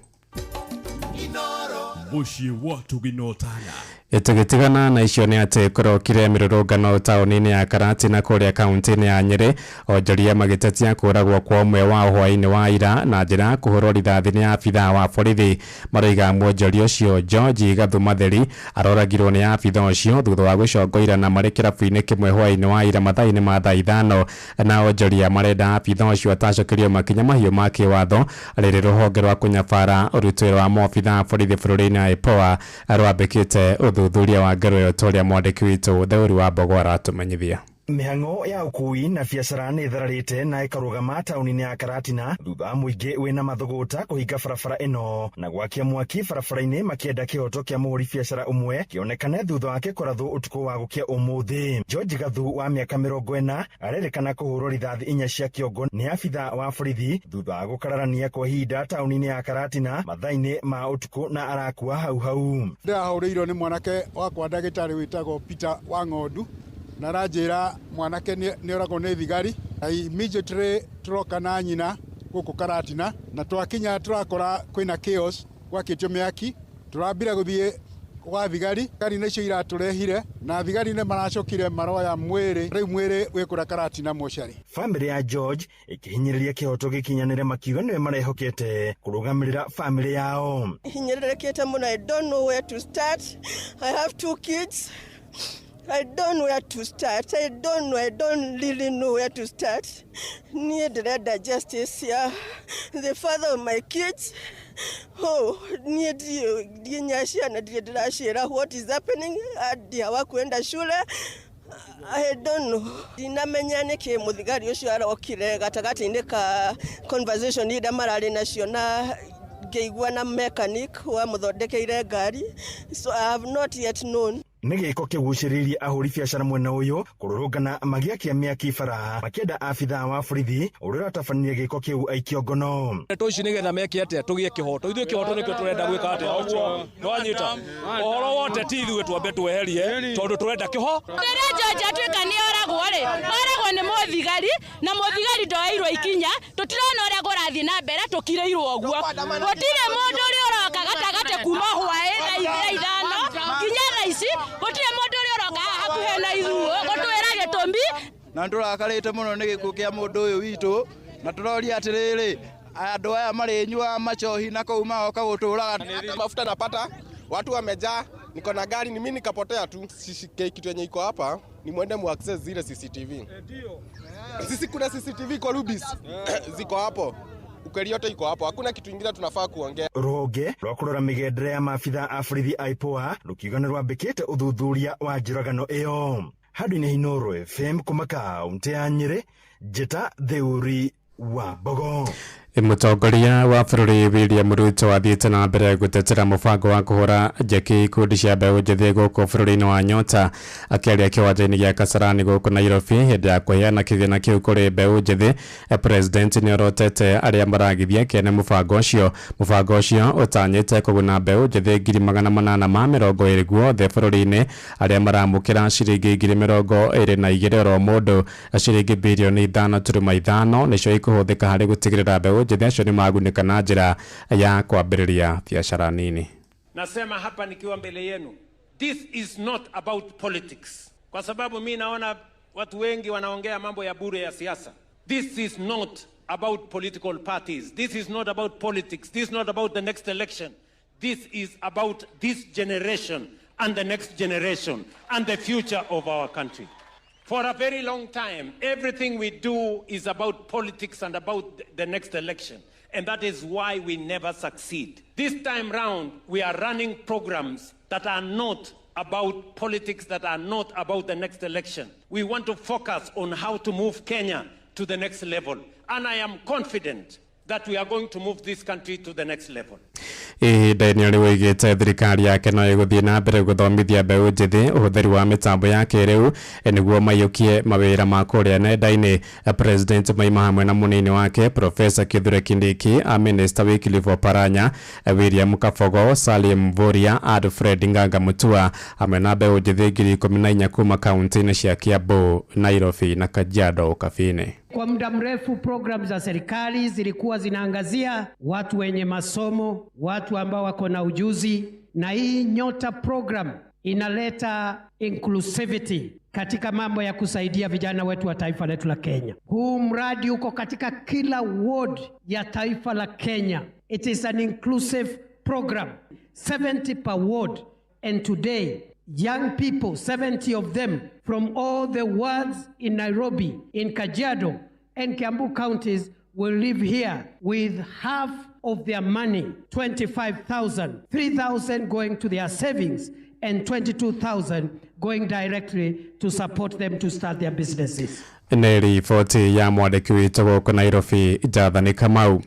Mũciĩ wa Tũginotana Tugitigana na icio nĩ atĩ kũrokire mĩrũrũngano taũni-inĩ ya Karatina kũrĩa kaunti-inĩ ya Nyeri onjoria magĩtetia kũragwo kwa ũmwe wa hwaĩ-inĩ wa ira na njĩra ya kũhũrwo rithathi nĩ abithaa wa borithi. Maroiga mwonjoria ũcio George Gathu Matheri aroragirwo nĩ abithaa ũcio thutha wa gũcongoira na marĩ kĩrabu-inĩ kĩmwe hwaĩ-inĩ wa ira mathaa-inĩ ma thaa 5 na onjoria marenda abithaa ũcio atacokerio makinya mahiũ ma kĩwatho rĩrĩ rũhonge rwa kũnyabara ũrutĩro wa maobithaa a borithi bũrũri-inĩ IPOA rwambĩkĩte ũthuthuria wa ngero ĩyo toria mwandĩki witũ Theuri wa Mbogo aratũmenyithia. Mĩhang'o ya ũkui na biacara nĩ ĩthararĩte na ĩkarũgama taũni-inĩ ya Karatina thutha wa mũingĩ wĩna mathũgũta kũhinga barabara ĩno na gwakia mwaki barabara-inĩ makĩenda kĩhoto kĩa mũhũri biacara ũmwe kĩonekane thutha wake kũrathwo ũtukũ wa gũkia ũmũthĩ. George Gathu wa mĩaka 40 arerĩkana kũhũrwo rithathi 4 cia kĩongo nĩ abithaa wa borithi thutha wa gũkararania kwa ihinda taũni-inĩ ya Karatina mathaa-inĩ ma ũtukũ na arakua hau. Ndĩrahũrĩirwo nĩ mwanake wakwa ndagĩtarĩ wĩtagwo Peter Wang'ondu na ranjĩra mwanake nĩ oragwo nĩ thigari. Immediately turoka na nyina gũkũ Karatina na twakinya turakora kwĩna chaos gwakĩtio mĩaki. Turambire gũthiĩ gwa thigari, thigari nĩcio iratũrehire na thigari nĩ maracokire maroya mwĩrĩ, rĩu mwĩrĩ wĩkũra Karatina mocarĩ. Family ya George ĩkĩhinyĩrĩria kĩhoto gĩkinyanĩre makiuga nĩwe marehokete kũrũgamĩrĩra family yao. Hinyĩrĩrĩkĩte mũno. I don't know where to start. I have 2 kids. I don't know where to start. I don't really know where to start. Niĩ ndĩrenda justice ya the father of my kids Oh, ndiye nyashia na ndiye dirashira what is happening hadi hawakuenda shule. I don't know. Dinamenya niki muthigari ucio arokire gatagati-ini ka conversation ida marari nacio na ngeigua na mechanic wa muthondekeire ngari, so I have not yet known. Nĩ gĩko kĩgucĩrĩirie ahũri biacara mwena ũyũ kũrũrũngana magĩakia mĩaki bara makĩenda abithaa wa borithi ũrĩa ũratabanirie gĩko kĩu aikio ngono. Ndeto ici nĩgetha meke atĩa tũgĩe kĩhoto, ithuĩ kĩhoto nĩkĩo tũrenda gwĩka atĩa ũguo nĩwanyita ũhoro wote ti ithuĩ twambe tweherie tondũ tũrenda kĩho. Rĩrĩa George atuĩka nĩ oragwo nĩ mũthigari na mũthigari ndoeirwo ikinya, tũtirona ũrĩa kũrathiĩ na mbere tũkirĩirwo ũguo. Gũtirĩ mũndũ ũrĩa ũroka gatagatĩ kuma hwaĩ na ithano kinya thaa ici, gũtirĩ mũndũ ũrĩa ũroka hakuhĩ na ithuĩ gũtwĩra gĩtũmi. Na ndũrakarĩte mũno nĩ gĩkuũ kĩa mũndũ ũyũ witũ, na tũroria atĩrĩrĩ andũ aya marĩnyua machohi na kũu maoka gũtũraga. Mafuta napata, watu wamejaa, niko na gari ni mimi nikapotea tu. Sisi kitu yenye iko hapa ni mwende mu access zile CCTV. Sisi kuna CCTV kwa Rubis ziko hapo. Ukweli yote iko hapo. Hakuna kitu kingine tunafaa kuongea. Rũhonge rwa kũrora mĩgendere ya maabitha a borithi IPOA rũkiuga nĩ rwambĩkĩte ũthuthuria wa njũragano ĩyo. Handũ-inĩ Inooro FM kuma kaunti ya Nyĩrĩ, Njĩta Theuri wa Mbogo. Mũtongoria wa bũrũri William Ruto athiĩte na mbere gũtetera mũbango wa kũhũra njeki ikundi cia mbeũ njĩthĩ gũkũ bũrũri-inĩ wa Nyota, akĩaria kĩwanja-inĩ gĩa Kasarani gũkũ Nairobi hĩndĩ ya kũheana kĩgĩna kĩu kũrĩ mbeũ njĩthĩ. President nĩ orotete arĩa maragithia kĩene mũbango ũcio. Mũbango ũcio ũtanyĩte kũguna mbeũ njĩthĩ 820 guothe bũrũri-inĩ, arĩa maramũkĩra ciringi 22 oro mũndũ. Ciringi birioni 5.5 nĩcio ikũhũthĩka harĩ gũtigĩrĩra mbeũ njĩthĩ acio nĩ magunĩka na njĩra ya kwambĩrĩria biacara nini. Nasema hapa nikiwa mbele yenu, this is not about politics, kwa sababu mimi naona watu wengi wanaongea mambo ya bure ya siasa. This is not about political parties, this is not about politics, this is not about the next election. This is about this generation and the next generation and the future of our country. For a very long time, everything we do is about politics and about the next election. And that is why we never succeed. This time round, we are running programs that are not about politics, that are not about the next election. We want to focus on how to move Kenya to the next level. And I am confident that we are going to move this country to the next level. Ihinda-inĩ rĩu oigĩte thirikari yake no ĩgũthiĩ na mbere gũthomithia mbeũ njĩthĩ ũhũthĩri wa mĩtambo ya kĩrĩu nĩguo maiyũkie mawĩra ma kũrĩa nenda-inĩ. President maima hamwe na mũnini wake Profesa Kithure Kindiki, Minister Wycliffe Oparanya, William Kabogo, Salim Mvurya, Alfred Nganga Mutua hamwe na mbeũ njĩthĩ 14,000 kuma kaunti-inĩ cia Kiambu, Nairobi na Kajiado Kabine. Kwa muda mrefu program za serikali zilikuwa zinaangazia watu wenye masomo, watu ambao wako na ujuzi, na hii Nyota program inaleta inclusivity katika mambo ya kusaidia vijana wetu wa taifa letu la Kenya. Huu mradi uko katika kila ward ya taifa la Kenya. It is an inclusive program, 70 per ward, and today young people, 70 of them from all the wards in Nairobi, in Kajiado and Kiambu counties will live here with half of their money, 25,000, 3,000 going to their savings and 22,000 going directly to support them to start their businesses. Nĩ riboti ya mwandĩki witũ gũkũ Nairobi, Jathani Kamau.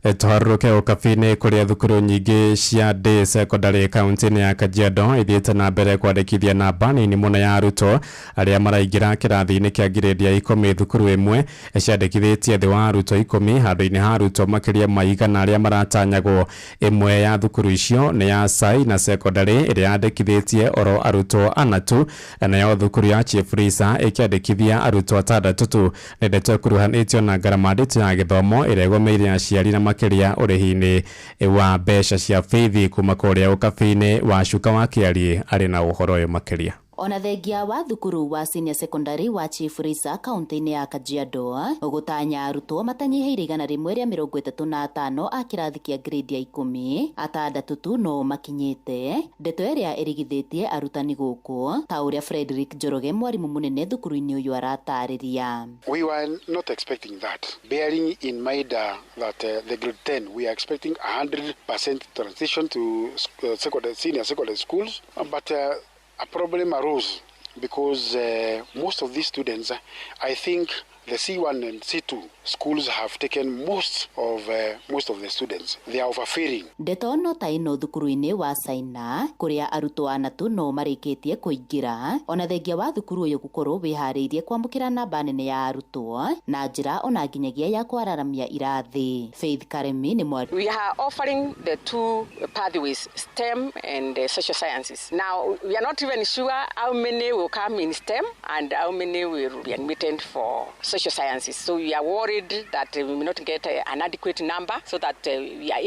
Tũharũrũke ũkabi-inĩ kũrĩa thukuru nyingĩ cia day secondary kaunti-inĩ ya Kajiado ithiĩte na mbere kwandĩkithia namba nini mũno ya arutwo arĩa maraingĩra kĩrathi-inĩ kĩa ngirĩndi ya 10 thukuru ĩmwe ciandĩkithĩtie thĩ wa arutwo 10 handũ-inĩ ha arutwo makĩria ma 100 arĩa maratanyagwo. Ĩmwe ya thukuru icio nĩ ya Sai na secondary ĩrĩa yandĩkithĩtie oro arutwo 4 tu, nayo thukuru ya Chief Risa ĩkĩandĩkithia arutwo 6 tu. Nĩ ndeto kuruhanĩtio na ngarama nditũ ya gĩthomo ĩrĩa ĩgũmĩire aciari na makĩria ũrĩhi-inĩ wa mbeca cia bithi kuma kũrĩa ũkabi-inĩ wa Cuka wa Kĩari arĩ na ũhoro ũyũ makĩria. Ona thengia wa thukuru wa senior secondary wa Chief Risa kaunti-inĩ ya Kajiado gũtanya arutwo matanyihiire 135 a kĩrathi kĩa grade ya 10 atandatũ tu no makinyĩte. Ndeto ĩrĩa ĩrigithĩtie arutani gũkũ ta ũrĩa Frederick Njoroge mwarimũ mũnene thukuru-inĩ ũyũ aratarĩria. We were not expecting that. Bearing in mind that the grade 10 we are expecting 100% transition to senior secondary schools, but a problem arose because most of these students, I think the C1 and C2 schools have taken most of the students. They are overfilling. Ndeto no ta ino thukuru-inĩ wa Saina kuria arutwo anatu no marĩkĩtie kũingĩra, ona thengia wa thukuru ũyũ gũkorwo wĩharĩirie kwamũkĩra namba nene ya arutwo na njĩra ona nginyagia ya kwararamia irathi. Faith Karemi ni mwarimũ. We are offering the two pathways, STEM and social sciences. Now we are not even sure how many will come in STEM and how many will be admitted for social sciences. So we are worried that we will not get an adequate number so that we are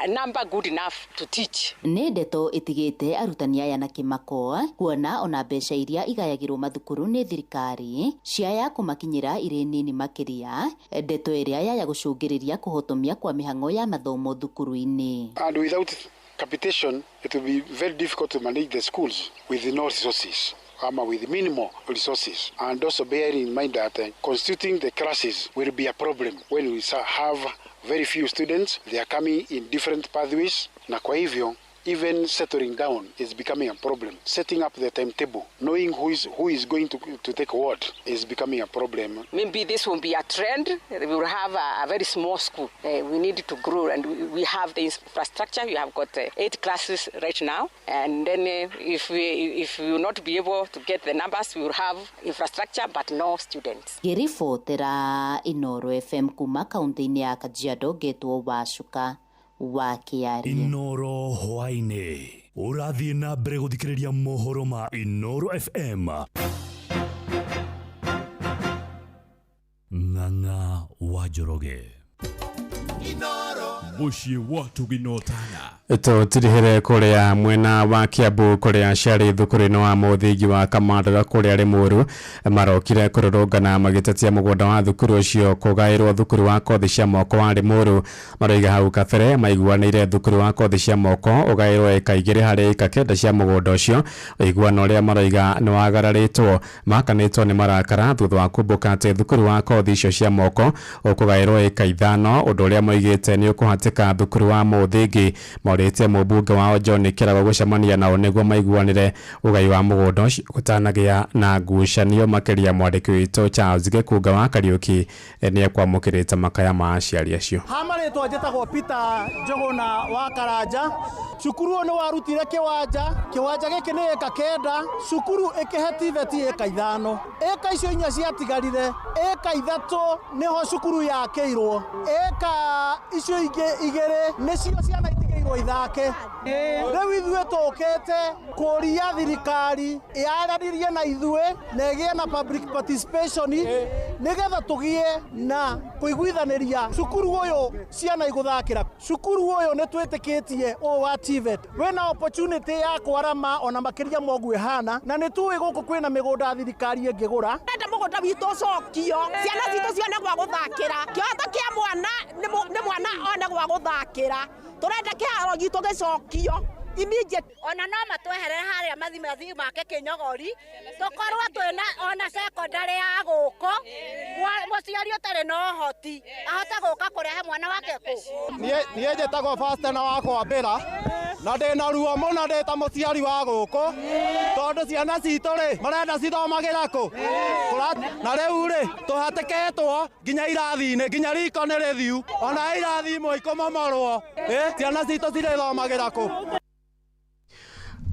a number good enough to teach. Nĩ ndeto itigĩte arutani aya na kĩmako kuona ona mbeca iria igayagĩrwo mathukuru nĩ thirikari ciaya kũmakinyĩra irĩ nini makĩria, ndeto ĩrĩa yaya gũcũngĩrĩria kũhotomia kwa mĩhang'o ya mathomo thukuru-inĩ. And without capitation, it will be very difficult to manage the schools with no resources. With minimal resources, and also bear in mind that constituting the classes will be a problem when we have very few students. They are coming in different pathways, na kwa hivyo even settling down is becoming a problem. Setting up the timetable, knowing who is going to take what is becoming a problem. Maybe this will be a trend. We will have a very small school. We need to grow, and we have the infrastructure. We have got 8 classes right now, and then if we will not be able to get the numbers, we will have infrastructure but no students. Ngĩribotera Inoro FM kuma kaunti-inĩ ya Kajiado getwo Wacuka wa Kiarie. Inoro hwainĩ ũrathiĩ na mbere gũthikĩrĩria mohoro ma Inoro FM. Ng'ang'a wa Njoroge. Muciĩ watu ginotana. Tũtirihĩre kũrĩa mwena wa Kiambu kũrĩa ciarĩ thukuru-inĩ wa mũthingi wa Kamandara kũrĩa Limuru marokire kũrũrũngana magĩtetia mũgũnda wa thukuru ũcio kũgaĩrwo thukuru wa kothi cia moko wa Limuru. Maroiga hau kabere maiguanĩire thukuru wa kothi cia moko ũgaĩrwo eka 2 harĩ eka 9 cia mũgũnda ũcio. Ũiguano ũrĩa maroiga nĩ wagararĩtwo makanĩtwo nĩ marakara thutha wa kumbũka atĩ thukuru wa kothi icio cia moko ũkũgaĩrwo eka 5, ũndũ ũrĩa moigĩte nĩ ũkũhatĩka thukuru wa mũthingi. Morĩtie mũmbunge wao John Kĩrago gũcemania nao nĩguo maiguanĩre ũgai wa mũgũnda ũcio gũtanagĩa na ngucanio makĩria. Mwandĩki witũ Charles Gĩkunga wa Kariũki nĩ ekwamũkĩrĩte makaya ma aciari acio. Hamarĩtwo njĩtagwo Peter Njũgũna wa Karanja. Cukuru nĩ warutire kĩwanja gĩkĩ nĩ eka 9, cukuru ĩkĩhe TVET eka 5, eka icio 4 ciatigarire, eka 3 nĩho cukuru yakĩirwo, eka icio ingĩ 2 nĩcio ciana itigĩirwo ithake. Rĩu ithuĩ tũkĩte kũria thirikari yaranirie na ithuĩ na ĩgĩe na public participation nĩgetha tũgĩe na kũiguithanĩria cukuru ũyũ ciana igũthakĩra. Cukuru ũyũ nĩ twĩtĩkĩtie o wa TVET wĩna opportunity ya kwarama ona makĩria moguo hana, na nĩ tũĩ gũkũ kwĩna mĩgũnda thirikari ĩngĩgũra. Enda mũgũnda witũ ũcokio, ciana citũ cione gwa gũthakĩra, kĩhoto kĩa mwana nĩ mwana one gwa gũthakĩra. Tũrenda kĩharo gitũ gĩcokio immediate. Ona no matweherere harĩa mathimathi make Kĩnyogori, tũkorwo twĩna ona secondary ya gũkũ, mũciari ũtarĩ na ũhoti ahote gũka kũrehe mwana wake kũ. Niĩ njĩtagwo Pastor na wakwa Mbĩra, na ndĩna ruo mũno ndĩ ta mũciari wa gũkũ, tondũ ciana citũ rĩ marenda cithomagĩra kũ. Na rĩu rĩ tũhatĩkĩtwo nginya irathi-inĩ, nginya riko nĩ rĩthiu, ona irathi imwe ikomomorwo, ciana citũ cirĩthomagĩra kũ.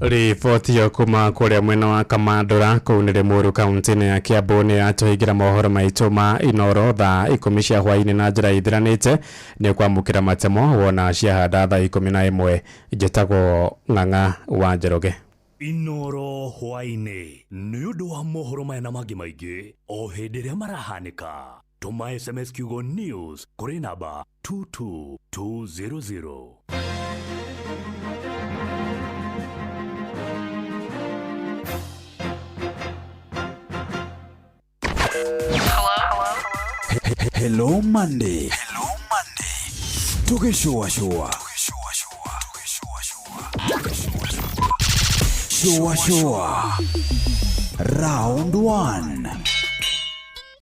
Riboti yo kuma kũrĩa mwena wa Kamandara kũu nĩ Limuru kaunti-inĩ ya Kiambu nĩ atũhingĩra mohoro maitũ ma Inoro thaa 10 cia hwaĩ-inĩ na njĩra ithiranĩte. Nĩ kwamũkĩra matemo wona ciahanda thaa 11. Njĩtagwo Ng'ang'a wa Njoroge. Inoro hwaĩ-inĩ nĩ ũndũ wa mohoro maya na mangĩ maingĩ o hĩndĩ ĩrĩa marahanĩka. Tũma SMS kiugo news kũrĩ namba 22200. Hello Monday. Tukishua. Round 1.